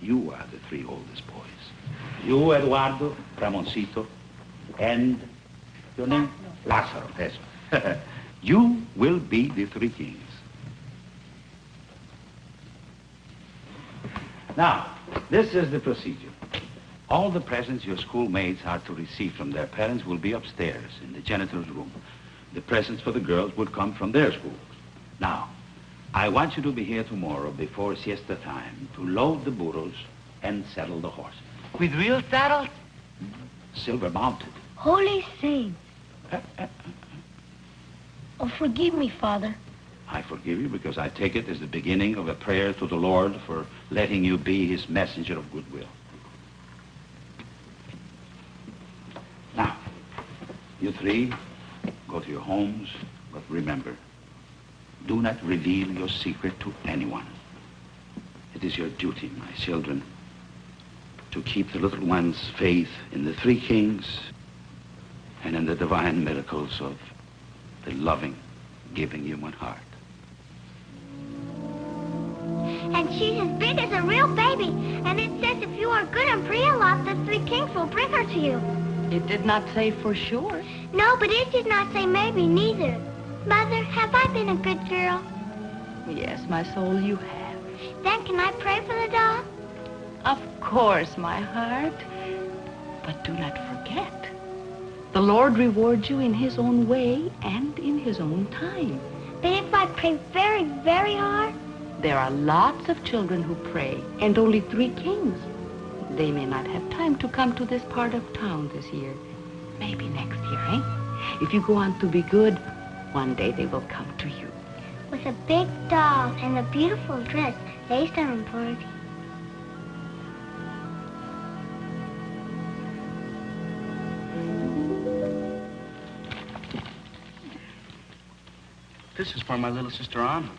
you are the three oldest boys. You, Eduardo, Ramoncito, and your name? Lazaro. Yes. You will be the three kings. Now, this is the procedure. All the presents your schoolmates are to receive from their parents will be upstairs in the janitor's room. The presents for the girls would come from their schools. Now, I want you to be here tomorrow before siesta time to load the burros and saddle the horses. With real saddles? Silver mounted. Holy saints. Oh, forgive me, Father. I forgive you because I take it as the beginning of a prayer to the Lord for letting you be his messenger of goodwill. Now, you three, go to your homes, but remember, do not reveal your secret to anyone. It is your duty, my children, to keep the little one's faith in the three kings and in the divine miracles of the loving, giving human heart. And she's as big as a real baby. And it says if you are good and pray a lot, the three kings will bring her to you. It did not say for sure. No, but it did not say maybe neither. Mother, have I been a good girl? Yes, my soul, you have. Then can I pray for the doll? Of course, my heart. But do not forget, the Lord rewards you in his own way and in his own time. But if I pray very, very hard? There are lots of children who pray, and only three kings. They may not have time to come to this part of town this year. Maybe next year, eh? If you go on to be good, one day they will come to you. With a big doll and a beautiful dress based on embroidery. This is for my little sister Anna.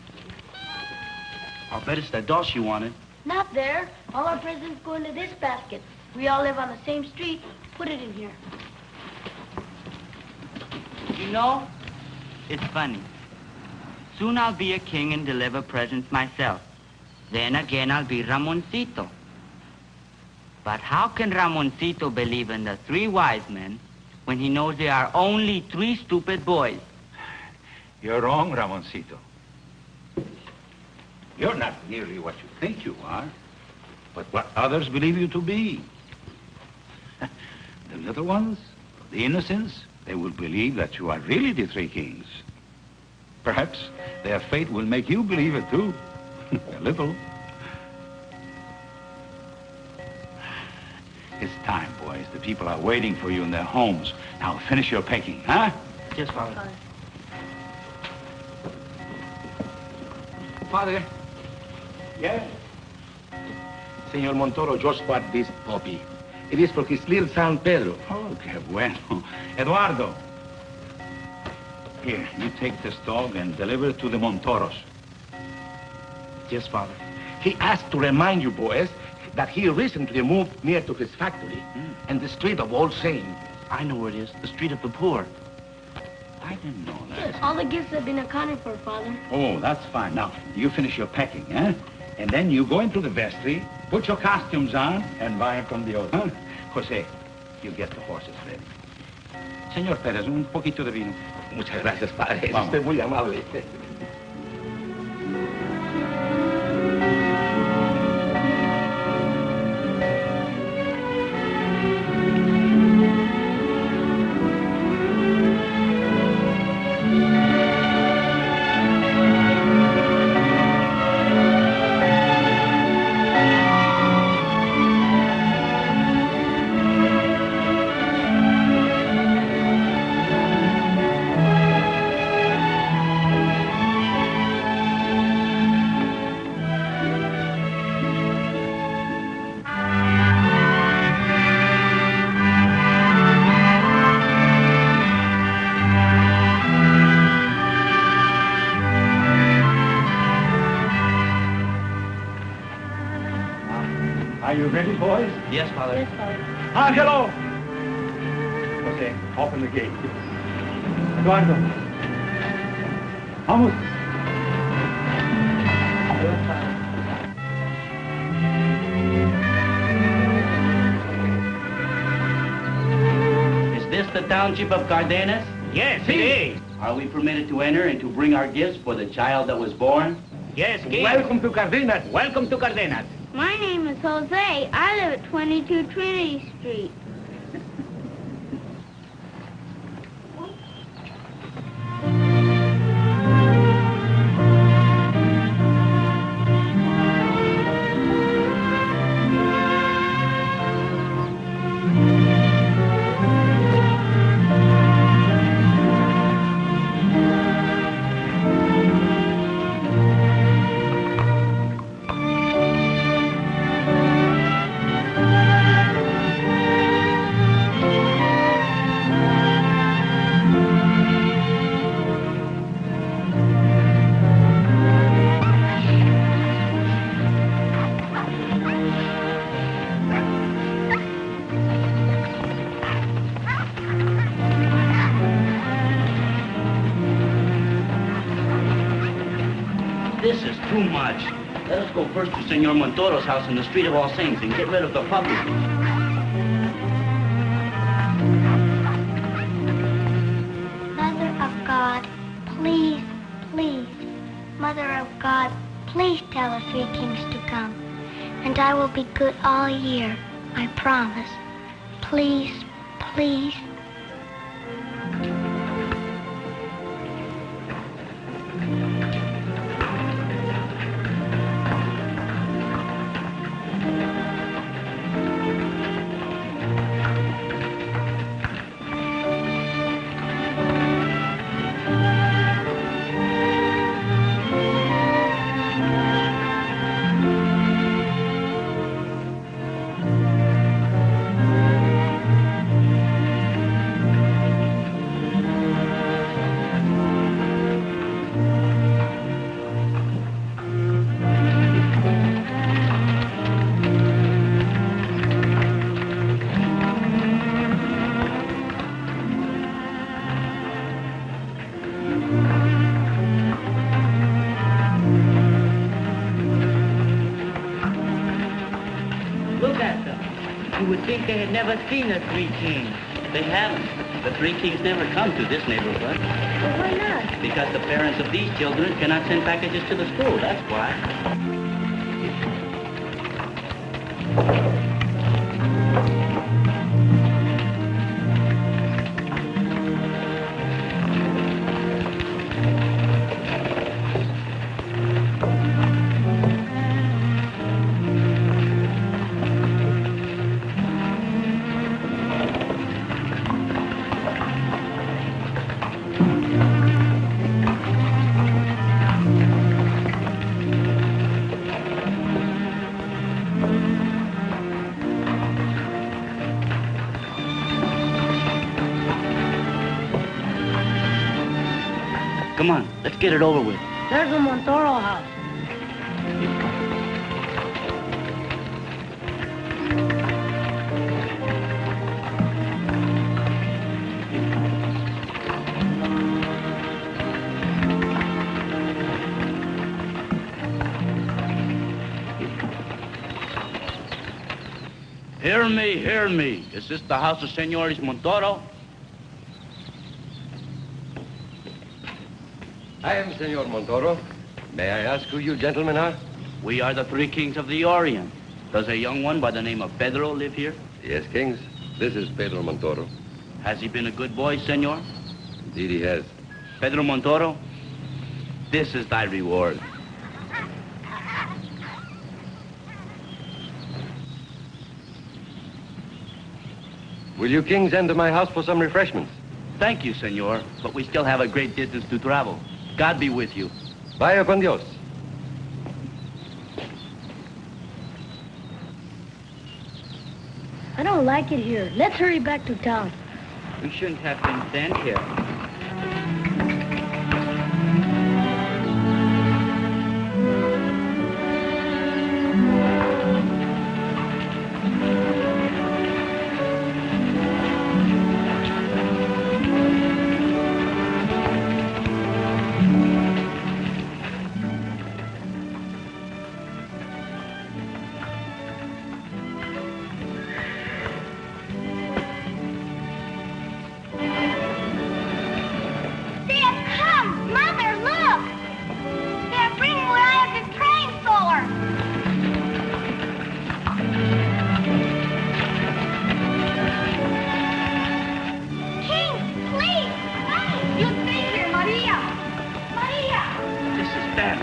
I'll bet it's that doll she wanted. Not there. All our presents go into this basket. We all live on the same street. Put it in here. You know, it's funny. Soon I'll be a king and deliver presents myself. Then again, I'll be Ramoncito. But how can Ramoncito believe in the three wise men when he knows there are only three stupid boys? You're wrong, Ramoncito. You're not nearly what you think you are, but what others believe you to be. The little ones, the innocents, they will believe that you are really the three kings. Perhaps their fate will make you believe it too, a little. It's time, boys. The people are waiting for you in their homes. Now finish your packing, huh? Yes, Father. Father. Yes? Senor Montoro just bought this puppy. It is for his little son, Pedro. Oh, que bueno. Eduardo. Here, you take this dog and deliver it to the Montoros. Yes, Father. He asked to remind you, boys, that he recently moved near to his factory and the street of Old Saint. I know where it is, the street of the poor. I didn't know that. All the gifts have been accounted for, Father. Oh, that's fine. Now, you finish your packing, eh? And then you go into the vestry, put your costumes on, and buy them from the old. Huh? Jose, you get the horses ready. Señor Pérez, un poquito de vino. Muchas gracias, Padre. Vamos. Usted es muy amable. Ready, boys? Yes, Father. Yes, Father. Angelo! Okay, open the gate. Eduardo. Vamos. Is this the township of Cardenas? Yes, it is. Are we permitted to enter and to bring our gifts for the child that was born? Yes, King. Welcome to Cardenas. Welcome to Cardenas. My name is Jose. I live at 22 Trinity Street. This is too much. Let us go first to Senor Montoro's house in the Street of All Saints and get rid of the puppy. Mother of God, please, please. Mother of God, please tell the three kings to come. And I will be good all year, I promise. Please, please. They had never seen the Three Kings. They haven't. The Three Kings never come to this neighborhood. Well, why not? Because the parents of these children cannot send packages to the school, that's why. Come on, let's get it over with. There's the Montoro house. Hear me, hear me. Is this the house of Senores Montoro? I am Senor Montoro. May I ask who you gentlemen are? We are the Three Kings of the Orient. Does a young one by the name of Pedro live here? Yes, kings. This is Pedro Montoro. Has he been a good boy, senor? Indeed he has. Pedro Montoro, this is thy reward. Will you kings enter my house for some refreshments? Thank you, senor, but we still have a great distance to travel. God be with you. Vaya con Dios. I don't like it here. Let's hurry back to town. We shouldn't have been sent here.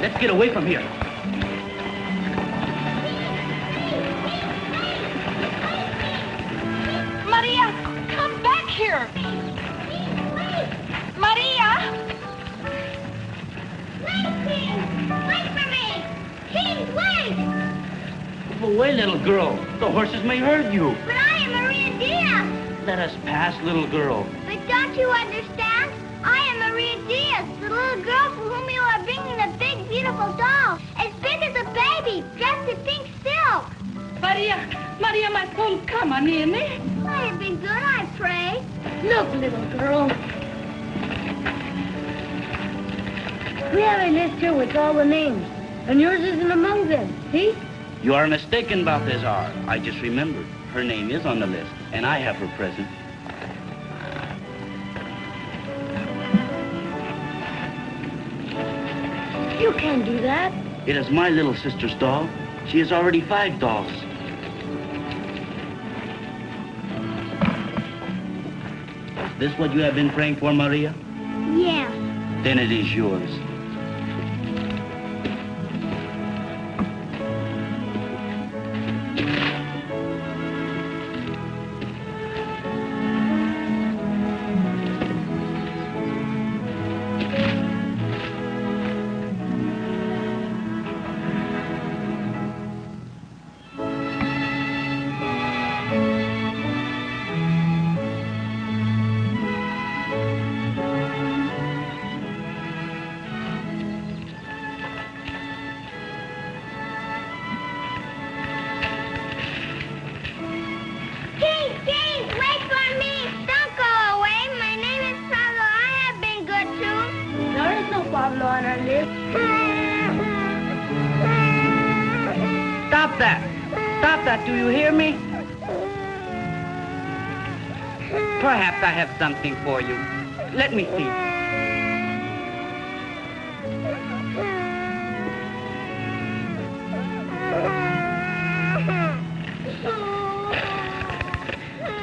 Let's get away from here. Maria, come back here. Maria! Wait for me! King, wait! Move away, little girl. The horses may hurt you. But I am Maria Diaz. Let us pass, little girl. But don't you understand? I am Maria Diaz, the little girl for whom you are bringing a big, beautiful doll. As big as a baby, dressed in pink silk. Maria, my son, come on in. I have been good, I pray. Look, little girl. We have a list here with all the names, and yours isn't among them, see? You are mistaken, Balthazar. I just remembered. Her name is on the list, and I have her present. You can't do that. It is my little sister's doll. She has already 5 dolls. Is this what you have been praying for, Maria? Yes. Then it is yours. Do you hear me? Perhaps I have something for you. Let me see.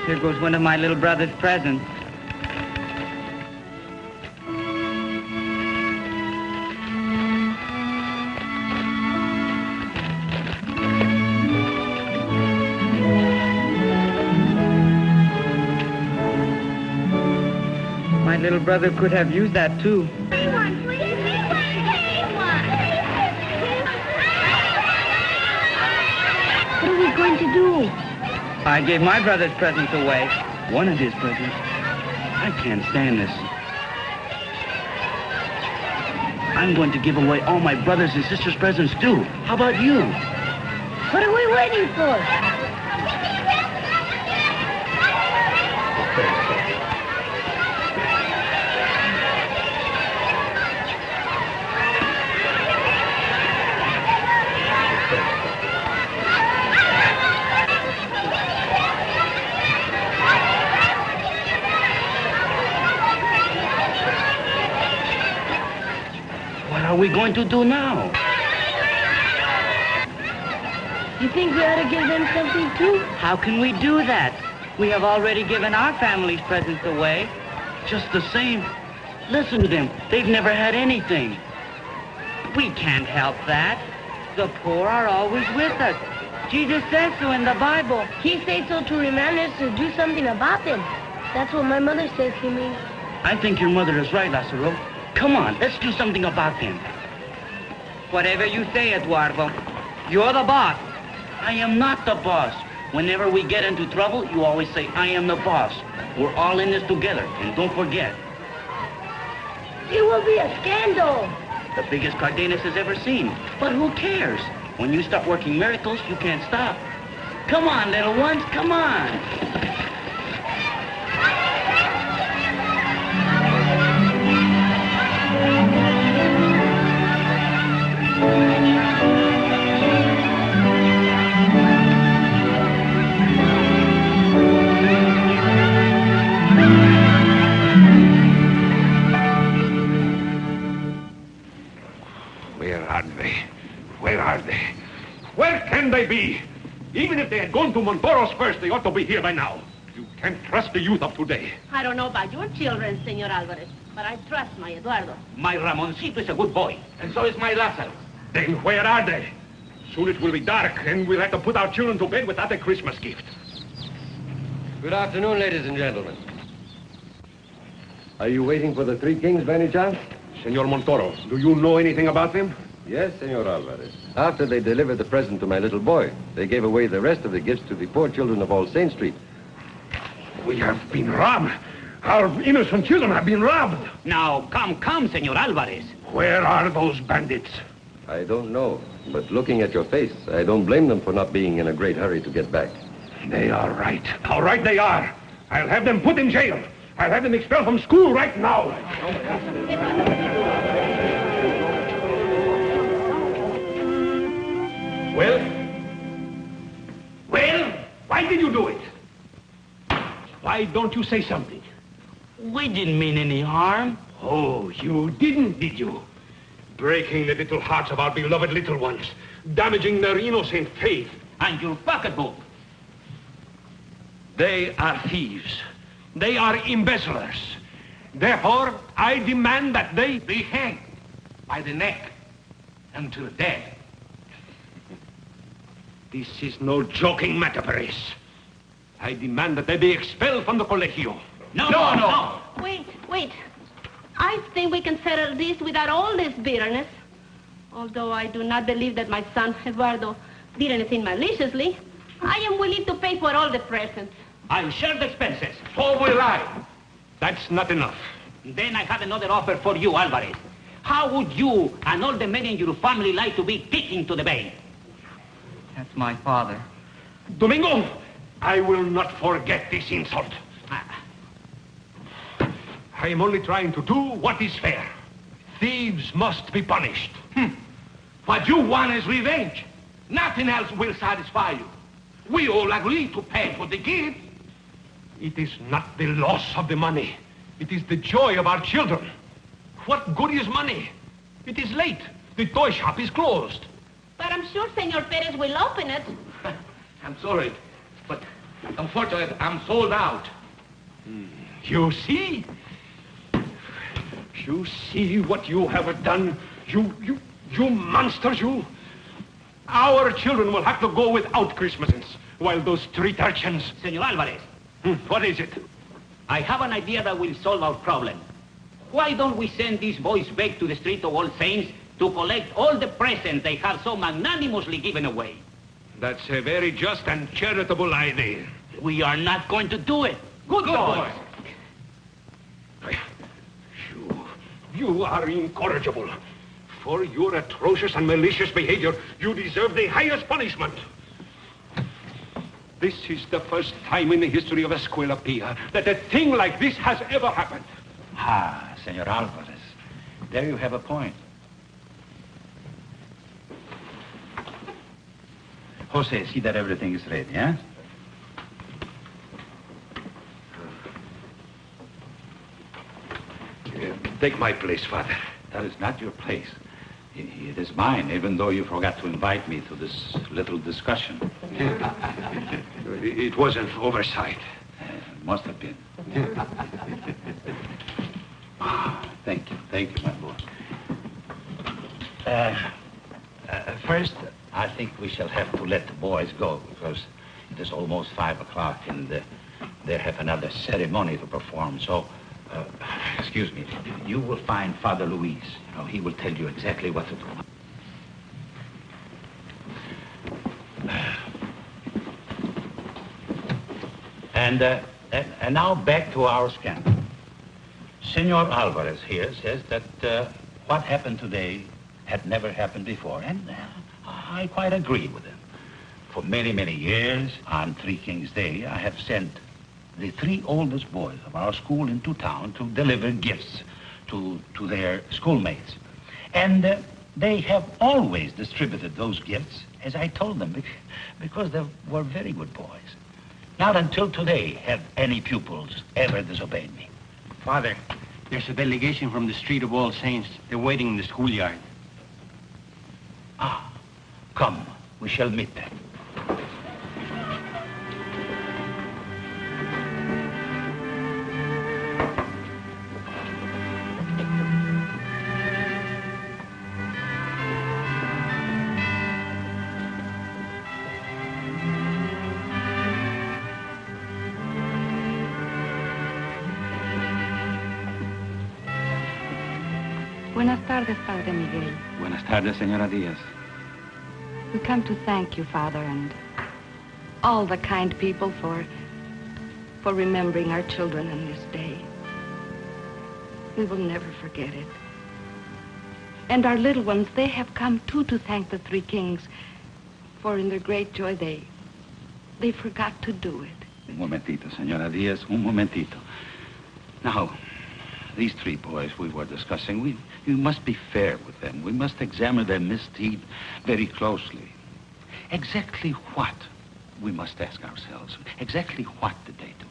Here goes one of my little brother's presents. Little brother could have used that too. What are we going to do? I gave my brother's presents away. One of his presents. I can't stand this. I'm going to give away all my brothers and sisters' presents too. How about you? What are we waiting for? What are we going to do now? You think we ought to give them something too? How can we do that? We have already given our family's presents away. Just the same. Listen to them. They've never had anything. We can't help that. The poor are always with us. Jesus says so in the Bible. He says so to remind us to do something about them. That's what my mother says to me. I think your mother is right, Lazaro. Come on, let's do something about them. Whatever you say, Eduardo. You're the boss. I am not the boss. Whenever we get into trouble, you always say, I am the boss. We're all in this together, and don't forget. It will be a scandal. The biggest Cardenas has ever seen. But who cares? When you start working miracles, you can't stop. Come on, little ones, come on. Where are they? Where can they be? Even if they had gone to Montoros first, they ought to be here by now. You can't trust the youth of today. I don't know about your children, Senor Alvarez, but I trust my Eduardo. My Ramoncito is a good boy, and so is my Lazaro. Then where are they? Soon it will be dark, and we'll have to put our children to bed without a Christmas gift. Good afternoon, ladies and gentlemen. Are you waiting for the three kings by any chance? Senor Montoro, do you know anything about them? Yes, Senor Alvarez. After they delivered the present to my little boy, they gave away the rest of the gifts to the poor children of All Saint Street. We have been robbed. Our innocent children have been robbed. Now, come, Senor Alvarez. Where are those bandits? I don't know, but looking at your face, I don't blame them for not being in a great hurry to get back. They are right. All right, they are. I'll have them put in jail. I'll have them expelled from school right now. Well, why did you do it? Why don't you say something? We didn't mean any harm. Oh, you didn't, did you? Breaking the little hearts of our beloved little ones, damaging their innocent faith. And your pocketbook. They are thieves. They are embezzlers. Therefore, I demand that they be hanged by the neck until dead. This is no joking matter, Perez. I demand that they be expelled from the Colegio. No. Wait. I think we can settle this without all this bitterness. Although I do not believe that my son, Eduardo, did anything maliciously, I am willing to pay for all the presents. I'll share the expenses. So will I. That's not enough. Then I have another offer for you, Alvarez. How would you and all the men in your family like to be taken to the bay? That's my father. Domingo, I will not forget this insult. I am only trying to do what is fair. Thieves must be punished. What you want is revenge. Nothing else will satisfy you. We all agree to pay for the gift. It is not the loss of the money. It is the joy of our children. What good is money? It is late. The toy shop is closed. But I'm sure Senor Perez will open it. I'm sorry, but unfortunately, I'm sold out. You see? You see what you have done? You monsters, you. Our children will have to go without Christmases, while those street urchins... Senor Alvarez. What is it? I have an idea that will solve our problem. Why don't we send these boys back to the street of All Saints to collect all the presents they have so magnanimously given away? That's a very just and charitable idea. We are not going to do it. Good boys. You are incorrigible. For your atrocious and malicious behavior, you deserve the highest punishment. This is the first time in the history of Escuela Pia that a thing like this has ever happened. Senor Alvarez, there you have a point. Jose, see that everything is ready, eh? Take my place, Father. That is not your place. It is mine, even though you forgot to invite me to this little discussion. It was an oversight. Must have been. Thank you, my boy. First, I think we shall have to let the boys go, because it is almost 5 o'clock, and they have another ceremony to perform, so... excuse me, you will find Father Luis. You know, he will tell you exactly what to do. And now back to our scandal. Senor Alvarez here says that what happened today had never happened before, and I quite agree with him. For many, many years, on Three Kings Day, I have sent the 3 oldest boys of our school into town to deliver gifts to their schoolmates. And they have always distributed those gifts as I told them, because they were very good boys. Not until today have any pupils ever disobeyed me. Father, there's a delegation from the Street of All Saints. They're waiting in the schoolyard. Come, we shall meet them. Buenas tardes, Padre Miguel. Buenas tardes, Señora Díaz. We come to thank you, Father, and all the kind people for remembering our children on this day. We will never forget it. And our little ones, they have come too to thank the three kings, for in their great joy they forgot to do it. Un momentito, Señora Díaz, un momentito. Now, these three boys we were discussing, we must be fair with them. We must examine their misdeed very closely. Exactly what, we must ask ourselves, exactly what did they do?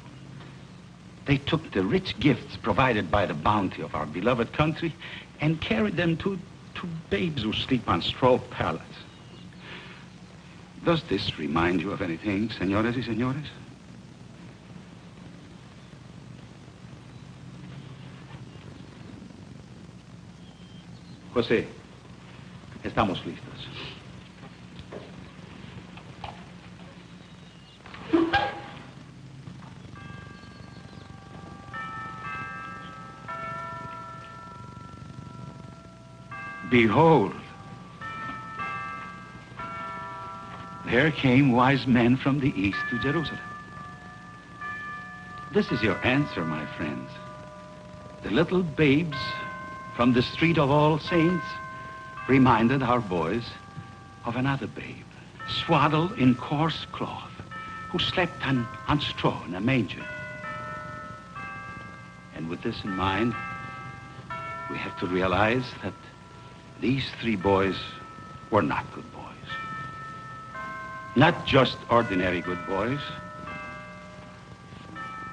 They took the rich gifts provided by the bounty of our beloved country and carried them to babes who sleep on straw pallets. Does this remind you of anything, señores y señores? José, estamos listos. Behold, there came wise men from the east to Jerusalem. This is your answer, my friends. The little babes from the street of All Saints reminded our boys of another babe, swaddled in coarse cloth, who slept on straw in a manger. And with this in mind, we have to realize that these three boys were not good boys. Not just ordinary good boys.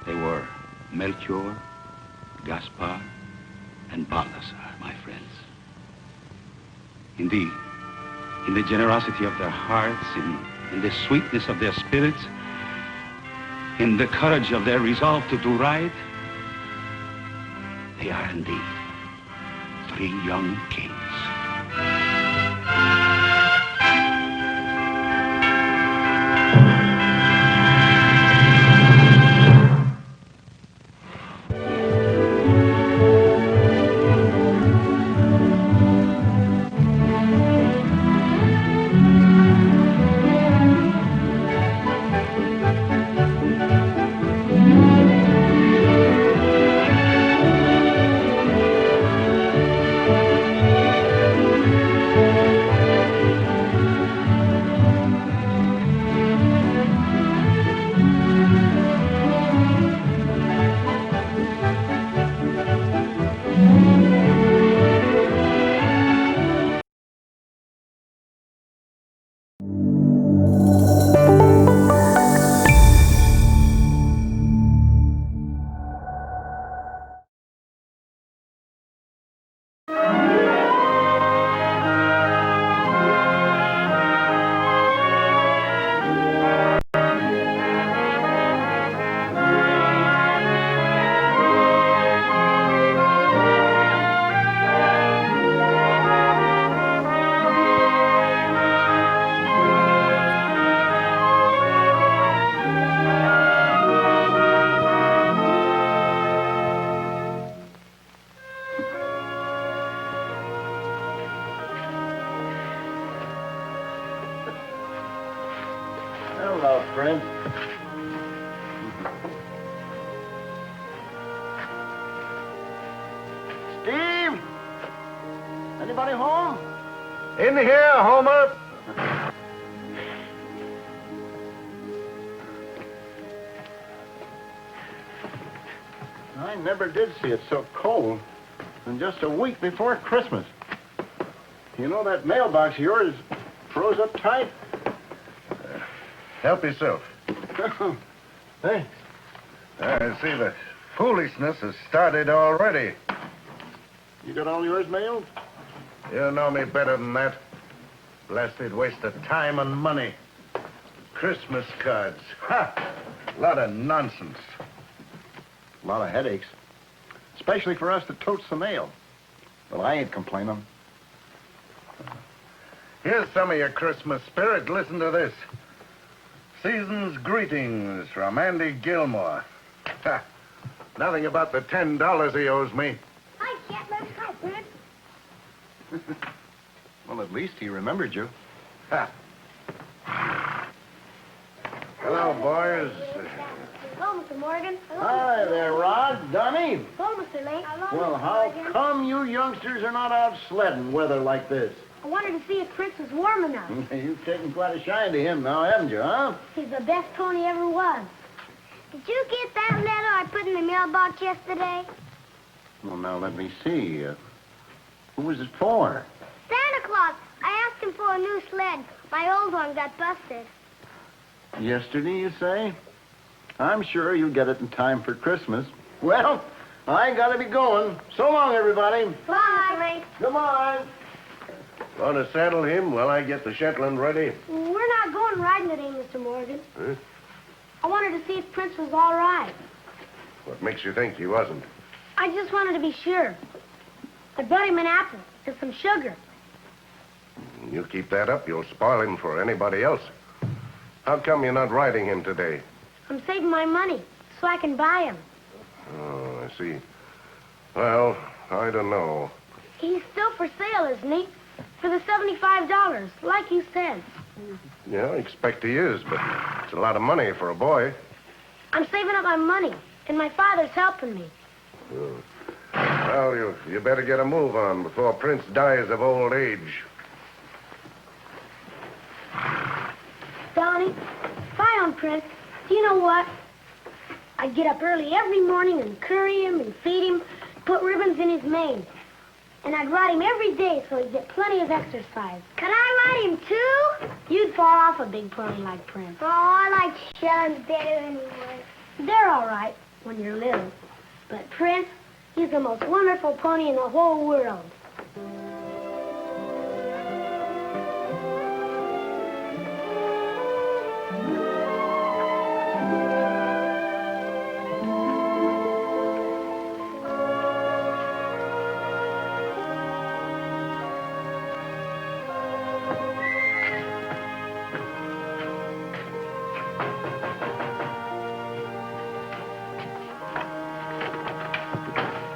They were Melchior, Gaspar, and Balthasar, my friends. Indeed, in the generosity of their hearts, in the sweetness of their spirits, in the courage of their resolve to do right, they are indeed three young kings. Hello, friend. Steve? Anybody home? In here, Homer. I never did see it so cold. And just a week before Christmas. You know that mailbox of yours froze up tight? Help yourself. Thanks. I see the foolishness has started already. You got all yours mailed? You know me better than that. Blasted waste of time and money. Christmas cards. Ha! Lot of nonsense. A lot of headaches. Especially for us that totes the mail. Well, I ain't complaining. Here's some of your Christmas spirit. Listen to this. Season's greetings from Andy Gilmore. Ha! Nothing about the $10 he owes me. Hi, Captain. Hi, Bert. Well, at least he remembered you. Hello, boys. Hello, Mr. Morgan. Hi there, Rod. Donnie. Hello, Mr. Lake. Well, how come you youngsters are not out sledding weather like this? I wanted to see if Prince was warm enough. You've taken quite a shine to him now, haven't you, huh? He's the best pony ever was. Did you get that letter I put in the mailbox yesterday? Well, now, let me see. Who was it for? Santa Claus. I asked him for a new sled. My old one got busted. Yesterday, you say? I'm sure you'll get it in time for Christmas. Well, I gotta be going. So long, everybody. Bye. Goodbye. Want to saddle him while I get the Shetland ready? We're not going riding today, Mr. Morgan. Huh? I wanted to see if Prince was all right. What makes you think he wasn't? I just wanted to be sure. I brought him an apple and some sugar. You keep that up, you'll spoil him for anybody else. How come you're not riding him today? I'm saving my money so I can buy him. Oh, I see. Well, I don't know. He's still for sale, isn't he? For the $75, like you said. Yeah, I expect he is, but it's a lot of money for a boy. I'm saving up my money, and my father's helping me. Well, you better get a move on before Prince dies of old age. Donnie, if I owned Prince, do you know what? I'd get up early every morning and curry him and feed him, put ribbons in his mane. And I'd ride him every day so he'd get plenty of exercise. Could I ride him, too? You'd fall off a big pony like Prince. Oh, I like Shetlands better anyway. They're all right when you're little. But Prince, he's the most wonderful pony in the whole world.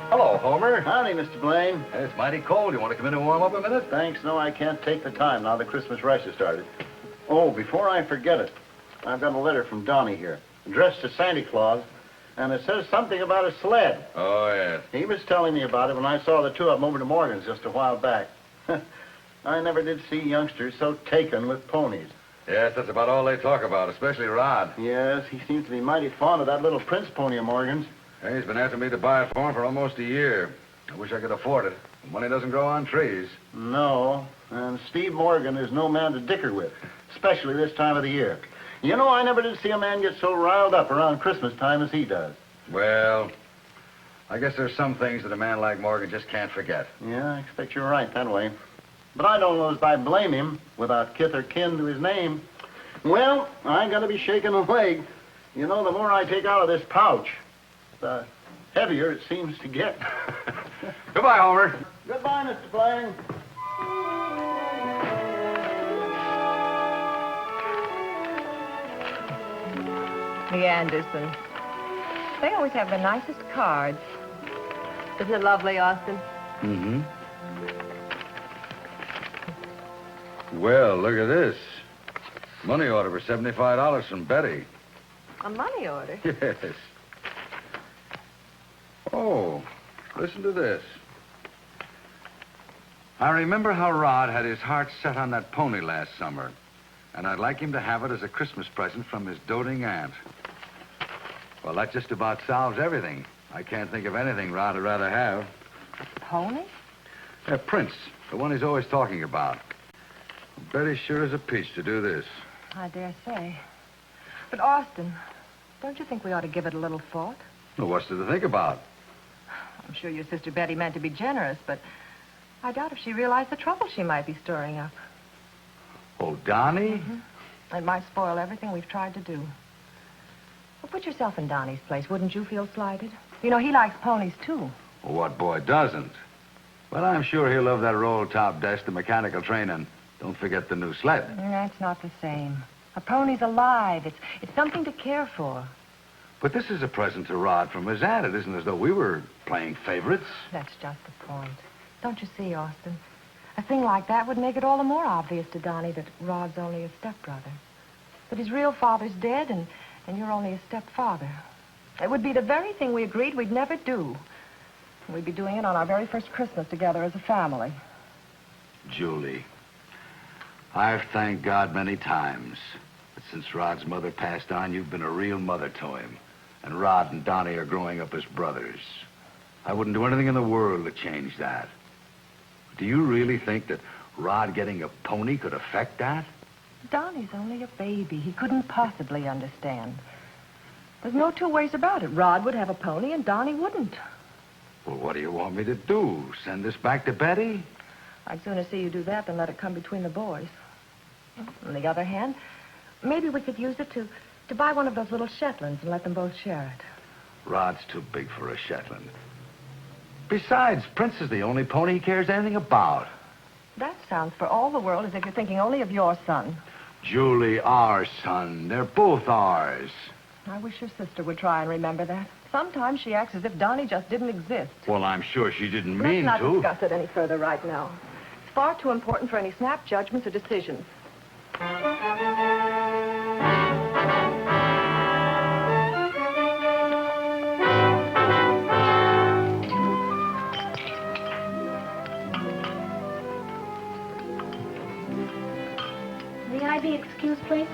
Hello, Homer. Howdy, Mr. Blaine. It's mighty cold. You want to come in and warm up a minute? Thanks. No, I can't take the time now the Christmas rush has started. Oh, before I forget it, I've got a letter from Donnie here, addressed to Santa Claus, and it says something about a sled. Oh, yes. He was telling me about it when I saw the two of them over to Morgan's just a while back. I never did see youngsters so taken with ponies. Yes, that's about all they talk about, especially Rod. Yes, he seems to be mighty fond of that little Prince pony of Morgan's. He's been asking me to buy it for him for almost a year. I wish I could afford it. Money doesn't grow on trees. No, and Steve Morgan is no man to dicker with, especially this time of the year. You know, I never did see a man get so riled up around Christmas time as he does. Well, I guess there's some things that a man like Morgan just can't forget. Yeah, I expect you're right that way. But I don't know as I blame him without kith or kin to his name. Well, I gotta be shaking a leg. You know, the more I take out of this pouch, the heavier it seems to get. Goodbye, Homer. Goodbye, Mr. Blaine. The Andersons. They always have the nicest cards. Isn't it lovely, Austin? Mm-hmm. Well, look at this. Money order for $75 from Betty. A money order? Yes. Oh, listen to this. I remember how Rod had his heart set on that pony last summer, and I'd like him to have it as a Christmas present from his doting aunt. Well, that just about solves everything. I can't think of anything Rod would rather have. Pony? Prince, the one he's always talking about. Betty sure is a peach to do this. I dare say. But, Austin, don't you think we ought to give it a little thought? Well, what's there to think about? I'm sure your sister Betty meant to be generous, but I doubt if she realized the trouble she might be stirring up. Oh, Donnie? It might spoil everything we've tried to do. Well, put yourself in Donnie's place. Wouldn't you feel slighted? You know, he likes ponies, too. Well, what boy doesn't? Well, I'm sure he'll love that roll-top desk, the mechanical train, and don't forget the new sled. That's not the same. A pony's alive. It's something to care for. But this is a present to Rod from his aunt. It isn't as though we were playing favorites. That's just the point. Don't you see, Austin? A thing like that would make it all the more obvious to Donnie that Rod's only a stepbrother. That his real father's dead and you're only a stepfather. It would be the very thing we agreed we'd never do. We'd be doing it on our very first Christmas together as a family. Julie, I've thanked God many times that since Rod's mother passed on, you've been a real mother to him. And Rod and Donnie are growing up as brothers. I wouldn't do anything in the world to change that. Do you really think that Rod getting a pony could affect that? Donnie's only a baby. He couldn't possibly understand. There's no two ways about it. Rod would have a pony and Donnie wouldn't. Well, what do you want me to do? Send this back to Betty? I'd sooner see you do that than let it come between the boys. On the other hand, maybe we could use it to buy one of those little Shetlands and let them both share it. Rod's too big for a Shetland. Besides, Prince is the only pony he cares anything about. That sounds for all the world as if you're thinking only of your son. Julie, our son. They're both ours. I wish your sister would try and remember that. Sometimes she acts as if Donnie just didn't exist. Well, I'm sure she didn't mean Let's to. not discuss it any further right now. It's far too important for any snap judgments or decisions. May I be excused, please?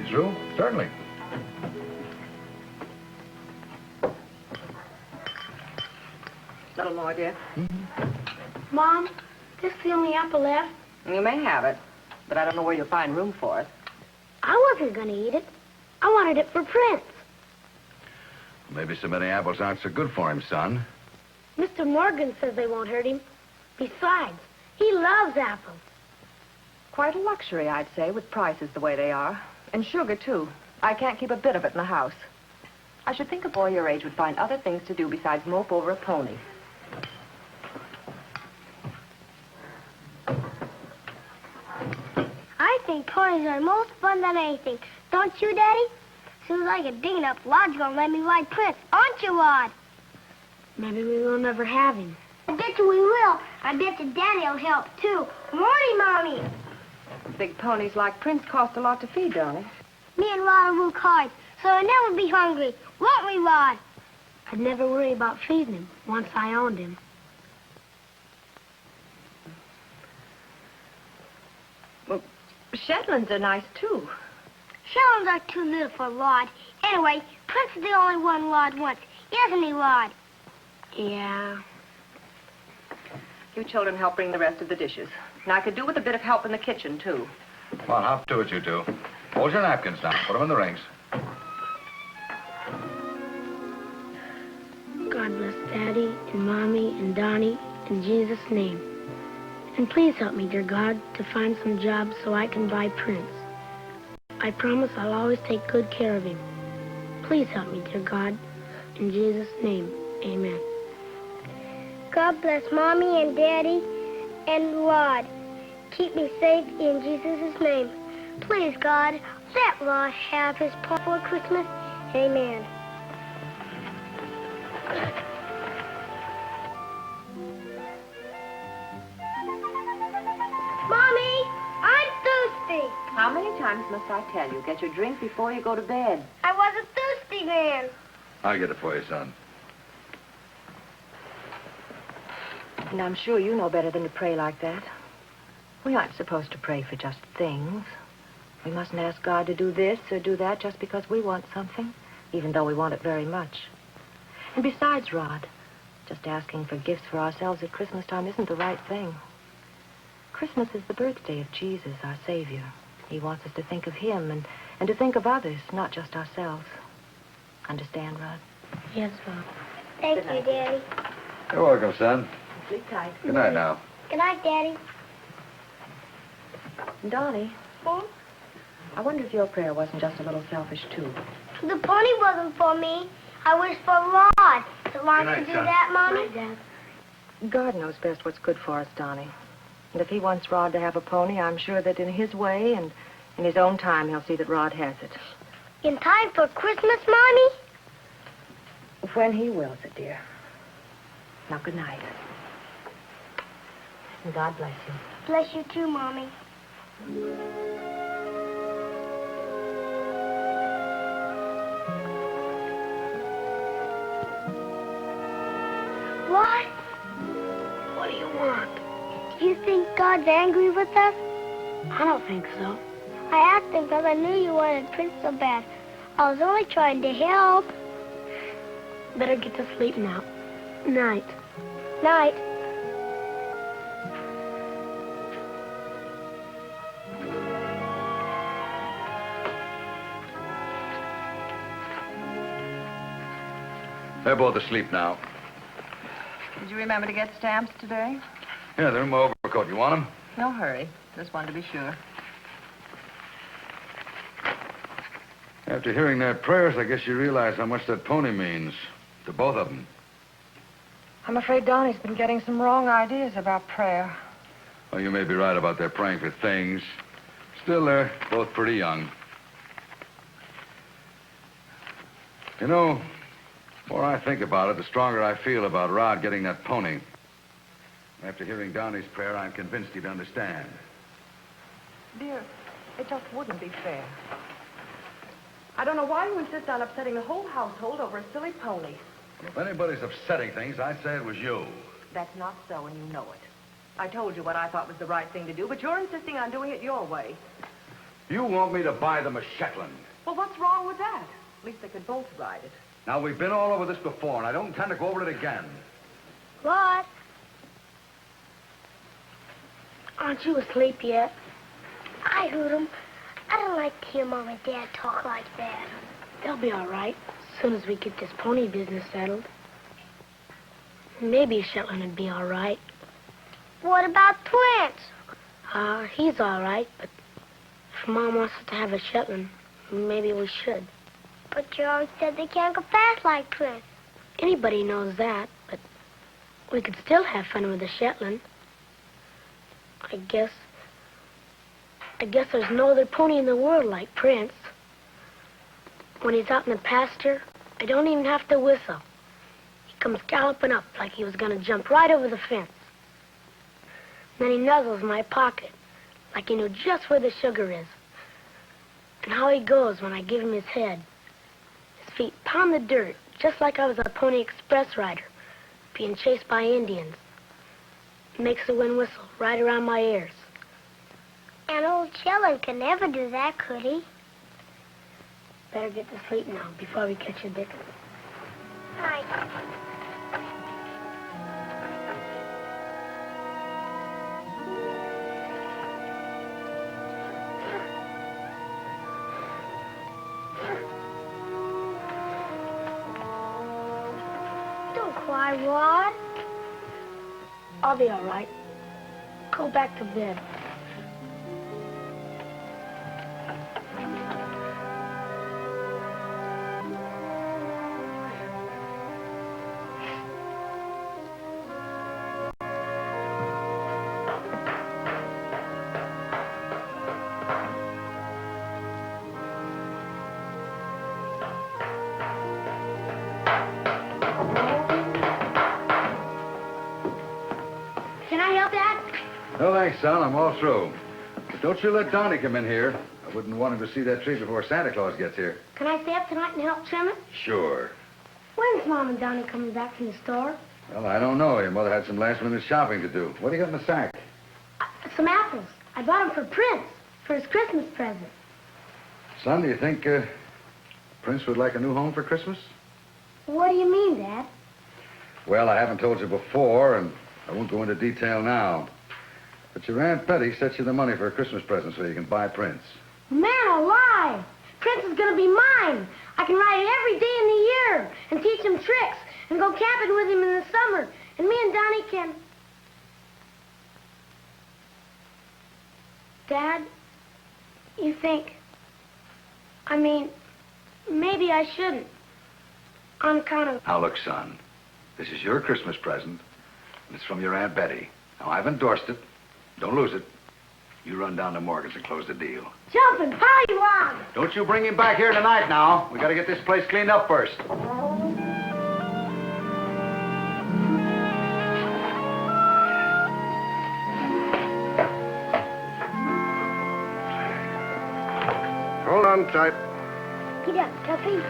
Is Rue? Certainly. A little more, dear. Mom, this is the only apple left. You may have it, but I don't know where you'll find room for it. I wasn't going to eat it. I wanted it for Prince. Maybe so many apples aren't so good for him, son. Mr. Morgan says they won't hurt him. Besides, he loves apples. Quite a luxury, I'd say, with prices the way they are. And sugar, too. I can't keep a bit of it in the house. I should think a boy your age would find other things to do besides mope over a pony. I think ponies are most fun than anything. Don't you, Daddy? As soon as I get big enough, Rod's gonna let me ride Prince. Aren't you, Rod? Maybe we will never have him. I bet you we will. I bet you Daddy'll help, too. Morning, Mommy. Big ponies like Prince cost a lot to feed, don't they? Me and Rod will work hard, so I'll never be hungry. Won't we, Rod? I'd never worry about feeding him once I owned him. Well, Shetlands are nice, too. Shetlands are too little for Rod. Anyway, Prince is the only one Rod wants. Isn't he, Rod? Yeah. You children help bring the rest of the dishes. And I could do with a bit of help in the kitchen, too. Come on, hop to it, you two. Hold your napkins now. Put them in the rings. God bless Daddy and Mommy and Donnie in Jesus' name. And please help me, dear God, to find some jobs so I can buy Prince. I promise I'll always take good care of him. Please help me, dear God. In Jesus' name, amen. God bless Mommy and Daddy and Rod. Keep me safe in Jesus' name. Please, God, let Rod have his paw for Christmas. Amen. Mommy, I'm thirsty. How many times must I tell you? Get your drink before you go to bed. I wasn't thirsty then. I'll get it for you, son. And I'm sure you know better than to pray like that. We aren't supposed to pray for just things. We mustn't ask God to do this or do that just because we want something, even though we want it very much. And besides, Rod, just asking for gifts for ourselves at Christmas time isn't the right thing. Christmas is the birthday of Jesus, our Savior. He wants us to think of him and to think of others, not just ourselves. Understand, Rod? Yes, Mom. Thank you, Daddy. You're welcome, son. Sleep tight. Good night now. Good night, Daddy. Donnie, I wonder if your prayer wasn't just a little selfish, too. The pony wasn't for me. I wished for Rod. So why don't you do that, Mommy? God knows best what's good for us, Donnie. And if he wants Rod to have a pony, I'm sure that in his way and in his own time, he'll see that Rod has it. In time for Christmas, Mommy? When he wills it, dear. Now, good night. And God bless you. Bless you too, Mommy. What? What do you want? Do you think God's angry with us? I don't think so. I asked him because I knew you wanted Prince so bad. I was only trying to help. Better get to sleep now. Night. Night. They're both asleep now. Did you remember to get stamps today? Yeah, they're in my overcoat. You want them? No hurry. Just wanted to be sure. After hearing their prayers, I guess you realize how much that pony means to both of them. I'm afraid Donnie's been getting some wrong ideas about prayer. Well, you may be right about their praying for things. Still, they're both pretty young. You know, the more I think about it, the stronger I feel about Rod getting that pony. After hearing Donnie's prayer, I'm convinced he'd understand. Dear, it just wouldn't be fair. I don't know why you insist on upsetting the whole household over a silly pony. If anybody's upsetting things, I'd say it was you. That's not so, and you know it. I told you what I thought was the right thing to do, but you're insisting on doing it your way. You want me to buy them a Shetland. Well, what's wrong with that? At least they could both ride it. Now, we've been all over this before, and I don't intend to go over it again. What? Aren't you asleep yet? I heard him. I don't like to hear Mom and Dad talk like that. They'll be all right as soon as we get this pony business settled. Maybe Shetland would be all right. What about Prince? He's all right, but if Mom wants us to have a Shetland, maybe we should. But you always said they can't go fast like Prince. Anybody knows that, but we could still have fun with a Shetland. I guess there's no other pony in the world like Prince. When he's out in the pasture, I don't even have to whistle. He comes galloping up like he was going to jump right over the fence. Then he nuzzles my pocket like he knew just where the sugar is. And how he goes when I give him his head. His feet pound the dirt just like I was a Pony Express rider being chased by Indians. He makes the wind whistle right around my ears. And old Shetland could never do that, could he? Better get to sleep now before we catch a dick. Night. Don't cry, Rod. I'll be all right. Go back to bed. Can I help, Dad? No, thanks, son. I'm all through. But don't you let Donnie come in here. I wouldn't want him to see that tree before Santa Claus gets here. Can I stay up tonight and help trim it? Sure. When's Mom and Donnie coming back from the store? Well, I don't know. Your mother had some last-minute shopping to do. What do you got in the sack? Some apples. I bought them for Prince, for his Christmas present. Son, do you think Prince would like a new home for Christmas? What do you mean, Dad? Well, I haven't told you before, and I won't go into detail now. But your Aunt Betty set you the money for a Christmas present so you can buy Prince. Man alive! Prince is gonna be mine. I can ride it every day in the year and teach him tricks and go camping with him in the summer. And me and Donnie can... Dad, you think... I mean, maybe I shouldn't. On account of... Now, look, son. This is your Christmas present, and it's from your Aunt Betty. Now, I've endorsed it. Don't lose it. You run down to Morgan's and close the deal. Jumping pollywog! Don't you bring him back here tonight now. We gotta get this place cleaned up first. on tight. Get up, Tuffy.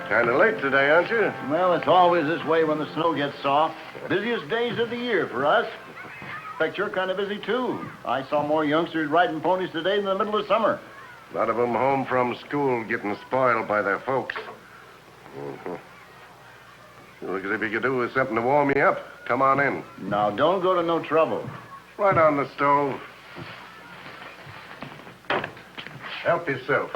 Kind of late today, aren't you? Well, it's always this way when the snow gets soft. Busiest days of the year for us. In fact, you're kind of busy, too. I saw more youngsters riding ponies today than the middle of summer. A lot of them home from school getting spoiled by their folks. Looks as if you could do with something to warm you up. Come on in. Now, don't go to no trouble. Right on the stove. Help yourself.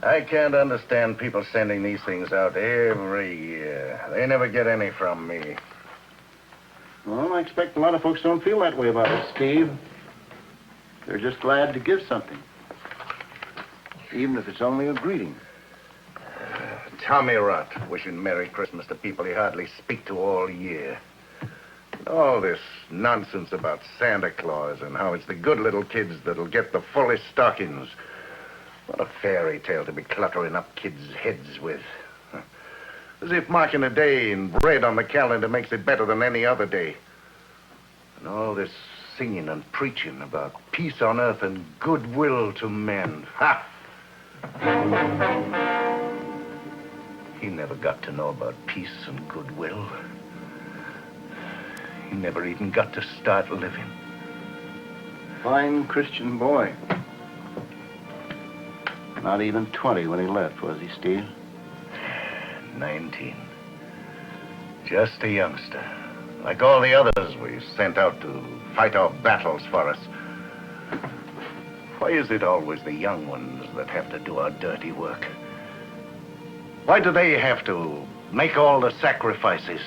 I can't understand people sending these things out every year. They never get any from me. Well, I expect a lot of folks don't feel that way about it, Steve. They're just glad to give something. Even if it's only a greeting. Tommy Rot, wishing Merry Christmas to people he hardly speak to all year. All this nonsense about Santa Claus and how it's the good little kids that'll get the fullest stockings. What a fairy tale to be cluttering up kids' heads with. As if marking a day in bread on the calendar makes it better than any other day. And all this singing and preaching about peace on earth and goodwill to men. Ha! He never got to know about peace and goodwill. He never even got to start living. Fine Christian boy. Not even 20 when he left, was he, Steve? 19. Just a youngster. Like all the others we sent out to fight our battles for us. Why is it always the young ones that have to do our dirty work? Why do they have to make all the sacrifices?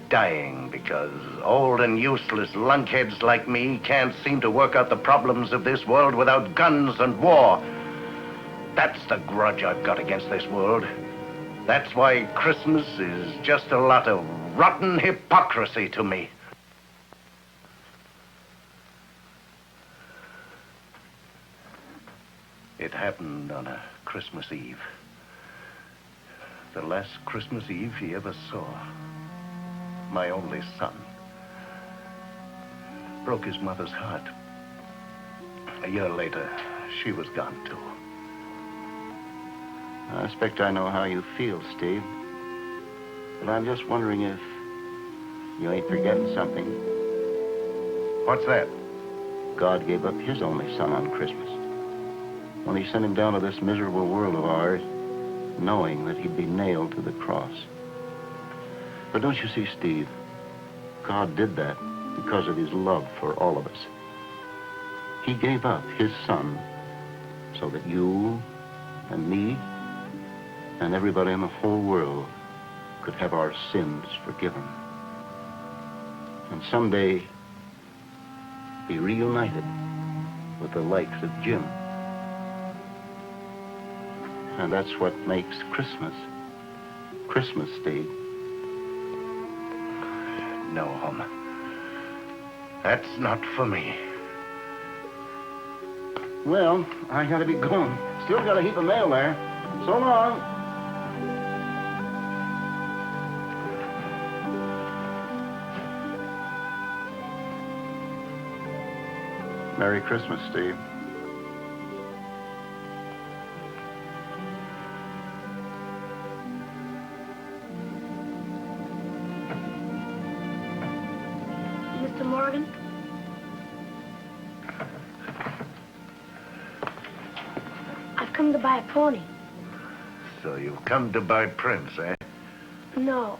Dying because old and useless lunkheads like me can't seem to work out the problems of this world without guns and war. That's the grudge I've got against this world. That's why Christmas is just a lot of rotten hypocrisy to me. It happened on a Christmas Eve. The last Christmas Eve he ever saw. My only son. Broke his mother's heart. A year later, she was gone too. I expect I know how you feel, Steve. But I'm just wondering if you ain't forgetting something. What's that? God gave up his only son on Christmas. When he sent him down to this miserable world of ours, knowing that he'd be nailed to the cross. But don't you see, Steve, God did that because of his love for all of us. He gave up his son so that you and me and everybody in the whole world could have our sins forgiven. And someday be reunited with the likes of Jim. And that's what makes Christmas, Steve. No, Homer. That's not for me. Well, I gotta be going. Still got a heap of mail there. So long. Merry Christmas, Steve. Mr. Morgan? I've come to buy a pony. So you've come to buy Prince, eh? No,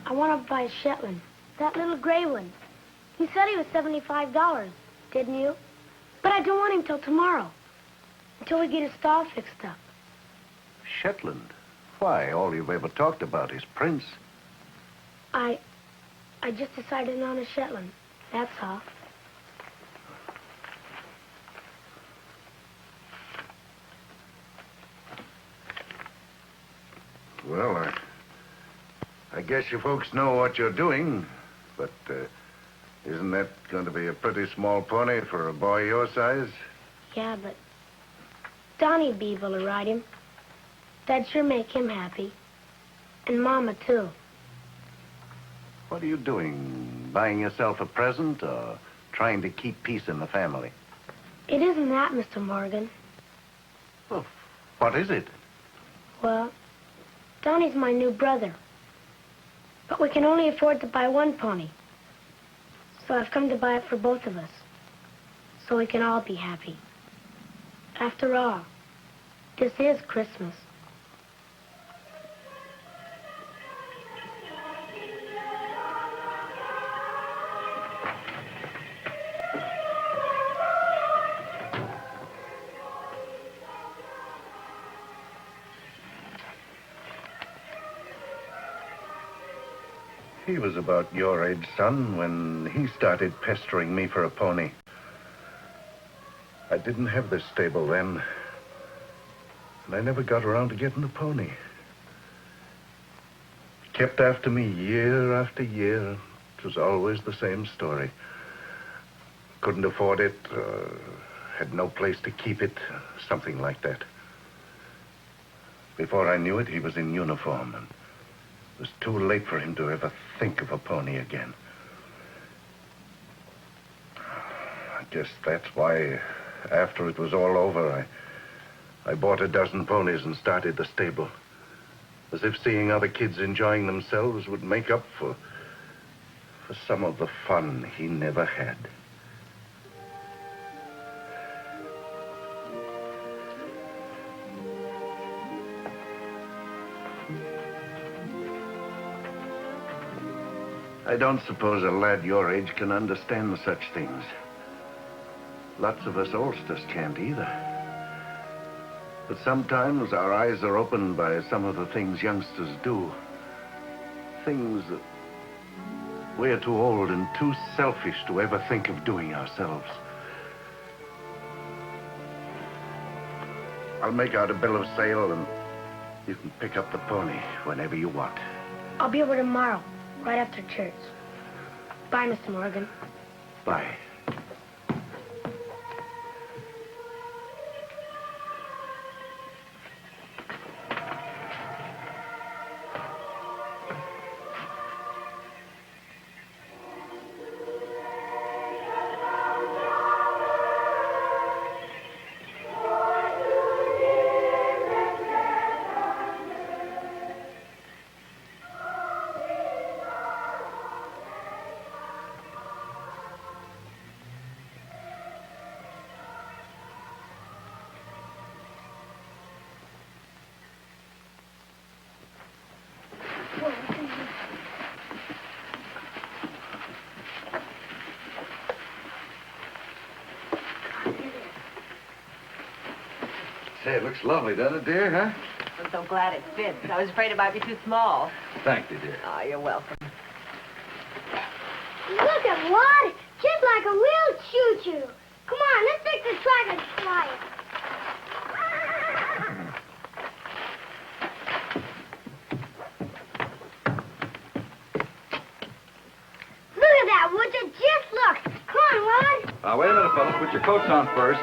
I want to buy a Shetland. That little gray one. You said he was $75, didn't you? But I don't want him till tomorrow. Until we get his stall fixed up. Shetland? Why, all you've ever talked about is Prince. I just decided on a Shetland. That's all. Well, I guess you folks know what you're doing, but isn't that going to be a pretty small pony for a boy your size? Yeah, but Donnie Beeve will ride him. That'd sure make him happy. And Mama, too. What are you doing? Buying yourself a present or trying to keep peace in the family? It isn't that, Mr. Morgan. Well, what is it? Well, Donnie's my new brother. But we can only afford to buy one pony. So I've come to buy it for both of us. So we can all be happy. After all, this is Christmas. He was about your age, son, when he started pestering me for a pony. I didn't have this stable then, and I never got around to getting the pony. He kept after me year after year. It was always the same story. Couldn't afford it, had no place to keep it, something like that. Before I knew it, he was in uniform, and it was too late for him to ever think of a pony again. I guess that's why, after it was all over, I bought a dozen ponies and started the stable. As if seeing other kids enjoying themselves would make up for some of the fun he never had. I don't suppose a lad your age can understand such things. Lots of us oldsters can't either. But sometimes our eyes are opened by some of the things youngsters do. Things that we're too old and too selfish to ever think of doing ourselves. I'll make out a bill of sale and you can pick up the pony whenever you want. I'll be over tomorrow, right after church. Bye, Mr. Morgan. Bye. Say, it looks lovely, doesn't it, dear, huh? I'm so glad it fits. I was afraid it might be too small. Thank you, dear. Oh, you're welcome. Look at what? Just like a real choo-choo. Come on, let's take the track and fly it. Look at that, would you? Just look. Come on, Rod. Now, wait a minute, fellas. Put your coats on first.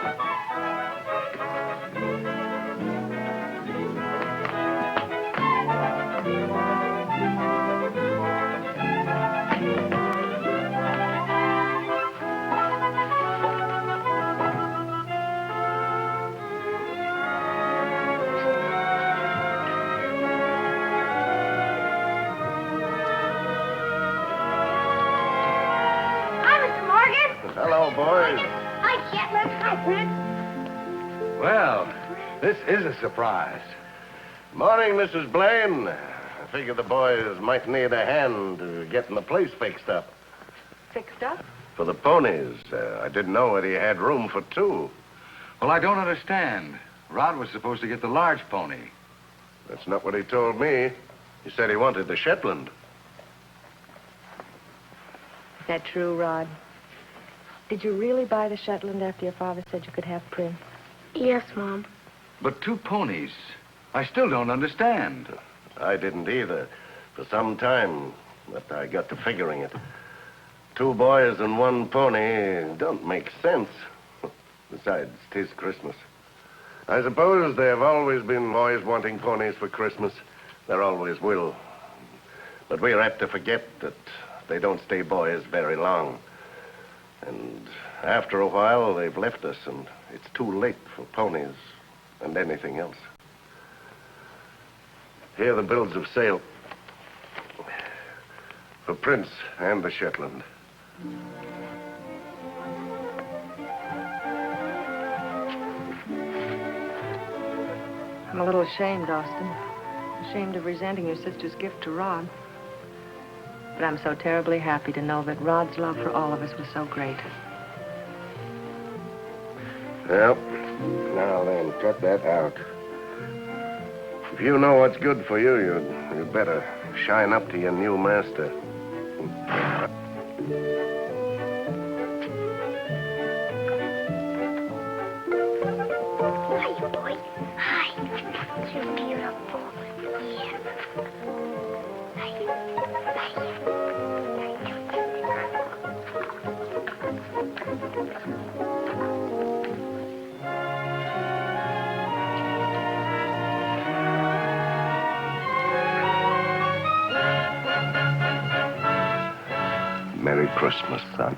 Hello, boys. Hi, Shetland. Hi, Prince. Well, this is a surprise. Morning, Mrs. Blaine. I figure the boys might need a hand getting the place fixed up. Fixed up? For the ponies. I didn't know that he had room for two. Well, I don't understand. Rod was supposed to get the large pony. That's not what he told me. He said he wanted the Shetland. Is that true, Rod? Did you really buy the Shetland after your father said you could have Prince? Yes, Mom. But two ponies. I still don't understand. I didn't either. For some time, but I got to figuring it. Two boys and one pony don't make sense. Besides, 'tis Christmas. I suppose there have always been boys wanting ponies for Christmas. There always will. But we're apt to forget that they don't stay boys very long. And after a while, they've left us, and it's too late for ponies and anything else. Here are the bills of sale for Prince and the Shetland. I'm a little ashamed, Austin. Ashamed of resenting your sister's gift to Rod. But I'm so terribly happy to know that Rod's love for all of us was so great. Well, now then, cut that out. If you know what's good for you, you'd better shine up to your new master. Hi, boy. Hi. You're beautiful. Yeah. Merry Christmas, son.